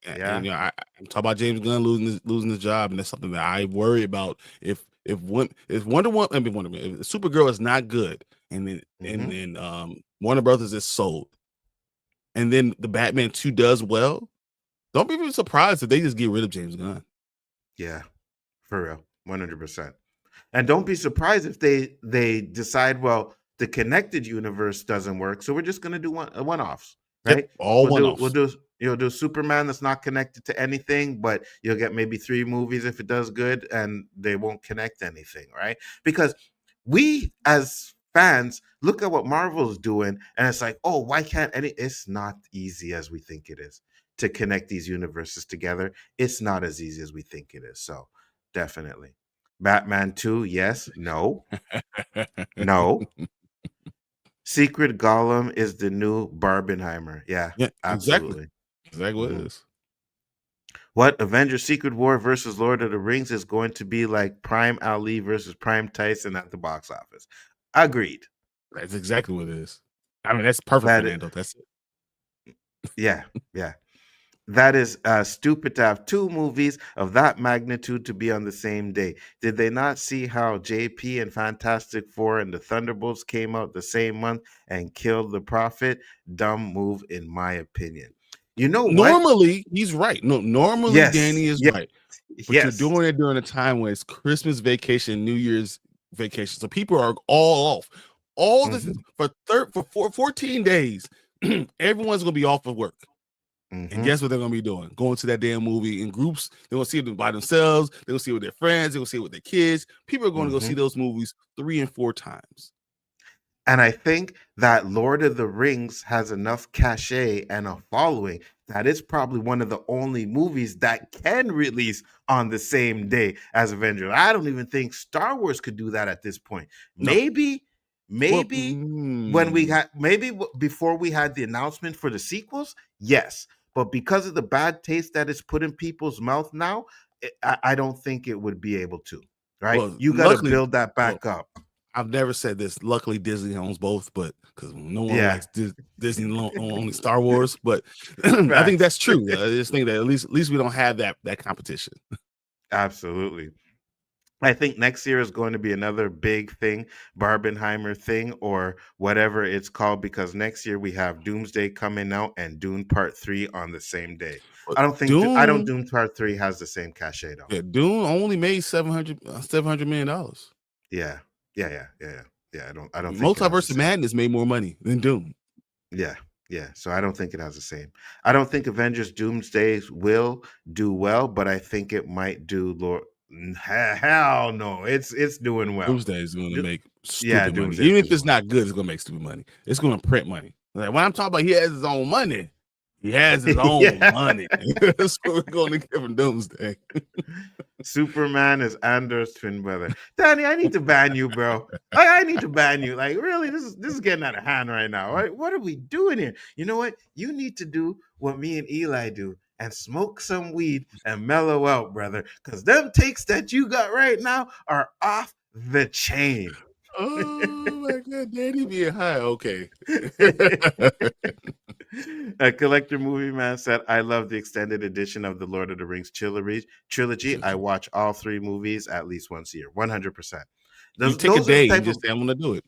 And, I'm talking about James Gunn losing his job, and that's something that I worry about. If Wonder Woman, if Supergirl is not good, and then Warner Brothers is sold, and then the Batman 2 does well, don't be surprised if they just get rid of James Gunn. Yeah, for real, 100%. And don't be surprised if they decide, well, the connected universe doesn't work, so we're just gonna do one-offs, right? Yep, all one-offs. You'll do Superman that's not connected to anything, but you'll get maybe 3 movies if it does good, and they won't connect anything, right? Because we as fans look at what Marvel's doing, and it's like, oh, why can't any? It's not easy as we think it is to connect these universes together. It's not as easy as we think it is. So definitely. Batman 2, yes, no. Secret Gollum is the new Barbenheimer. Yeah, absolutely. Exactly what it is. What Avengers Secret War versus Lord of the Rings is going to be like Prime Ali versus Prime Tyson at the box office. Agreed. That's exactly what it is. I mean, that's perfect, Fernando. That's it. Yeah. That is stupid to have 2 movies of that magnitude to be on the same day. Did they not see how JP and Fantastic Four and the Thunderbolts came out the same month and killed the Prophet? Dumb move, in my opinion. You know what? Normally, he's right. No, normally Danny is right. But you're doing it during a time when it's Christmas vacation, New Year's vacation. So people are all off. All this for 14 days, everyone's gonna be off of work. And guess what they're gonna be doing? Going to that damn movie in groups. They're gonna see it by themselves. They're gonna see it with their friends. They're gonna see it with their kids. People are going to go see those movies 3 and 4 times. And I think that Lord of the Rings has enough cachet and a following that it's probably one of the only movies that can release on the same day as Avengers. I don't even think Star Wars could do that at this point. No. Maybe when we had before we had the announcement for the sequels, yes. But because of the bad taste that is put in people's mouth now, I don't think it would be able to. Right? Well, you got to build that back up. I've never said this. Luckily, Disney owns both, but because no one likes Disney only Star Wars. But I think that's true. I just think that at least we don't have that competition. Absolutely. I think next year is going to be another big thing, Barbenheimer thing, or whatever it's called, because next year we have Doomsday coming out and Dune Part 3 on the same day. I don't think Dune Part 3 has the same cachet though. Yeah, Dune only made $700 million. Yeah. I don't think Multiverse of Madness made more money than Dune. Yeah. Yeah, so I don't think it has the same. I don't think Avengers Doomsday will do well, but I think it might do Lord. Hell no, it's doing well. Doomsday is going to Do- make Yeah, stupid money. Doomsday's Even gonna if do it's well. not good, it's going to make stupid money. It's going to print money. Like when I'm talking about he has his own money, he has his own Yeah. money. That's what we're going to give him Doomsday. Superman is Andor's twin brother. Danny, I need to ban you, bro. I need to ban you. Like, really, this is getting out of hand right now. Right? What are we doing here? You know what? You need to do what me and Eli do and smoke some weed and mellow out, brother. Because them takes that you got right now are off the chain. Oh my God, Danny being high. Okay. A collector movie man said, I love the extended edition of the Lord of the Rings trilogy. I watch all 3 movies at least once a year. 100%. You take a Those are the day and type of just say, I'm going to do it.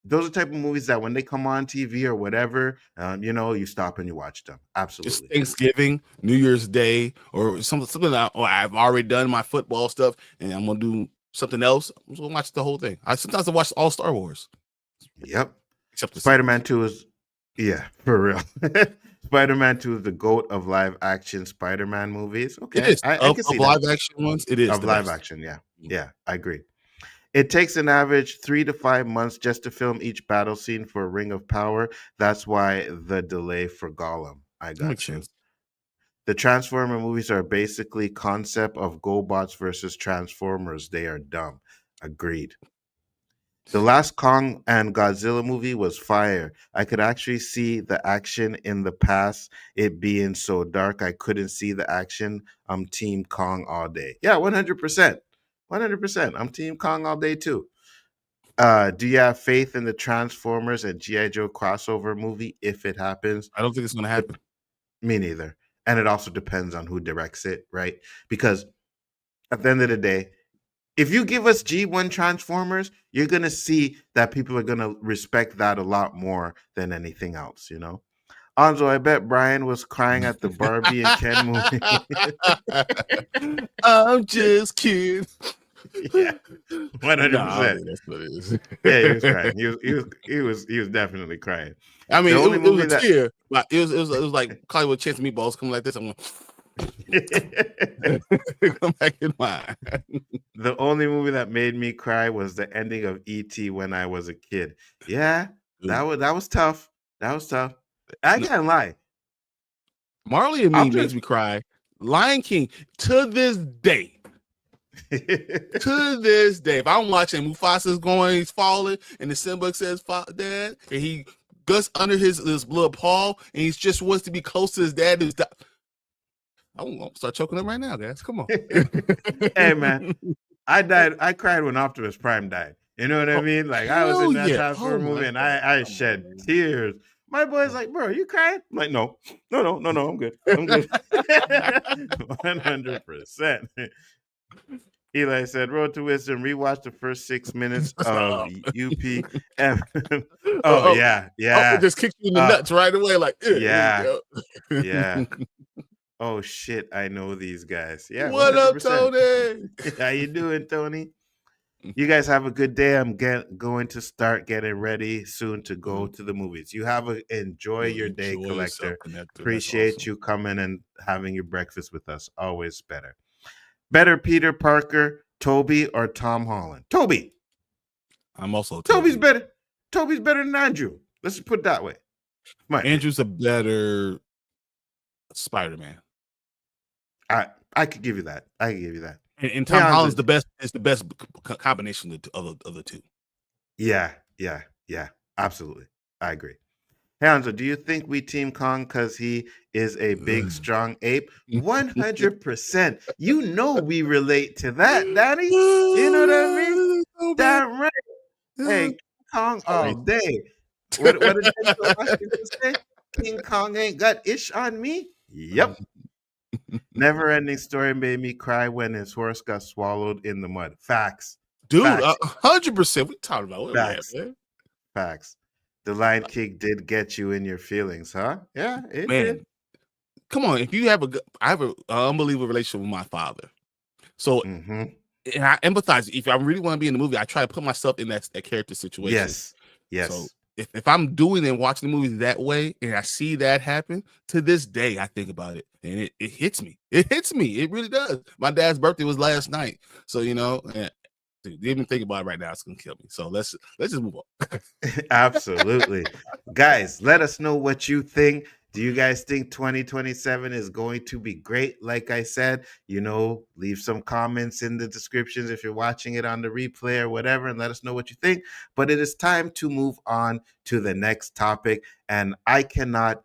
those are the type of movies that when they come on TV or whatever, you stop and you watch them. It's Absolutely. Thanksgiving, New Year's Day, or something that I've already done my football stuff and I'm going to do something else. I'm just going to watch the whole thing. Sometimes I watch all Star Wars. Yep. Except the Spider-Man 2 is, yeah, for real. Spider-Man 2 is the GOAT of live action Spider-Man movies. Okay. It is. I can see that. Live action ones, it is Of the live best. action, yeah. Yeah, I agree. It takes an average 3 to 5 months just to film each battle scene for Ring of Power. That's why the delay for Gollum. I That got makes you. sense. The Transformer movies are basically concept of GoBots versus Transformers. They are dumb. Agreed. The last Kong and Godzilla movie was fire. I could actually see the action in the past, it being so dark. I couldn't see the action. I'm Team Kong all day. Yeah, 100%. 100%. I'm Team Kong all day too. Do you have faith in the Transformers and G.I. Joe crossover movie if it happens? I don't think it's going to happen. Me neither. And it also depends on who directs it, right? Because at the end of the day, if you give us G1 Transformers, you're going to see that people are going to respect that a lot more than anything else, Anzo, I bet Brian was crying at the Barbie and Ken movie. I'm just kidding. Yeah, 100%. No, I don't think that's what it is. Yeah, he was crying. He was definitely crying. I mean, The only it was movie a that tear. But it was like Hollywood Chance Meatballs coming like this. I'm going come back in mine. The only movie that made me cry was the ending of E.T. when I was a kid. Yeah, that was tough. That was tough. I can't lie. Marley and Me After- makes me cry. Lion King to this day. To this day, if I'm watching Mufasa's going, he's falling, and the Simba says, "Dad," and he guts under his blood paw, and he just wants to be close to his dad. I'm gonna start choking up right now, guys. Come on. Hey man, I cried when Optimus Prime died. You know what I mean? Like I was in that Transformer movie and I shed tears. My boy's like, bro, you crying? I'm like, no, I'm good. I'm good. 100%. Eli said, Road to Wisdom, rewatch the first 6 minutes of UPM. Yeah. It just kicked you in the nuts right away. Like, yeah. Yeah. Oh shit, I know these guys. Yeah. What 100%. up, Tony? How you doing, Tony? You guys have a good day. I'm going to start getting ready soon to go to the movies. You enjoy your day, collector. Appreciate you coming and having your breakfast with us. Always better. Better Peter Parker, Toby, or Tom Holland? Toby. I'm also Toby's better. Toby's better than Andrew. Let's just put it that way. Andrew's a better Spider-Man. I could give you that. And Tom Holland's the best. It's the best combination of the two. Yeah. Absolutely, I agree. Hey, Hanzo, do you think we Team Kong because he is a big, strong ape? 100%. You know we relate to that, Danny. You know what I mean? So damn right. Hey, Kong all day. What did Denzel Washington say? King Kong ain't got ish on me? Yep. Never ending story made me cry when his horse got swallowed in the mud. Facts. Dude, 100%. We talked about it. Facts. Facts. The Lion King did get you in your feelings, huh? Yeah, it did. Come on. If you have I have an unbelievable relationship with my father. So, and I empathize. If I really want to be in the movie, I try to put myself in that character situation. Yes. So if I'm doing and watching the movies that way, and I see that happen, to this day, I think about it, and it hits me. It hits me. It really does. My dad's birthday was last night, so dude, even think about it right now, it's gonna kill me. So let's just move on. Absolutely. Guys, let us know what you think. Do you guys think 2027 is going to be great? Like I said, leave some comments in the descriptions if you're watching it on the replay or whatever, and let us know what you think. But it is time to move on to the next topic. And I cannot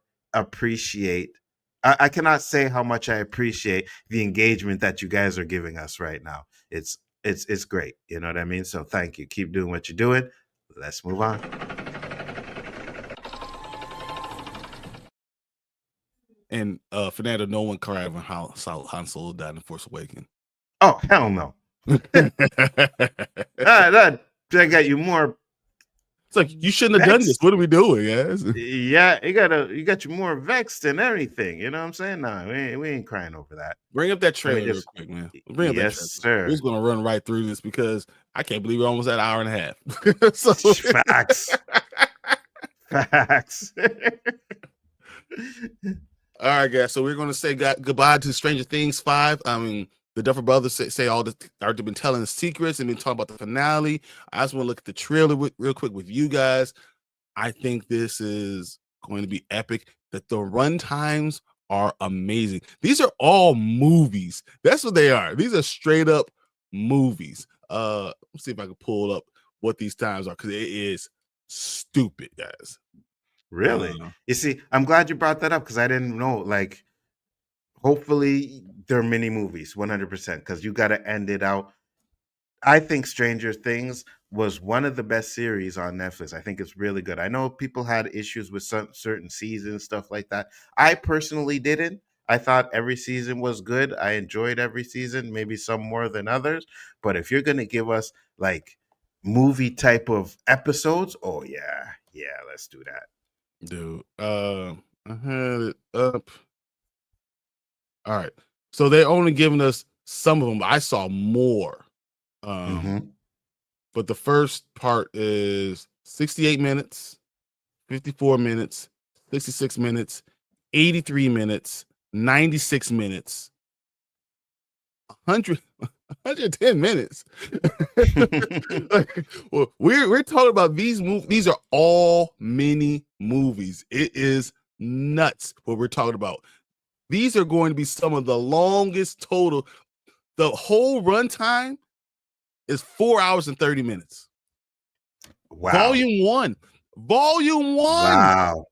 say how much I appreciate the engagement that you guys are giving us right now. It's great. You know what I mean? So thank you. Keep doing what you're doing. Let's move on. And Fernando, no one cried when Han Solo died in Force Awakens. Oh, hell no. that got you more. It's like, you shouldn't have done this. What are we doing, guys? Yeah, you got you more vexed than everything. You know what I'm saying? No, we ain't crying over that. Bring up that trailer real quick, man. Bring up that trailer. Sir. We're just gonna run right through this because I can't believe we're almost at an hour and a half. So facts. Facts. All right, guys. So we're gonna say goodbye to Stranger Things 5. I mean, the Duffer Brothers say all this. They've been telling the secrets and been talking about the finale. I just want to look at the trailer real quick with you guys. I think this is going to be epic. That the run times are amazing. These are all movies. That's what they are. These are straight up movies. Let's see if I can pull up what these times are, because it is stupid, guys. Really? You see, I'm glad you brought that up because I didn't know. Like, hopefully they're mini movies, 100%, because you got to end it out. I think Stranger Things was one of the best series on Netflix. I think it's really good. I know people had issues with certain seasons, stuff like that. I personally didn't. I thought every season was good. I enjoyed every season, maybe some more than others. But if you're going to give us like movie type of episodes, oh yeah, let's do that. Dude, I had it up. All right, so they're only giving us some of them. I saw more. But the first part is 68 minutes, 54 minutes, 66 minutes, 83 minutes, 96 minutes, 110 minutes. Well, we're talking about these movies. These are all mini movies. It is nuts what we're talking about. These are going to be some of the longest total. The whole runtime is 4 hours and 30 minutes. Wow. Volume one. Wow.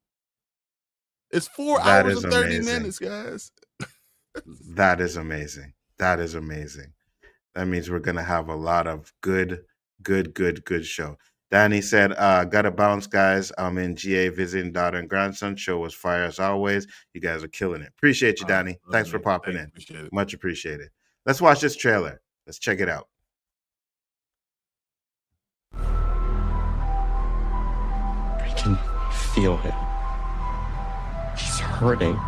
It's 4 hours and 30 minutes, guys. That is amazing. That is amazing. That means we're going to have a lot of good show. Danny said, gotta bounce, guys. I'm in GA visiting daughter and grandson. Show was fire as always. You guys are killing it. Appreciate you, Danny. Thanks for popping in. Much appreciated. Let's watch this trailer. Let's check it out. I can feel it. He's hurting.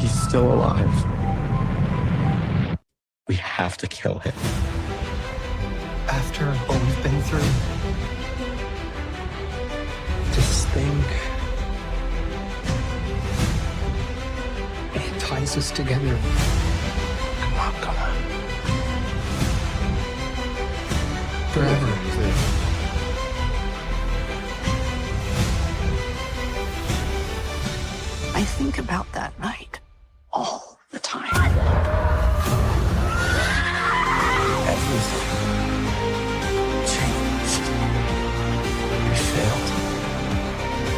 He's still alive. We have to kill him. After what we've been through, this thing, it ties us together. I'm not gonna. Forever. I think about that night all the time. Everything changed. We failed,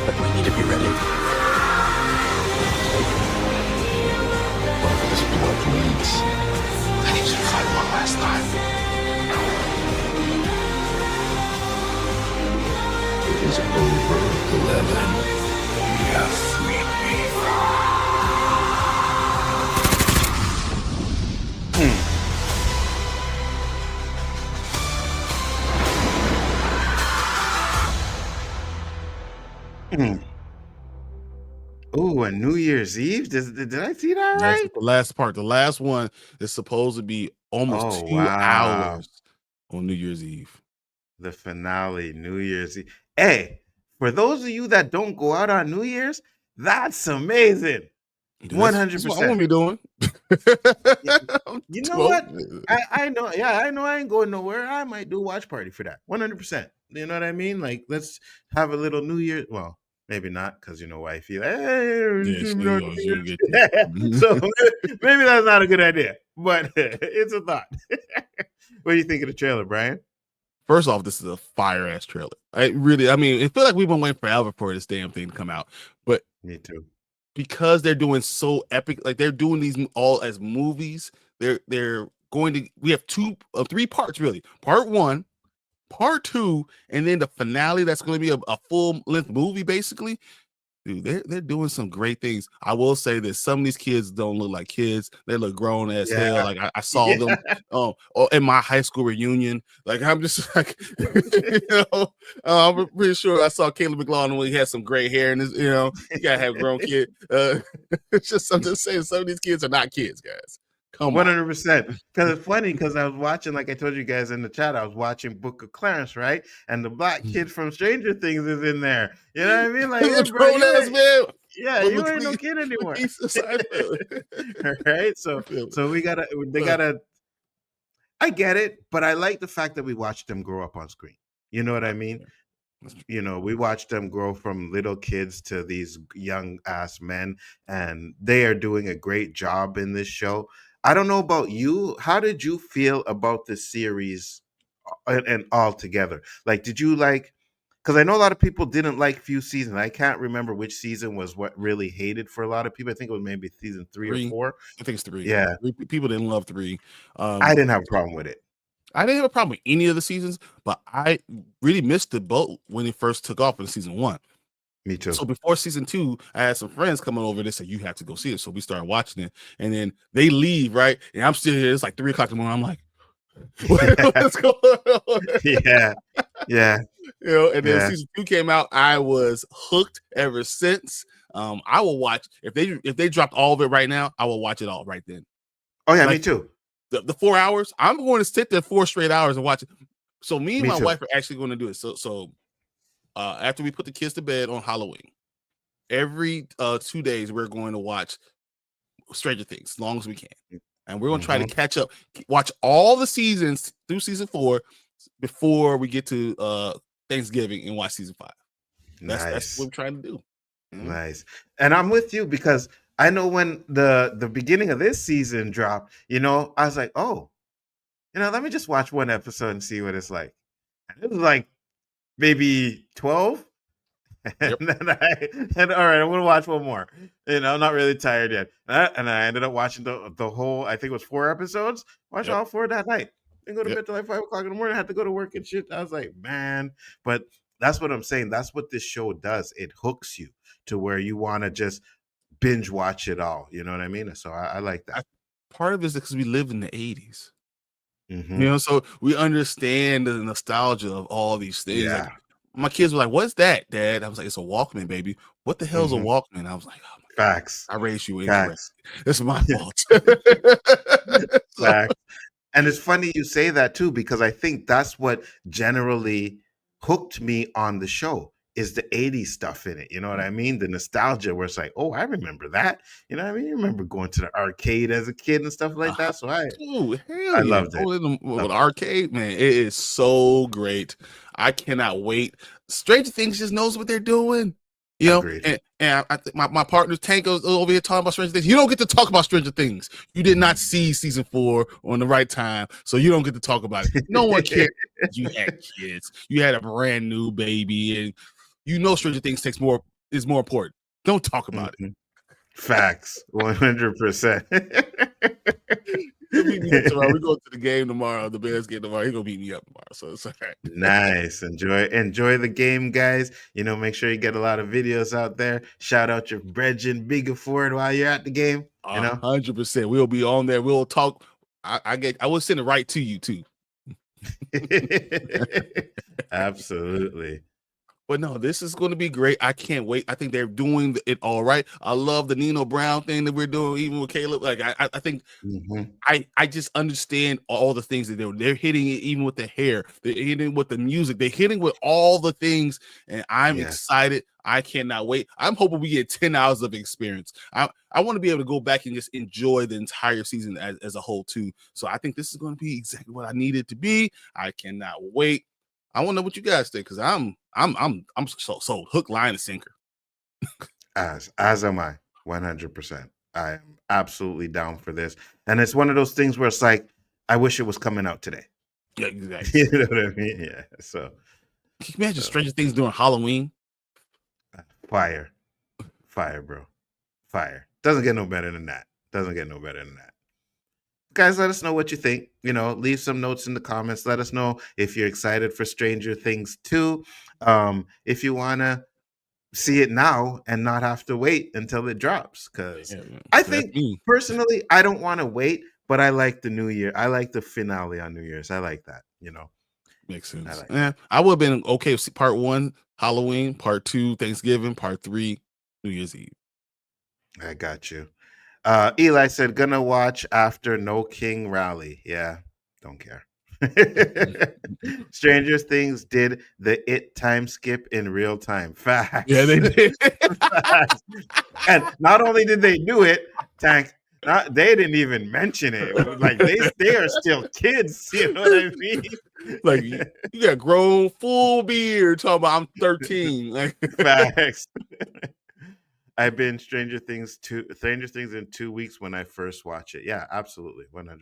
but we need to be ready. Wherever this blood leads, I need you to fight one last time. It is over, 11. You have freed me. Oh, and New Year's Eve? Did I see that right? That's the last part. The last one is supposed to be almost 2 hours on New Year's Eve. The finale, New Year's Eve. Hey, for those of you that don't go out on New Year's, that's amazing. Dude, that's what I'm gonna 100%. be doing. I'm You too know old. what? I know. Yeah, I know. I ain't going nowhere. I might do a watch party for that. 100%. You know what I mean? Like, let's have a little New Year. Well, maybe not, because you know wifey. Hey, Yeah, she'll get you. so maybe that's not a good idea. But it's a thought. What do you think of the trailer, Brian? First off, this is a fire ass trailer. I mean, it feels like we've been waiting forever for this damn thing to come out. But Me too. because they're doing so epic, like they're doing these all as movies. They're going to. We have three parts really. Part 1, part 2, and then the finale. That's going to be a full length movie, basically. Dude, they're doing some great things. I will say that some of these kids don't look like kids. They look grown as hell. Yeah. Like I saw them in my high school reunion. Like I'm just like, I'm pretty sure I saw Caleb McLaughlin when he had some gray hair and you gotta have a grown kid. It's just I'm just saying some of these kids are not kids, guys. Come on. 100%. Because it's funny because I was watching, like I told you guys in the chat, I was watching Book of Clarence, right? And the black kid from Stranger Things is in there. You know what I mean? Like, He's yeah, a bro, grown ass man. yeah, you ain't no kid anymore. Right? So they gotta. I get it, but I like the fact that we watched them grow up on screen. You know what I mean? You know, we watched them grow from little kids to these young ass men, and they are doing a great job in this show. I don't know about you. How did you feel about the series and all together? Like, did you like? Because I know a lot of people didn't like few seasons. I can't remember which season was what really hated for a lot of people. I think it was maybe season 3 or 4. I think it's 3. Yeah, People didn't love 3. I didn't have a problem with it. I didn't have a problem with any of the seasons, but I really missed the boat when it first took off in season 1. Me too. So before season 2, I had some friends coming over. They said, you have to go see it. So we started watching it. And then they leave, right? And I'm still here. It's like 3 o'clock in the morning. I'm like, what's going on? Yeah. And then season 2 came out. I was hooked ever since. I will watch if they dropped all of it right now, I will watch it all right then. Oh yeah, me too. The 4 hours, I'm going to sit there 4 straight hours and watch it. So me and my too. wife are actually going to do it. So after we put the kids to bed on Halloween, every 2 days we're going to watch Stranger Things as long as we can. And we're going to try to catch up, watch all the seasons through season 4 before we get to Thanksgiving and watch season 5. That's what we're trying to do. Nice. And I'm with you because I know when the beginning of this season dropped, I was like, oh, let me just watch one episode and see what it's like. And it was like maybe 12. And then all right, I'm going to watch one more. I'm not really tired yet. And I ended up watching the whole, I think it was 4 episodes. Watched all 4 that night. Didn't go to bed till like 5 o'clock in the morning. I had to go to work and shit. I was like, man. But that's what I'm saying. That's what this show does. It hooks you to where you want to just binge watch it all. You know what I mean? So I like that. Part of it is because we live in the 80s. So we understand the nostalgia of all these things. Yeah. Like, my kids were like, what's that, Dad? I was like, it's a Walkman, baby. What the hell's a Walkman? I was like, oh my Facts. God, I raised you incorrect. It's my fault. Facts. And it's funny you say that too, because I think that's what generally hooked me on the show is the 80s stuff in it. You know what I mean? The nostalgia where it's like, oh, I remember that. You know what I mean? You remember going to the arcade as a kid and stuff like that. So I loved it. With arcade, man, it is so great. I cannot wait. Stranger Things just knows what they're doing. And I think my partner Tank goes over here talking about Stranger Things. You don't get to talk about Stranger Things. You did not see season 4 on the right time, so you don't get to talk about it. No one cares. You had kids. You had a brand new baby, and Stranger Things is more important. Don't talk about it. Facts, 100%. He'll beat me up tomorrow. We go to the game tomorrow. The Bears game tomorrow. He's gonna beat me up tomorrow. So it's all right. Nice. Enjoy the game, guys. Make sure you get a lot of videos out there. Shout out your brethren Biggaford while you're at the game. 100%. We'll be on there. We'll talk. I will send it right to you too. Absolutely. But no, this is going to be great. I can't wait. I think they're doing it all right. I love the Nino Brown thing that we're doing, even with Caleb. Like I think I just understand all the things that they're hitting it, even with the hair. They're hitting with the music. They're hitting with all the things, and I'm excited. I cannot wait. I'm hoping we get 10 hours of experience. I want to be able to go back and just enjoy the entire season as a whole too. So I think this is going to be exactly what I need it to be. I cannot wait. I want to know what you guys think, because I'm so hook, line, and sinker. As am I, 100%. I am absolutely down for this, and it's one of those things where it's like, I wish it was coming out today. Yeah, exactly. You know what I mean? Yeah. So, can you imagine Stranger Things during Halloween? Fire, bro, fire. Doesn't get no better than that. Guys, let us know what you think. Leave some notes in the comments. Let us know if you're excited for Stranger Things 2. If you want to see it now and not have to wait until it drops. Because I think, personally, I don't want to wait, but I like the New Year. I like the finale on New Year's. I like that, Makes sense. I would have been okay with part 1, Halloween, part 2, Thanksgiving, part 3, New Year's Eve. I got you. Eli said, gonna watch after No King rally. Yeah, don't care. Stranger Things did the It time skip in real time. Facts. Yeah, they did. And not only did they do it, Tank, they didn't even mention it. Like they are still kids. You know what I mean? Like you got grown full beard talking about I'm 13. Like facts. I've been Stranger Things in 2 weeks when I first watch it. Yeah, absolutely. 100%.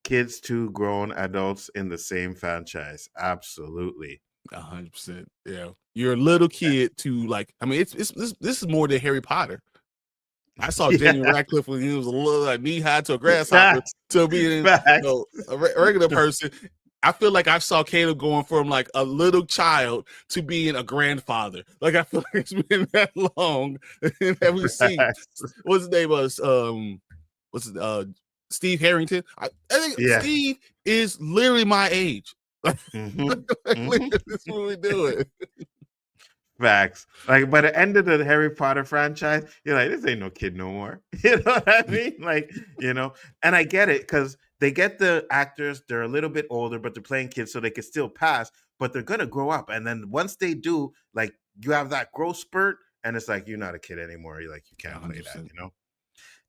Kids to grown adults in the same franchise. Absolutely. 100%. Yeah. You're a little kid to like, I mean, this is more than Harry Potter. I saw Jamie Radcliffe when he was a little like knee high to a grasshopper to being a regular person. I feel like I saw Caleb going from like a little child to being a grandfather. Like I feel like it's been that long that we've seen. What's his name was Steve Harrington. I think Steve is literally my age. This is what we do it. Facts. Like by the end of the Harry Potter franchise, you're like, this ain't no kid no more. You know what I mean? Like, and I get it because they get the actors, they're a little bit older, but they're playing kids so they can still pass, but they're gonna grow up. And then once they do, like you have that growth spurt, and it's like you're not a kid anymore. You're like, you can't 100%. Play that,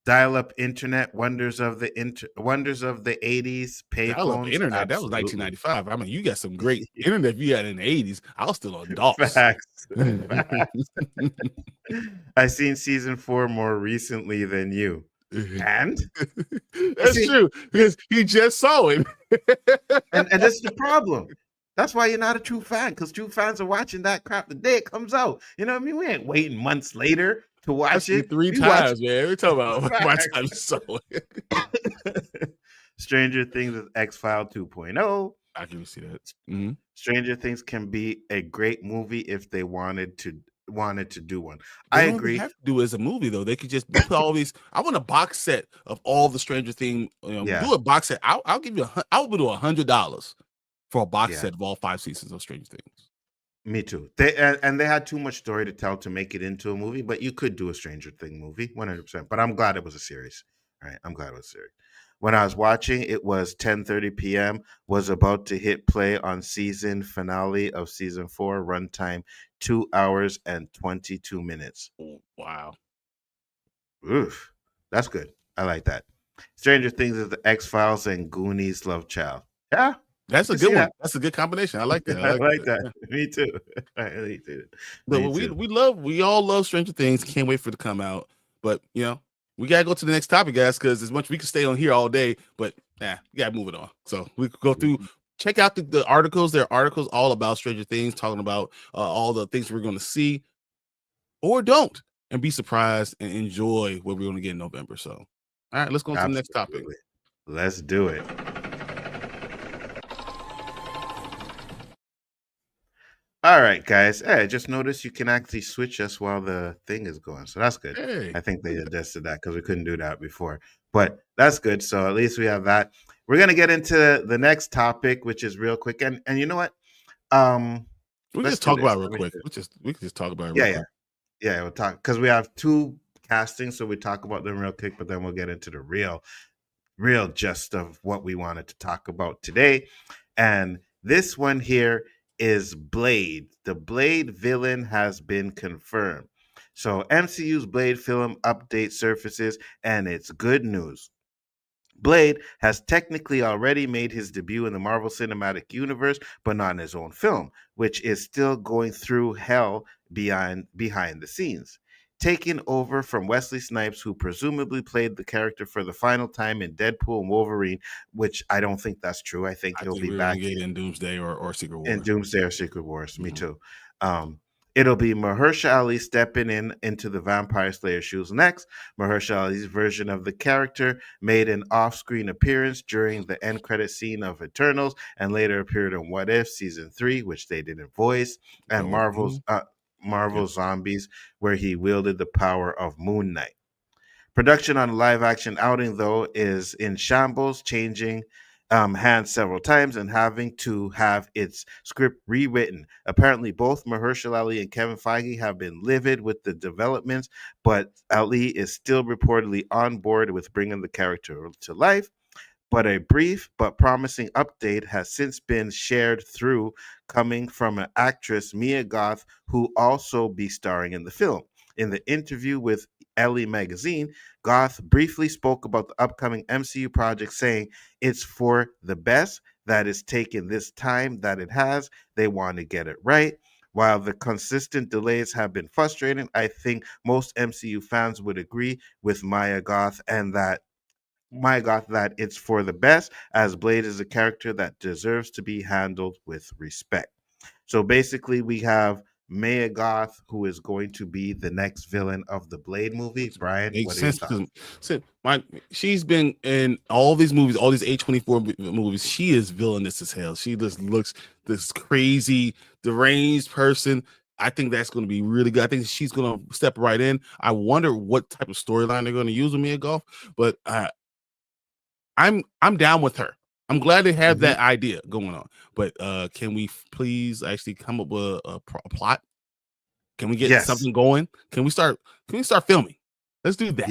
Dial-up internet, wonders of the 80s, payphones. Internet, that was 1995. I mean, you got some great internet if you had in the 80s. I was still on DOS. Facts. I seen season 4 more recently than you. And that's true, because he just saw it. and that's the problem. That's why you're not a true fan, because true fans are watching that crap the day it comes out. You know what I mean? We ain't waiting months later to watch it 3 times, man. We're talking about my time so. Stranger Things with X-File 2.0. I can see that. Mm-hmm. Stranger Things can be a great movie if they wanted to do one. I agree. Have to do as a movie though. They could just put all these. I want a box set of all the Stranger Things. Do a box set. I'll give you. I'll do $100 for a box set of all 5 seasons of Stranger Things. Me too. They had too much story to tell to make it into a movie, but you could do a Stranger Thing movie, 100%. But I'm glad it was a series. All right, I'm glad it was a series. When I was watching, it was 10:30 p.m. Was about to hit play on season finale of season 4. Runtime 2 hours and 22 minutes. Wow. Oof, that's good. I like that. Stranger Things is the X-Files and Goonies love child. Yeah. That's a good one. That's a good combination. I like that. I like that. Yeah. Me too. Me too. But we all love Stranger Things. Can't wait for it to come out. But we gotta go to the next topic, guys, because as much we can stay on here all day, but we gotta move it on. So we could go through, check out the articles. There are articles all about Stranger Things, talking about all the things we're gonna see or don't, and be surprised and enjoy what we're gonna get in November. So all right, let's go to the next topic. Let's do it. All right, guys. Hey, I just noticed you can actually switch us while the thing is going. So that's good. Hey. I think they adjusted that because we couldn't do that before. But that's good. So at least we have that. We're going to get into the next topic, which is real quick. And you know what? We can Let's just do talk this. about it real Let me quick. show We can just talk about it you. real Yeah, quick. yeah. We'll talk because we have two castings, so we talk about them real quick, but then we'll get into the real gist of what we wanted to talk about today. And this one here is Blade. The Blade villain has been confirmed. So MCU's Blade film update surfaces, and it's good news. Blade has technically already made his debut in the Marvel Cinematic Universe, but not in his own film, which is still going through hell behind the scenes. Taking over from Wesley Snipes, who presumably played the character for the final time in Deadpool and Wolverine, which I don't think that's true. I think I he'll think be we're gonna back get in Doomsday or Secret in Wars. Doomsday or Secret Wars. Me Mhm. too. Um, it'll be Mahershala Ali stepping into the Vampire Slayer shoes next. Mahershala Ali's version of the character made an off-screen appearance during the end credit scene of Eternals, and later appeared in What If season 3, which they didn't voice, and Marvel Zombies, where he wielded the power of Moon Knight. Production on the live action outing, though, is in shambles, changing hands several times and having to have its script rewritten. Apparently, both Mahershala Ali and Kevin Feige have been livid with the developments, but Ali is still reportedly on board with bringing the character to life. But a brief but promising update has since been shared through coming from an actress, Mia Goth, who also be starring in the film. In the interview with Elle magazine, Goth briefly spoke about the upcoming MCU project, saying it's for the best that it's taken this time that it has. They want to get it right. While the consistent delays have been frustrating, I think most MCU fans would agree with Maya Goth that it's for the best, as Blade is a character that deserves to be handled with respect. So basically, we have Maya Goth, who is going to be the next villain of the Blade movie. Brian, Makes what are your sense thoughts? because she's been in all these movies, all these A24 movies. She is villainous as hell. She just looks this crazy, deranged person. I think that's going to be really good. I think she's going to step right in. I wonder what type of storyline they're going to use with Mia Goth, but I'm down with her. I'm glad they have that idea going on. But can we please actually come up with a plot? Can we get Yes, something going? Can we start filming? Let's do that.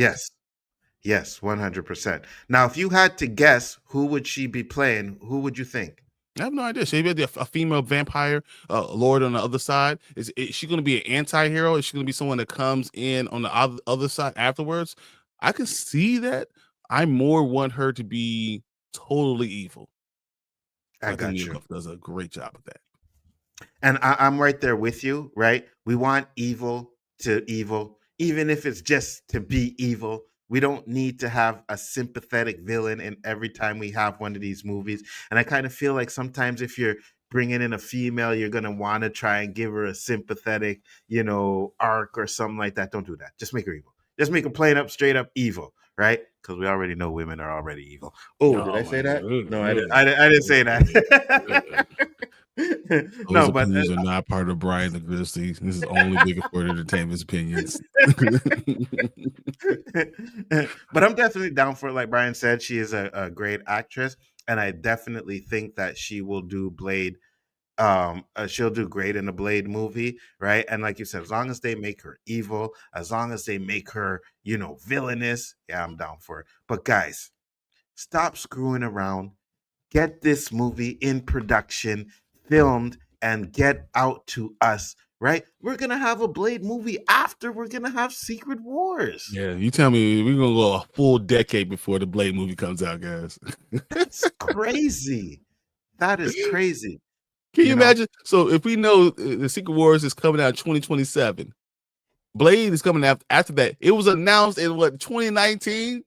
yes, 100%. Now, if you had to guess who would she be playing, who would you think? I have no idea. She be a female vampire lord on the other side. Is she going to be an anti-hero? Is she going to be someone that comes in on the other side afterwards? I can see that. I more want her to be totally evil. I I think got Mia you. Goth does a great job of that. And I'm right there with you, right? We want evil to evil, even if it's just to be evil. We don't need to have a sympathetic villain in every time we have one of these movies. And I kind of feel like sometimes if you're bringing in a female, you're going to want to try and give her a sympathetic, arc or something like that. Don't do that. Just make her evil. Just make her plain up, straight up evil, right? Because we already know women are already evil. Oh, did I Oh my say that? God. No, I didn't. I didn't say that. Those No, but opinions are not part of Bryon The Grizzly. This is only Biggaford Entertainment's opinions. but I'm definitely down for it. Like Brian said, she is a great actress, and I definitely think that she will do Blade. She'll do great in a Blade movie, right? And like you said, as long as they make her evil, as long as they make her, villainous, yeah, I'm down for it. But guys, stop screwing around. Get this movie in production, filmed, and get out to us, right? We're going to have a Blade movie after we're going to have Secret Wars. Yeah, you tell me we're going to go a full decade before the Blade movie comes out, guys. That's crazy. That is crazy. Can you imagine? So if we know the Secret Wars is coming out in 2027, Blade is coming after that. It was announced in what, 2019?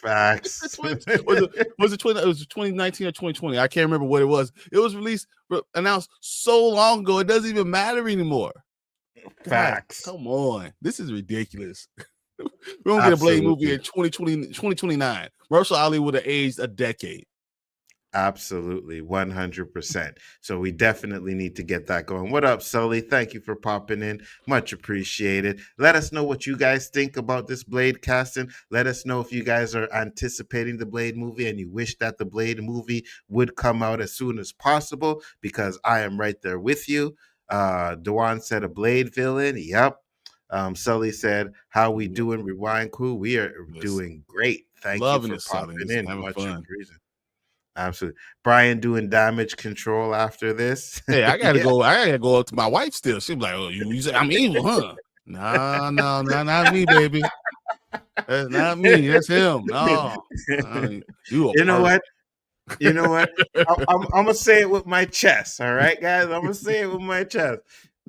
Facts. was it 2019 or 2020? I can't remember what it was. It was announced so long ago. It doesn't even matter anymore. Facts. God, come on. This is ridiculous. We're going to get a Blade movie in 2029. Mahershala Ali would have aged a decade. Absolutely, 100%. So we definitely need to get that going. What up, Sully? Thank you for popping in. Much appreciated. Let us know what you guys think about this Blade casting. Let us know if you guys are anticipating the Blade movie and you wish that the Blade movie would come out as soon as possible, because I am right there with you. Dewan said a Blade villain. Yep. Sully said, "How we doing, Rewind Crew? We are doing great. Thank you Loving for this, Sully. popping in. Having Much fun. appreciated." Absolutely. Brian doing damage control after this. Hey, I gotta go. I gotta go up to my wife still. She's like, "Oh, you say I'm evil, huh?" No, not me, baby. That's not me. That's him. No, you a You know what? You know what? pervert. I'm gonna say it with my chest. All right, guys. I'm gonna say it with my chest.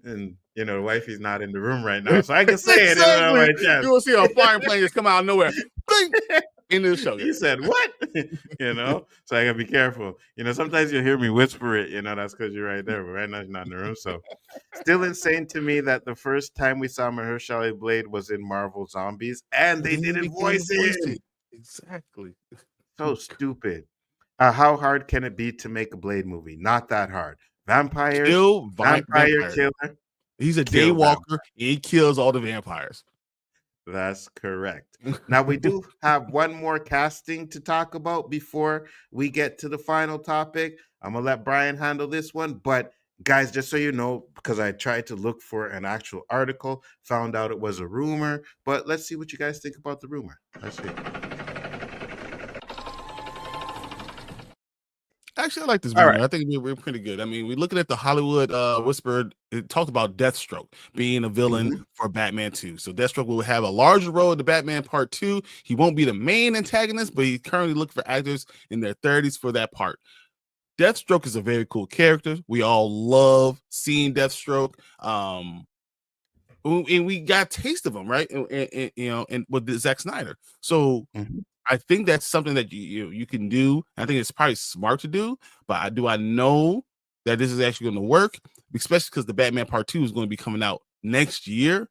And the wifey's not in the room right now, so I can say it with my chest. You will see a flying plane just come out of nowhere. Bing! Into the show. You said what? So I gotta be careful. Sometimes you'll hear me whisper it. That's because you're right there, but right now you're not in the room. So, still insane to me that the first time we saw Mahershala Blade was in Marvel Zombies, and they didn't voice him. Exactly. So stupid. How hard can it be to make a Blade movie? Not that hard. Vampire killer. He's a day walker. He kills all the vampires. That's correct. Now, we do have one more casting to talk about before we get to the final topic. I'm going to let Brian handle this one. But, guys, just so you know, because I tried to look for an actual article, found out it was a rumor. But let's see what you guys think about the rumor. Let's see. Actually, I like this movie. Right. I think we're pretty good. I mean, we're looking at the Hollywood Whisper. It talked about Deathstroke being a villain for Batman 2. So Deathstroke will have a larger role in the Batman Part 2. He won't be the main antagonist, but he's currently looking for actors in their 30s for that part. Deathstroke is a very cool character. We all love seeing Deathstroke. And we got a taste of him, right? And with Zack Snyder. So I think that's something that you can do. I think it's probably smart to do, but do I know that this is actually going to work? Especially because the Batman Part 2 is going to be coming out next year.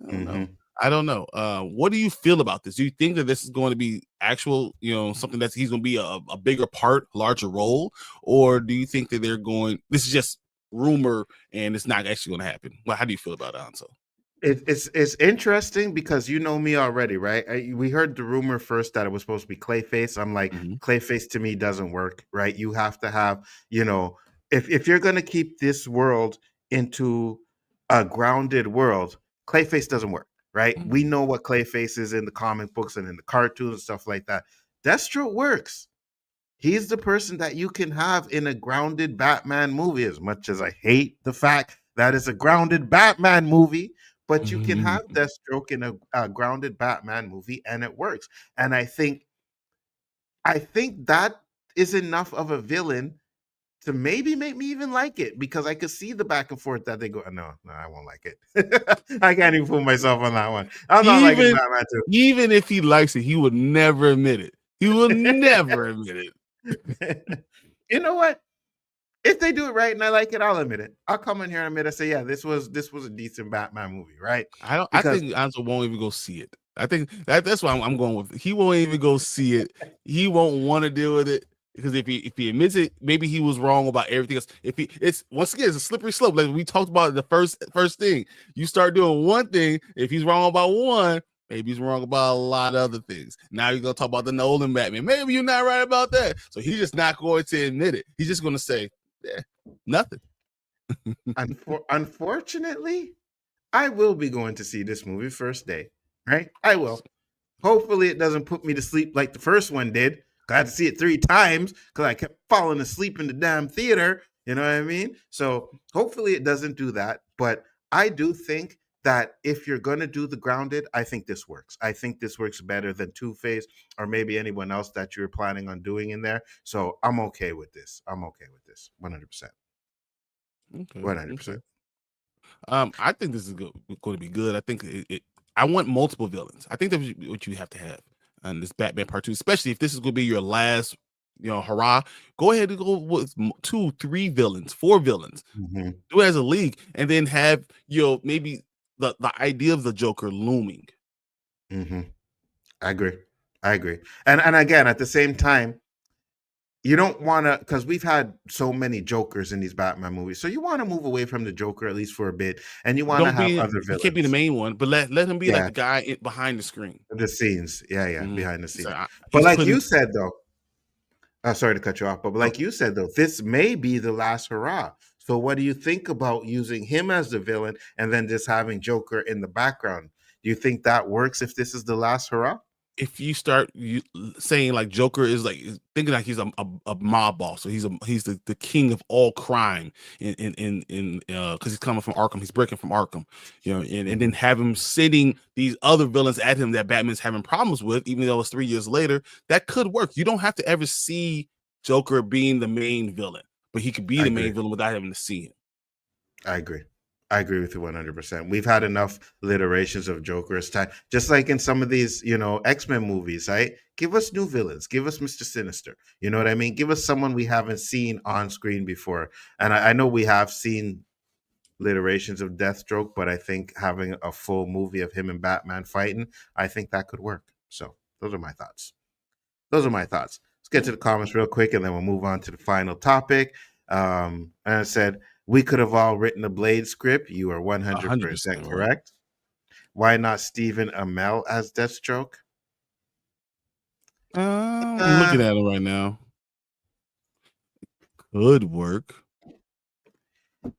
I don't know. What do you feel about this? Do you think that this is going to be actual, something that he's going to be a bigger part, larger role? Or do you think that this is just rumor and it's not actually going to happen? Well, how do you feel about it, Nzo? It's interesting because you know me already, right? We heard the rumor first that it was supposed to be Clayface. I'm like, Clayface to me doesn't work, right? You have to have, if you're going to keep this world into a grounded world, Clayface doesn't work, right? We know what Clayface is in the comic books and in the cartoons and stuff like that. Deathstroke works. He's the person that you can have in a grounded Batman movie, as much as I hate the fact that it's a grounded Batman movie. But you can have Deathstroke in a grounded Batman movie, and it works. And I think that is enough of a villain to maybe make me even like it, because I could see the back and forth that they go, no, I won't like it. I can't even fool myself on that one. I'm not liking Batman too. Even if he likes it, he would never admit it. He will never admit it. You know what? If they do it right and I like it, I'll admit it. I'll come in here and admit, I say, yeah, this was a decent Batman movie, right? I think Nzo won't even go see it. I think that's why I'm going with it. He won't even go see it. He won't want to deal with it, because if he admits it, maybe he was wrong about everything else. It's once again, it's a slippery slope. Like we talked about the first thing. You start doing one thing, if he's wrong about one, maybe he's wrong about a lot of other things. Now you're gonna talk about the Nolan Batman. Maybe you're not right about that. So he's just not going to admit it. He's just going to say, yeah, nothing. Unfortunately, I will be going to see this movie first day, right? I will. Hopefully it doesn't put me to sleep like the first one did. I had to see it 3 times because I kept falling asleep in the damn theater. You know what I mean? So hopefully it doesn't do that. But I do think that if you're going to do the grounded, I think this works. I think this works better than Two-Face or maybe anyone else that you're planning on doing in there. So I'm okay with this. 100%. Okay. 100%. I think this is going to be good. I think I want multiple villains. I think that's what you have to have on this Batman Part 2, especially if this is going to be your last, hurrah. Go ahead and go with 2, 3 villains, 4 villains. Do it as a league, and then have maybe the idea of the Joker looming. I agree. And again, at the same time, you don't want to, because we've had so many Jokers in these Batman movies, so you want to move away from the Joker at least for a bit, and you want to have other villains. He can't be the main one, but let him be like the guy behind the screen, the scenes. Behind the scenes. But like you said, though, sorry to cut you off, but like you said, though, this may be the last hurrah So what do you think about using him as the villain and then just having Joker in the background? Do you think that works if this is the last hurrah? If you start saying like Joker is like thinking like he's a mob boss, so he's the king of all crime in because he's coming from Arkham, he's breaking from Arkham, and then have him sitting these other villains at him that Batman's having problems with, even though it's 3 years later, that could work. You don't have to ever see Joker being the main villain, but he could be I the agree. main villain without having to see him. I agree. I agree with you 100%. We've had enough iterations of Joker as time, just like in some of these, X-Men movies, right? Give us new villains. Give us Mr. Sinister. You know what I mean? Give us someone we haven't seen on screen before. And I know we have seen iterations of Deathstroke, but I think having a full movie of him and Batman fighting, I think that could work. So those are my thoughts. Let's get to the comments real quick, and then we'll move on to the final topic. And I said, we could have all written a Blade script. You are 100% correct. Why not Stephen Amell as Deathstroke? I'm looking at him right now. Could work.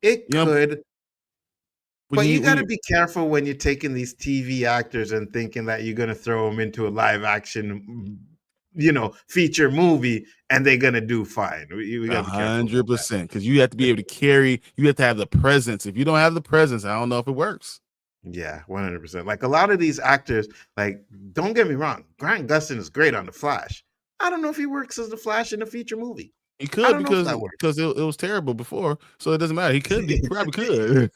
It could. But you got to be careful when you're taking these TV actors and thinking that you're going to throw them into a live action, feature movie, and they're going to do fine. We got to be careful. 100%, because you have to be able to carry, you have to have the presence. If you don't have the presence, I don't know if it works. Yeah, 100%. Like a lot of these actors, like, don't get me wrong, Grant Gustin is great on The Flash. I don't know if he works as the Flash in a feature movie. He could because it was terrible before, so it doesn't matter. He probably could.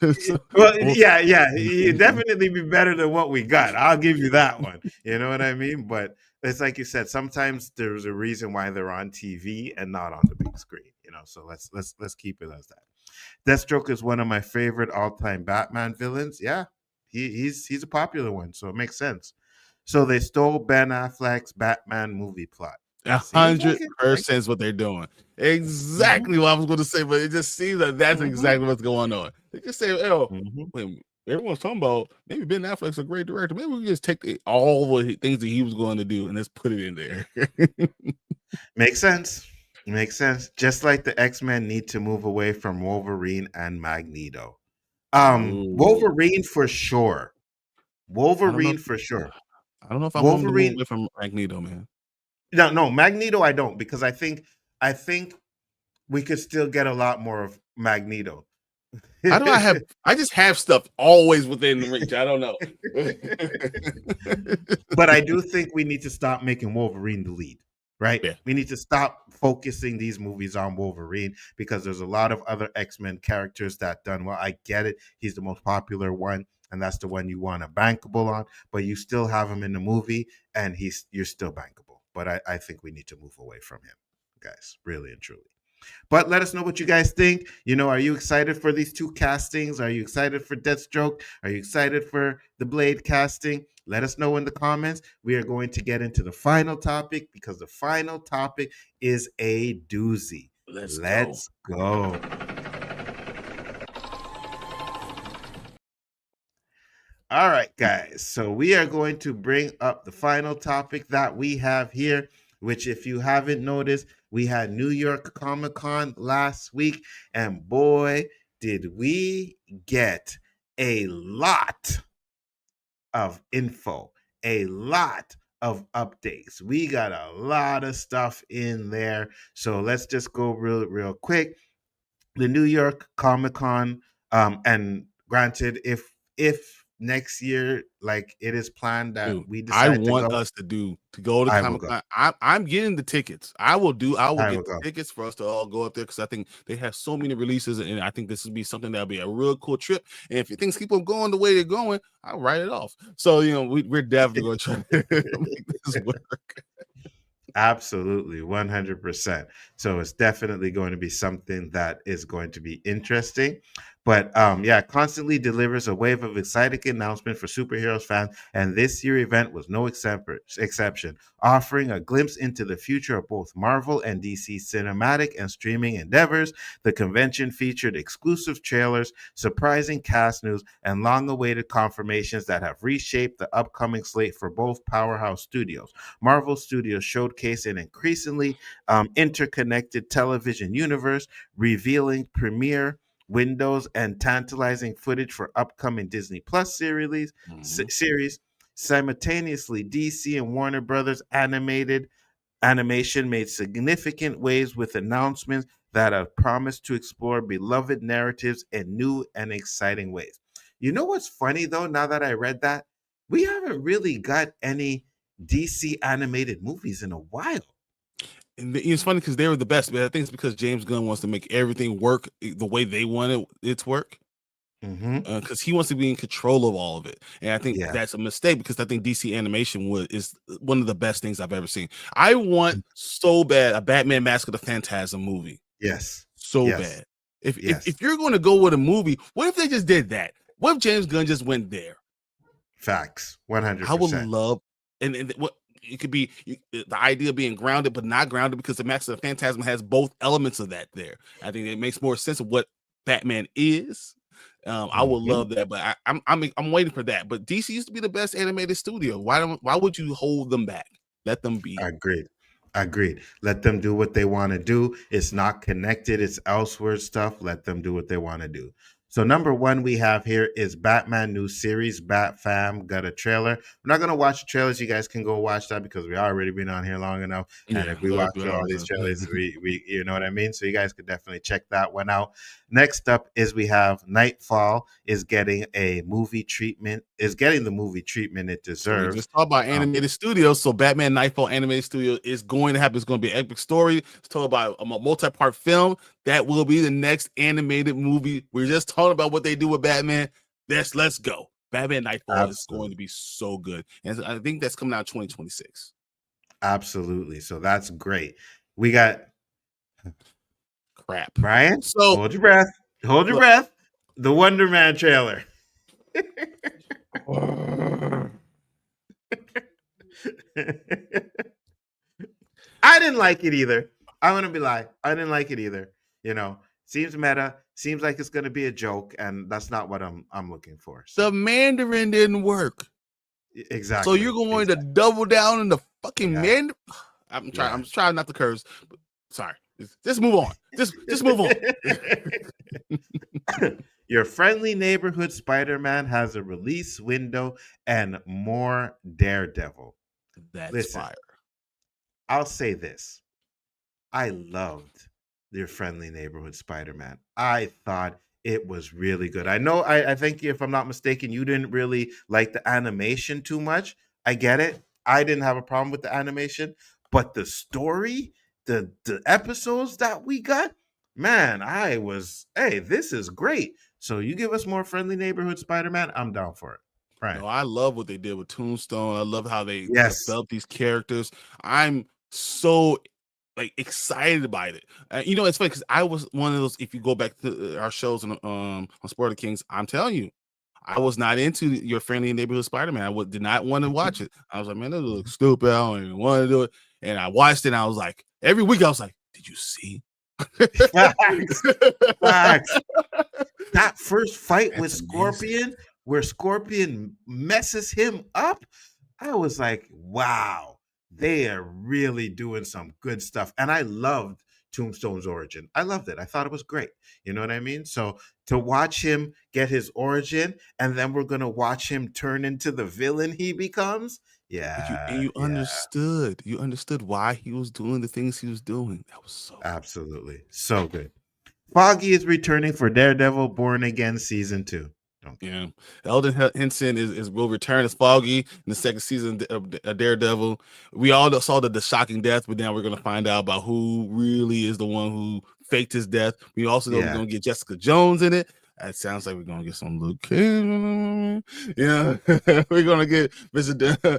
Well, yeah, he'd definitely be better than what we got. I'll give you that one. You know what I mean? But it's like you said, sometimes there's a reason why they're on TV and not on the big screen. So let's keep it as that. Deathstroke is one of my favorite all-time Batman villains. Yeah, he's a popular one, so it makes sense. So they stole Ben Affleck's Batman movie plot. 100% is what they're doing. Exactly what I was going to say, but it just seems like that's exactly what's going on. They just say, wait, everyone's talking about maybe Ben Affleck's a great director. Maybe we just take all the things that he was going to do and let's put it in there. Makes sense. Just like the X-Men need to move away from Wolverine and Magneto. Wolverine for sure. I don't know if I'm going to move away from Magneto, man. No, Magneto I don't, because I think we could still get a lot more of Magneto. How do I just have stuff always within reach. I don't know. But I do think we need to stop making Wolverine the lead, right? Yeah. We need to stop focusing these movies on Wolverine because there's a lot of other X-Men characters that done well. I get it. He's the most popular one, and that's the one you want to bankable on, but you still have him in the movie and you're still bankable. But I think we need to move away from him, guys, really and truly. But let us know what you guys think. Are you excited for these two castings? Are you excited for Deathstroke? Are you excited for the Blade casting? Let us know in the comments. We are going to get into the final topic because the final topic is a doozy. Let's go. All right, guys. So we are going to bring up the final topic that we have here, which, if you haven't noticed, we had New York Comic-Con last week, and boy, did we get a lot of info, a lot of updates. We got a lot of stuff in there. So let's just go real quick. The New York Comic-Con, and granted, if next year, like it is planned that we decide us to go to Comic-Con. I'm getting the tickets. I will get the tickets for us to all go up there because I think they have so many releases, and I think this would be something that'll be a real cool trip. And if things keep on going the way they're going, I'll write it off. So we're definitely going to try to make this work. Absolutely, 100%. So it's definitely going to be something that is going to be interesting. But constantly delivers a wave of exciting announcements for superheroes fans, and this year event was no exception, offering a glimpse into the future of both Marvel and DC cinematic and streaming endeavors. The convention featured exclusive trailers, surprising cast news, and long-awaited confirmations that have reshaped the upcoming slate for both powerhouse studios. Marvel Studios showcased an increasingly interconnected television universe, revealing premiere windows and tantalizing footage for upcoming Disney Plus series. Series simultaneously, DC and Warner Brothers animation made significant waves with announcements that have promised to explore beloved narratives in new and exciting ways. You know what's funny though? Now that I read that, we haven't really got any DC animated movies in a while. And it's funny because they were the best, but I think it's because James Gunn wants to make everything work the way they want it to work. Because he wants to be in control of all of it, and I think that's a mistake because I think DC animation is one of the best things I've ever seen. I want so bad a Batman Mask of the Phantasm movie. Yes, bad. If you're going to go with a movie, what if they just did that? What if James Gunn just went there? Facts, 100%. I would love, and what it could be the idea of being grounded, but not grounded because the Mask of the Phantasm has both elements of that there. I think it makes more sense of what Batman is. I would love that, but I'm waiting for that. But DC used to be the best animated studio. Why would you hold them back? Let them be. Agreed. Let them do what they want to do. It's not connected. It's elsewhere stuff. Let them do what they want to do. So number one we have here is Batman new series. Bat Fam got a trailer. We're not going to watch the trailers. You guys can go watch that because we already been on here long enough. And if we watch all these trailers, we you know what I mean? So you guys could definitely check that one out. Next up is we have Nightfall is getting a movie treatment. Is getting the movie treatment it deserves. We just talked about animated studios. So Batman Nightfall animated studio is going to happen. It's going to be an epic story. It's told about a multi-part film that will be the next animated movie. We're just talking about what they do with Batman. Let's go. Batman Nightfall is going to be so good. And I think that's coming out 2026. Absolutely. So that's great. We got crap. Bryan, so hold your breath. Hold your breath. The Wonder Man trailer. I didn't like it either. I'm gonna be lying. I didn't like it either. You know, seems meta. Seems like it's gonna be a joke, and that's not what I'm looking for. So. The Mandarin didn't work. Exactly. So you're going to double down in the fucking Mandarin. I'm trying not to curse. But sorry. Just move on. Just move on. Your friendly neighborhood Spider-Man has a release window and more Daredevil. That's fire. I'll say this. I loved your friendly neighborhood Spider-Man. I thought it was really good. I know, I think if I'm not mistaken, you didn't really like the animation too much. I get it. I didn't have a problem with the animation, but the story, the episodes that we got, man, this is great. So you give us more friendly neighborhood Spider-Man, I'm down for it. Right. No, I love what they did with Tombstone. I love how they developed these characters. I'm so excited about it. You know, it's funny because I was one of those. If you go back to our shows on Sport of Kings, I'm telling you, I was not into your friendly neighborhood Spider-Man. I did not want to watch it. I was like, man, this looks stupid. I don't even want to do it. And I watched it. And I was like, every week I was like, did you see? Facts. That first fight with Scorpion, where Scorpion messes him up, I was like, wow, they are really doing some good stuff. And I loved Tombstone's origin. I loved it. I thought it was great. You know what I mean? So to watch him get his origin, and then we're going to watch him turn into the villain he becomes. Yeah. You understood. You understood why he was doing the things he was doing. That was so absolutely so good. Foggy is returning for Daredevil Born Again Season 2. Yeah. Eldon Henson will return as Foggy in the second season of Daredevil. We all saw the shocking death, but now we're going to find out about who really is the one who faked his death. We also know we're going to get Jessica Jones in it. It sounds like we're going to get some Luke Cage. Yeah. We're going to get Mr.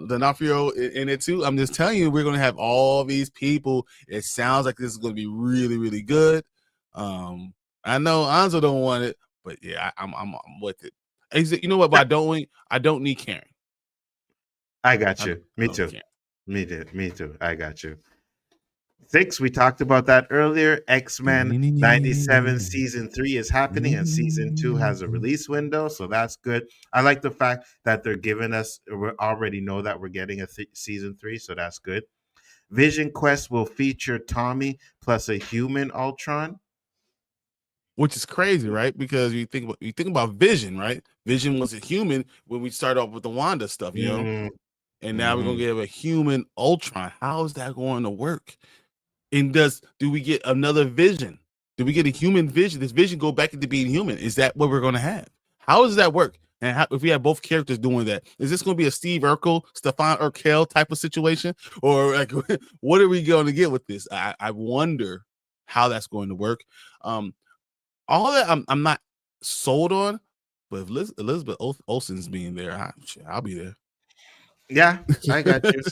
D'Onofrio in it too. I'm just telling you, we're going to have all these people. It sounds like this is going to be really, really good. I know Nzo don't want it, but yeah, I'm with it. You know what? But I don't need Karen. I got you. Me too. Me too. I got you. 6, we talked about that earlier. X-Men 97 Season 3 is happening, and Season 2 has a release window, so that's good. I like the fact that they're giving us, we already know that we're getting a Season 3, so that's good. Vision Quest will feature Tommy plus a human Ultron. which is crazy, right? Because you think about Vision, right? Vision was a human when we started off with the Wanda stuff, Mm, and now we're gonna mhm. get a human Ultron. How is that going to work? And do we get another Vision? Do we get a human Vision? Does Vision go back into being human? Is that what we're going to have? How does that work? And if we have both characters doing that, is this going to be a Steve Urkel, Stefan Urkel type of situation, or like, what are we going to get with this? I wonder how that's going to work. All that I'm not sold on, but if Elizabeth Olsen's being there, I'll be there. Yeah, I got you.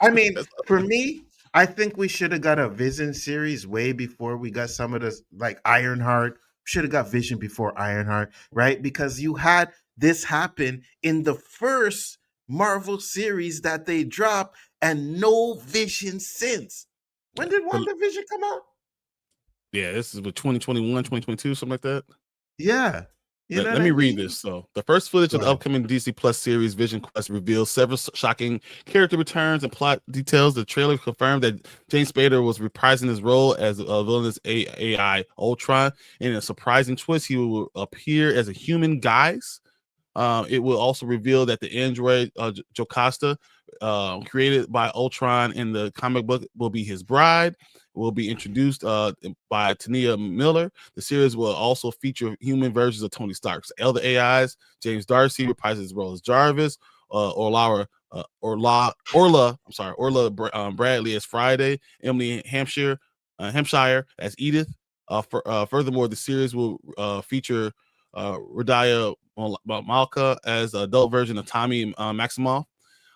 I mean, That's for me, I think we should have got a Vision series way before we got some of this, like Ironheart. Should have got Vision before Ironheart, right? Because you had this happen in the first Marvel series that they dropped, and no Vision since. When did but WandaVision come out? yeah, this is with 2021, 2022, something like that. Yeah, you know Let what me I read mean? this. So, the first footage Go of the ahead. upcoming DC Plus series Vision Quest reveals several shocking character returns and plot details. The trailer confirmed that James Spader was reprising his role as a villainous AI Ultron. In a surprising twist, he will appear as a human guise. It will also reveal that the android Jocasta, created by Ultron in the comic book, will be his bride. Will be introduced by Tania Miller. The series will also feature human versions of Tony Stark's elder AIs. James Darcy reprises his role as Jarvis. Orla Bradley as Friday. Emily Hampshire as Edith. Furthermore, the series will feature Radia Malka as an adult version of Tommy Maximoff.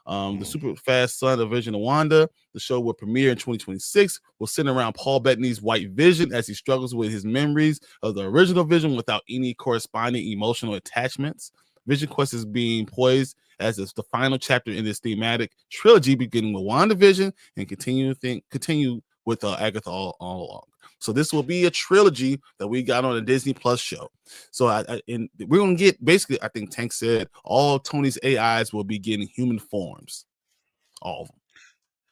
The super fast son of Vision of Wanda. The show will premiere in 2026. Will center around Paul Bettany's White Vision as he struggles with his memories of the original Vision without any corresponding emotional attachments. Vision Quest is being poised as the final chapter in this thematic trilogy, beginning with WandaVision and continue with Agatha all along. So this will be a trilogy that we got on a Disney Plus show. So and we're gonna get, basically, I think Tank said, all Tony's AIs will be getting human forms. All of them.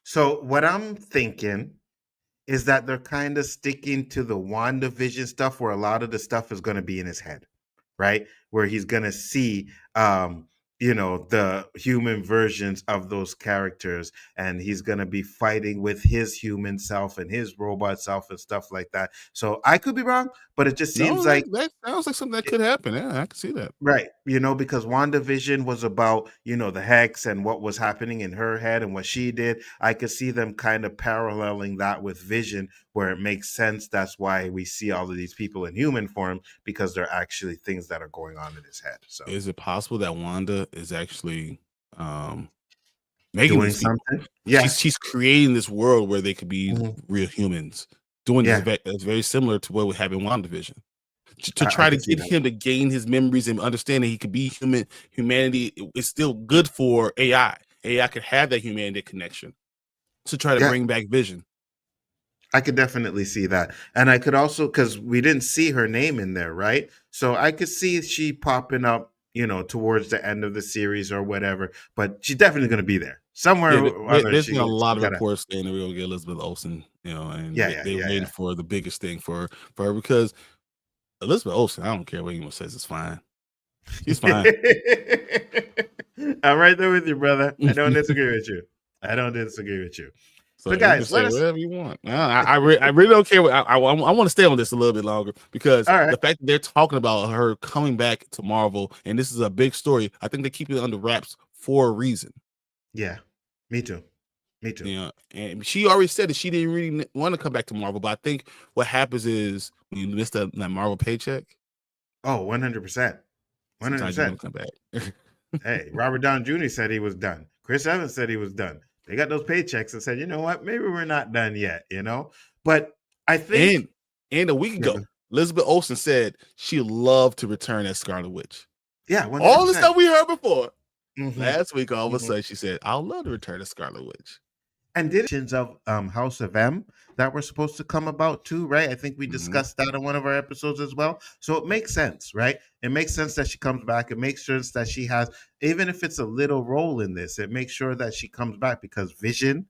So what I'm thinking is that they're kind of sticking to the WandaVision stuff where a lot of the stuff is going to be in his head, right? Where he's going to see the human versions of those characters, and he's going to be fighting with his human self and his robot self and stuff like that. So I could be wrong, but it just seems No, like that sounds like something that could happen. Yeah, I can see that. right, because WandaVision was about, the Hex and what was happening in her head and what she did. I could see them kind of paralleling that with Vision, where it makes sense. That's why we see all of these people in human form, because they're actually things that are going on in his head. So Is it possible that Wanda is actually making doing these people? something? Yeah. She's creating this world where they could be Mhm. real humans. Doing Yeah. this, it's very similar to what we have in WandaVision. To I try to can see get that. him to gain his memories and understand that he could be human. Humanity is still good for AI. AI could have that humanity connection to try to Yeah. bring back Vision. I could definitely see that. And I could also, because we didn't see her name in there, right? So I could see she popping up, towards the end of the series or whatever. But she's definitely going to be there somewhere Yeah, or other. there's She been a lot of gotta, reports saying that we're gonna get Elizabeth Olsen, and yeah, they're yeah, waiting for the biggest thing for her, because Elizabeth Olsen, I don't care what anyone says, it's fine. She's fine. I'm right there with you, brother. I don't disagree with you. So So, you can guys, say whatever you want. I really don't care. I want to stay on this a little bit longer, because all right. the fact that they're talking about her coming back to Marvel, and this is a big story, I think they keep it under wraps for a reason. Yeah, me too. And she already said that she didn't really want to come back to Marvel, but I think what happens is when you miss that Marvel paycheck, Oh, 100%. sometimes you 100%. want to come back. Hey, Robert Downey Jr. said he was done. Chris Evans said he was done. They got those paychecks and said, you know what? Maybe we're not done yet, But I think... And a week ago, Elizabeth Olsen said she loved to return as Scarlet Witch. Yeah, 100%. All the stuff we heard before. Mhm. Last week, all of a sudden, she said, I'll love to return as Scarlet Witch. And did of House of M that were supposed to come about too, right? I think we discussed that in one of our episodes as well. So it makes sense, right? It makes sense that she comes back. It makes sense that she has, even if it's a little role in this, it makes sure that she comes back, because Vision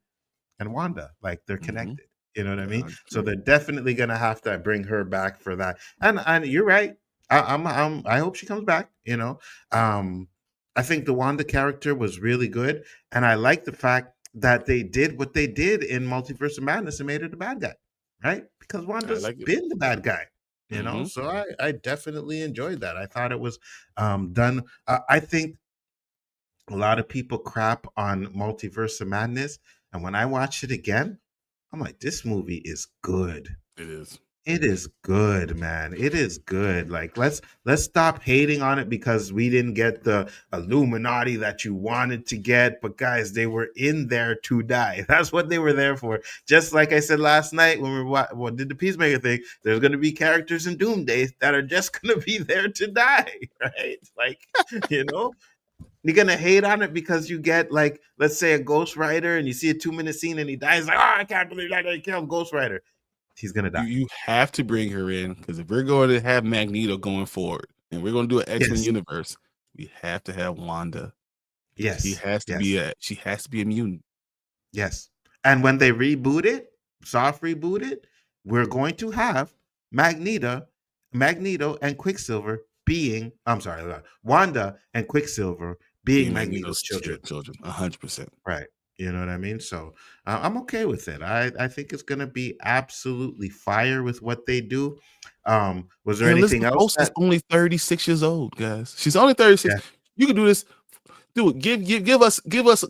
and Wanda, like, they're connected. You know what I Yeah, mean? So 100%. they're definitely gonna have to bring her back for that. And you're right. I hope she comes back. Um, I think the Wanda character was really good, and I like the fact that they did what they did in Multiverse of Madness and made her the bad guy, right? Because I Wanda's like it. been the bad guy. Hmm. So I definitely enjoyed that. I thought it was done. I think a lot of people crap on Multiverse of Madness, and when I watched it again, I'm like, this movie is good. It is. It is good, man. It is good. Like, let's stop hating on it because we didn't get the Illuminati that you wanted to get. But guys, they were in there to die. That's what they were there for. Just like I said last night when did the Peacemaker thing. There's going to be characters in Doomsday that are just going to be there to die, right? Like, you know, you're gonna hate on it because you get, like, let's say a Ghost Rider and you see a 2-minute scene and he dies. Like, oh, I can't believe that they killed Ghost Rider. He's gonna You die. you have to bring her in because if we're going to have Magneto going forward and we're going to do an X-Men Yes, universe, we have to have Wanda. She yes, has to yes, be a mutant. yes. And when they reboot it, soft reboot it, we're going to have Magneto, Magneto and Quicksilver being, I'm sorry, Wanda and Quicksilver being Being Magneto's Magneto's children. children, 100%. Right. You know what I mean? So I'm okay with it. I think it's going to be absolutely fire with what they do. Was there And anything Elizabeth else Olsen's that? only 36 years old, guys. She's only 36. Yeah. You can do this. Do it. Give us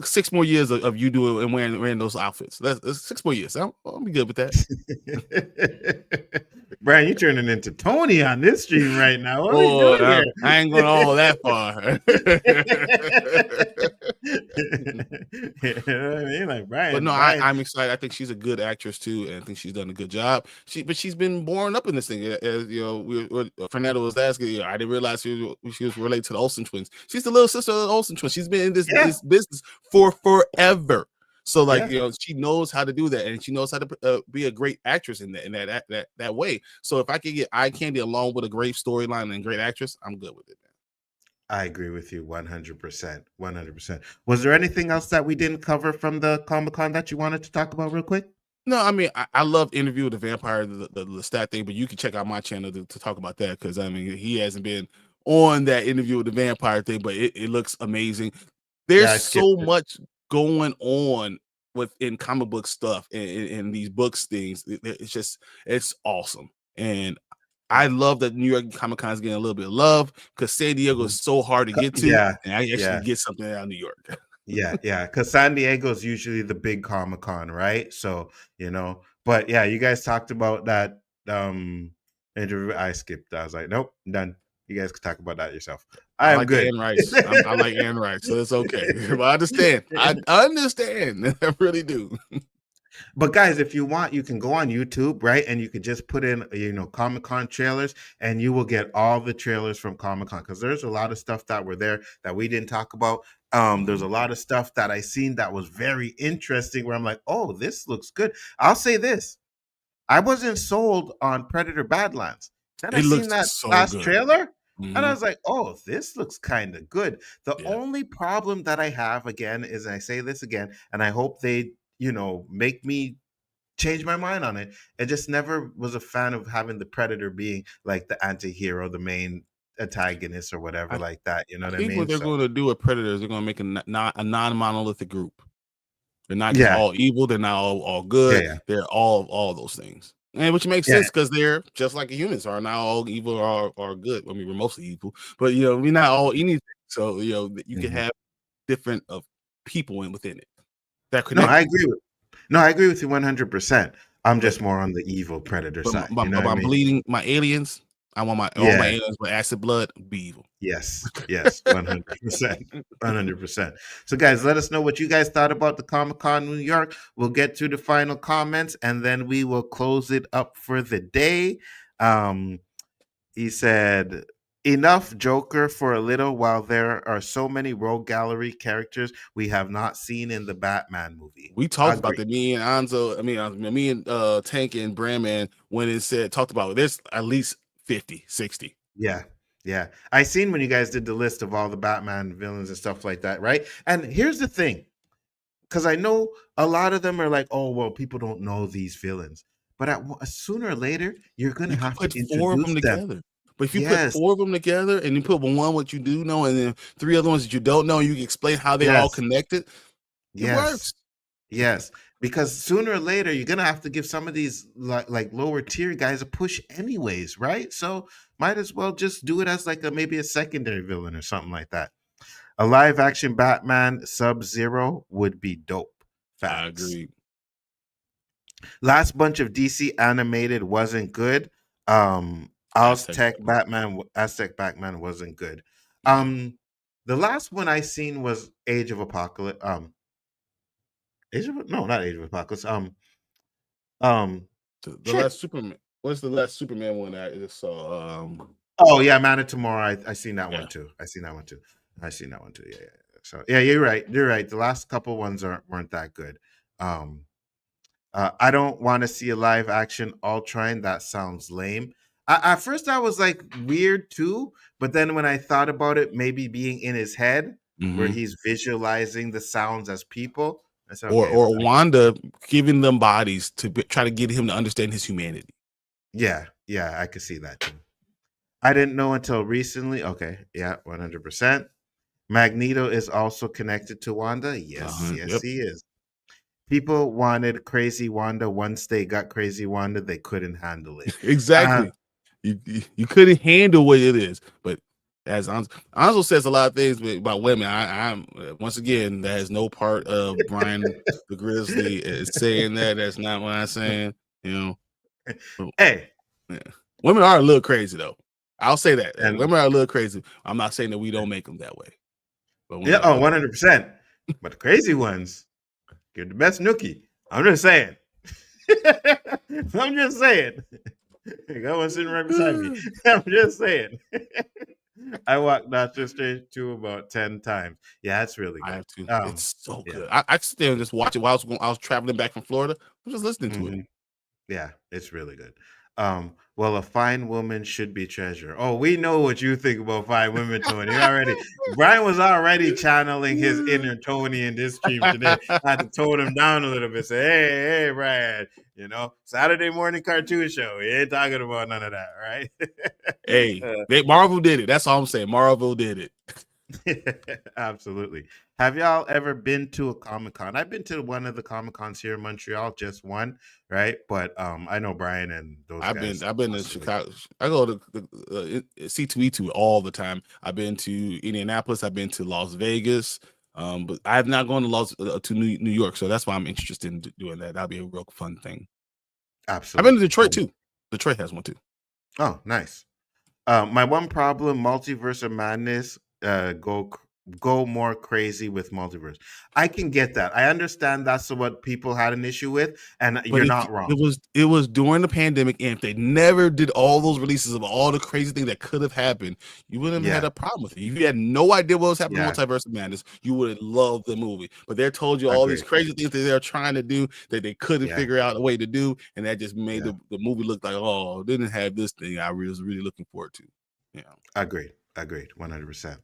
6 more years of you doing and wearing those outfits. That's 6 more years. I'll be good with that. Brian, you're turning into Tony on this stream right now. What are we Boy, doing here? I ain't going all that far. You know what I mean? Like But Brian, no, Brian. I'm excited. I think she's a good actress too, and I think she's done a good job. But she's been born up in this thing. As you know, Fernando was asking. I didn't realize she was related to the Olsen twins. She's the little sister of the Olsen twins. She's been in this Yeah, business for forever. So like, yeah. she knows how to do that, and she knows how to be a great actress in that way. So if I could get eye candy along with a great storyline and great actress, I'm good with it. I agree with you 100%. 100%. Was there anything else that we didn't cover from the Comic-Con that you wanted to talk about real quick? No, I mean, I love Interview with the Vampire, the stat thing, but you can check out my channel to talk about that because I mean, he hasn't been on that Interview with the Vampire thing, but it looks amazing. There's Yeah, I skipped so it. much going on within comic book stuff and these books things. It's awesome, and I love that New York Comic Con is getting a little bit of love because San Diego is so hard to get to, Yeah, and I actually yeah. get something out of New York. Yeah. Because San Diego is usually the big Comic Con, right? So, but yeah, you guys talked about that interview. I skipped. I was like, nope, done. You guys can talk about that yourself. I I am like good. Anne Rice. I like Anne Rice, so it's okay. But I understand. I understand. I really do. But guys, if you want, you can go on YouTube, right? And you could just put in, Comic-Con trailers, and you will get all the trailers from Comic-Con because there's a lot of stuff that were there that we didn't talk about. There's a lot of stuff that I seen that was very interesting where I'm like, oh, this looks good. I'll say this. I wasn't sold on Predator Badlands. Then I It seen looks that so last good. trailer and I Mhm. was like, oh, this looks kind of good. The Yeah. only problem that I have again is, I say this again, and I hope they, make me change my mind on it. I just never was a fan of having the Predator being like the anti-hero, the main antagonist or whatever I, like that. You know I what I think what mean? they're So going to do with Predators, they're going to make a non-monolithic group. They're not just yeah, all evil. They're not all yeah, good. yeah, They're all those things. And which makes yeah. sense because they're just like humans are not all evil or good. I mean, we're mostly evil, but we're not all anything. So you can Mhm. have different of people within it that No, connect. I agree with. No, I agree with you 100%. I'm But just more on the evil Predator side. You know what I I'm mean? bleeding my aliens. I want all my Yeah. aliens with acid blood be evil. Yes, 100%. 100%. So, guys, let us know what you guys thought about the Comic-Con New York. We'll get to the final comments and then we will close it up for the day. He said, enough Joker for a little while there are so many rogue gallery characters we have not seen in the Batman movie. We talked about Agree. that. Me and Anzo, me and Tank and Brandman went and talked about there's at least 50, 60. Yeah. I seen when you guys did the list of all the Batman villains and stuff like that, right? And here's the thing. because I know a lot of them are like, oh well, people don't know these villains, but sooner or later you're gonna You can have to put 4 of introduce them them. together. But if you put Yes, 4 of them together and you put one what you do know and then 3 other ones that you don't know, you can explain how they're all yes, connected, it yes, works. yes. Because sooner or later you're gonna have to give some of these like lower tier guys a push anyways, right? So might as well just do it as like maybe a secondary villain or something like that. A live action Batman Sub-Zero would be dope. I Facts. agree. Last bunch of DC animated wasn't good. Aztec Aztec Batman wasn't good. yeah. The last one I seen was Age of Apocalypse. No, not Age of Apocalypse. Um, The shit. last Superman. What's the last Superman one I just saw? Oh yeah, Man of Tomorrow. I seen that Yeah. one too. I seen that one too. Yeah, yeah. So yeah, you're right. You're right. The last couple ones weren't that good. Um, I don't want to see a live action Ultron. That sounds lame. At first, I was like weird too, but then when I thought about it, maybe being in his head where Mhm. he's visualizing the sounds as people, I said, Or okay, Wanda giving them bodies to try to get him to understand his humanity. yeah, I could see that too. I didn't know until recently. Okay, yeah, 100%. Magneto is also connected to Wanda. Yes, yes, Yep. he is. People wanted Crazy Wanda. Once they got Crazy Wanda, they couldn't handle it. Exactly. You couldn't handle what it is, but as Anzo says a lot of things about women. I'm once again that has no part of Bryon the Grizzly is saying that. That's not what I'm saying. You know, Hey, yeah. Women are a little crazy though. I'll say that and women are a little crazy. I'm not saying that we don't make them that way, but women yeah, are a oh, little 100%. But the crazy ones, you're the best nookie. I'm just saying. I'm just saying. Got one sitting right beside me. crazy. I'm just saying. I walked Doctor Strange 2 about 10 times. Yeah, that's really I good. have to. Um, It's so yeah. good. I sit there and just watch it while I was traveling back from Florida. I was just listening to it. Mhm. Yeah, it's really good. Well, a fine woman should be treasured. Oh, we know what you think about fine women, Tony. Brian was already channeling his inner Tony in this stream today. I had to tone him down a little bit. Say, hey, Brian, Saturday morning cartoon show. He ain't talking about none of that, right? Hey, Marvel did it. That's all I'm saying. Marvel did it. Absolutely. Have y'all ever been to a Comic Con? I've been to one of the Comic Cons here in Montreal, just one, right? But I know Brian and those guys. I've been to Chicago. I go to C2E2 all the time. I've been to Indianapolis. I've been to Las Vegas. But I have not gone to New York, so that's why I'm interested in doing that. That'll be a real fun thing. I've been to Absolutely. Detroit too. Detroit has one too. Oh, nice. My one problem, Multiverse of Madness, go more crazy with multiverse. I can get that. I understand that's what people had an issue with, and But you're not wrong. it was during the pandemic, and if they never did all those releases of all the crazy things that could have happened, you wouldn't have had Yeah, a problem with it. If you had no idea what was happening in yeah, Multiverse of Madness, you would have loved the movie. But they told you all these agree. crazy things that they're trying to do that they couldn't Yeah, figure out a way to do, and that just made yeah, the movie look like, oh, it didn't have this thing I was really looking forward to. Yeah, agreed, 100%.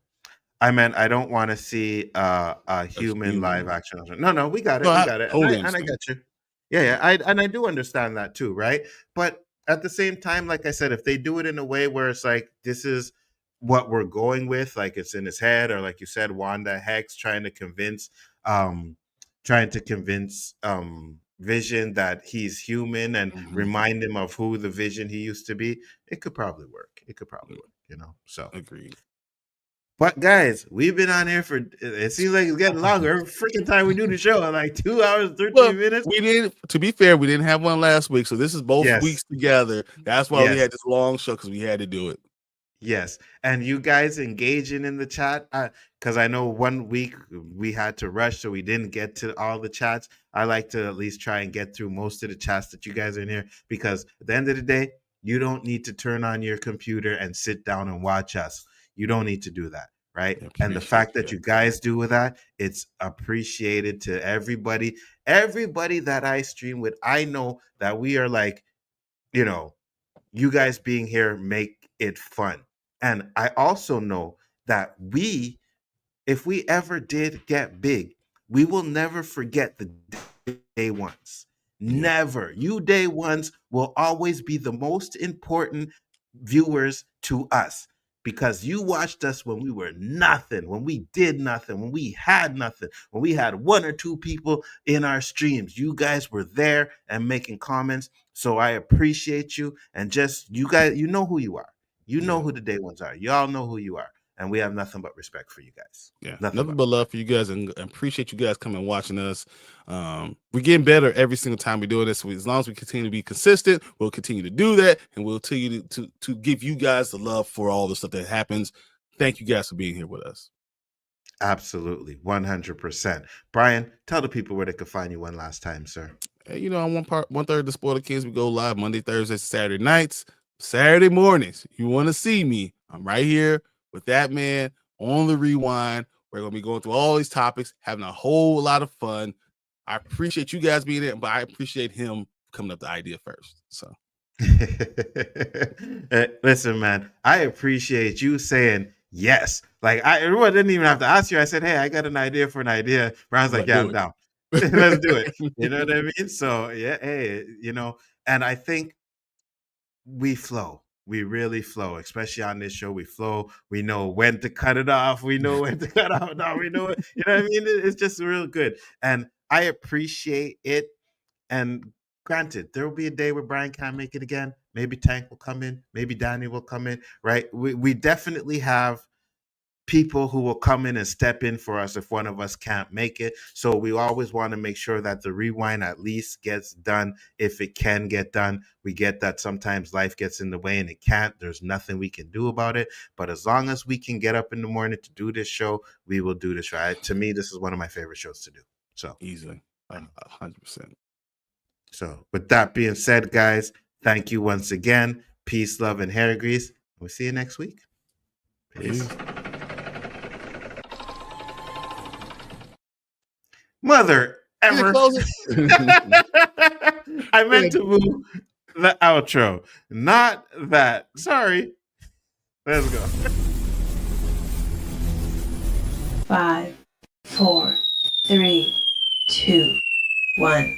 I don't want to see a a human live human. action. No, we got No, it, I and totally I understand. get you. Yeah. I do understand that too, right? But at the same time, like I said, if they do it in a way where it's like this is what we're going with, like it's in his head, or like you said, Wanda Hex um, trying to convince Vision that he's human and Mhm. remind him of who the Vision he used to be, it could probably work. So. Agreed. But guys, we've been on here for it seems like it's getting longer. Every freaking time we do the show, like 2 hours, 13 Well, minutes. we didn't. To be fair, we didn't have one last week, so this is both Yes, weeks together. That's why we yes, had this long show because we had to do it. yes. And you guys engaging in the chat, because I know one week we had to rush, so we didn't get to all the chats. I like to at least try and get through most of the chats that you guys are in here, because at the end of the day, you don't need to turn on your computer and sit down and watch us. You don't need to do that. Right. And the Appreciate fact that that. you guys do with that, it's appreciated to everybody. Everybody that I stream with, I know that we are like, you know, you guys being here make it fun. And I also know that if we ever did get big, we will never forget the day ones. Never. You day ones will always be the most important viewers to us because you watched us when we were nothing, when we did nothing, when we had nothing, when we had one or two people in our streams. You guys were there and making comments. So I appreciate you. And just you guys, you know who you are. You know who the day ones are. Y'all know who you are. And we have nothing but respect for you guys. Yeah, nothing but love for you guys, and appreciate you guys coming and watching us. We're getting better every single time we're doing this. So as long as we continue to be consistent, we'll continue to do that, and we'll continue to give you guys the love for all the stuff that happens. Thank you guys for being here with us. Absolutely, 100%. Bryon, tell the people where they can find you one last time, sir. Hey, you know, on 1/3 of the Spoiler Kids, we go live Monday, Thursdays, Saturday nights, Saturday mornings. You want to see me? I'm right here with that man on the rewind. We're going to be going through all these topics, having a whole lot of fun. I appreciate you guys being there, but I appreciate him coming up with the idea first. So, listen, man, I appreciate you saying yes. Like, I didn't even have to ask you. I said, hey, I got an idea for an idea. Bryan's like, yeah, I'm down. Let's do it. You know what I mean? So, yeah, hey, you know, and I think we flow. We really flow, especially on this show. We flow. We know when to cut it off. We know when to cut out. No, we know it. You know what I mean? It's just real good. And I appreciate it. And granted, there will be a day where Bryon can't make it again. Maybe Tank will come in. Maybe Danny will come in, right? We definitely have people who will come in and step in for us if one of us can't make it. So we always want to make sure that the rewind at least gets done if it can get done. We get that sometimes life gets in the way and it can't. There's nothing we can do about it. But as long as we can get up in the morning to do this show, we will do this show. To me, this is one of my favorite shows to do. So easily, 100%. So with that being said, guys, thank you once again. Peace, love, and hair grease. We'll see you next week. Peace. Mother ever. I meant to move the outro, not that. Sorry. Let's go. 5, 4, 3, 2, 1.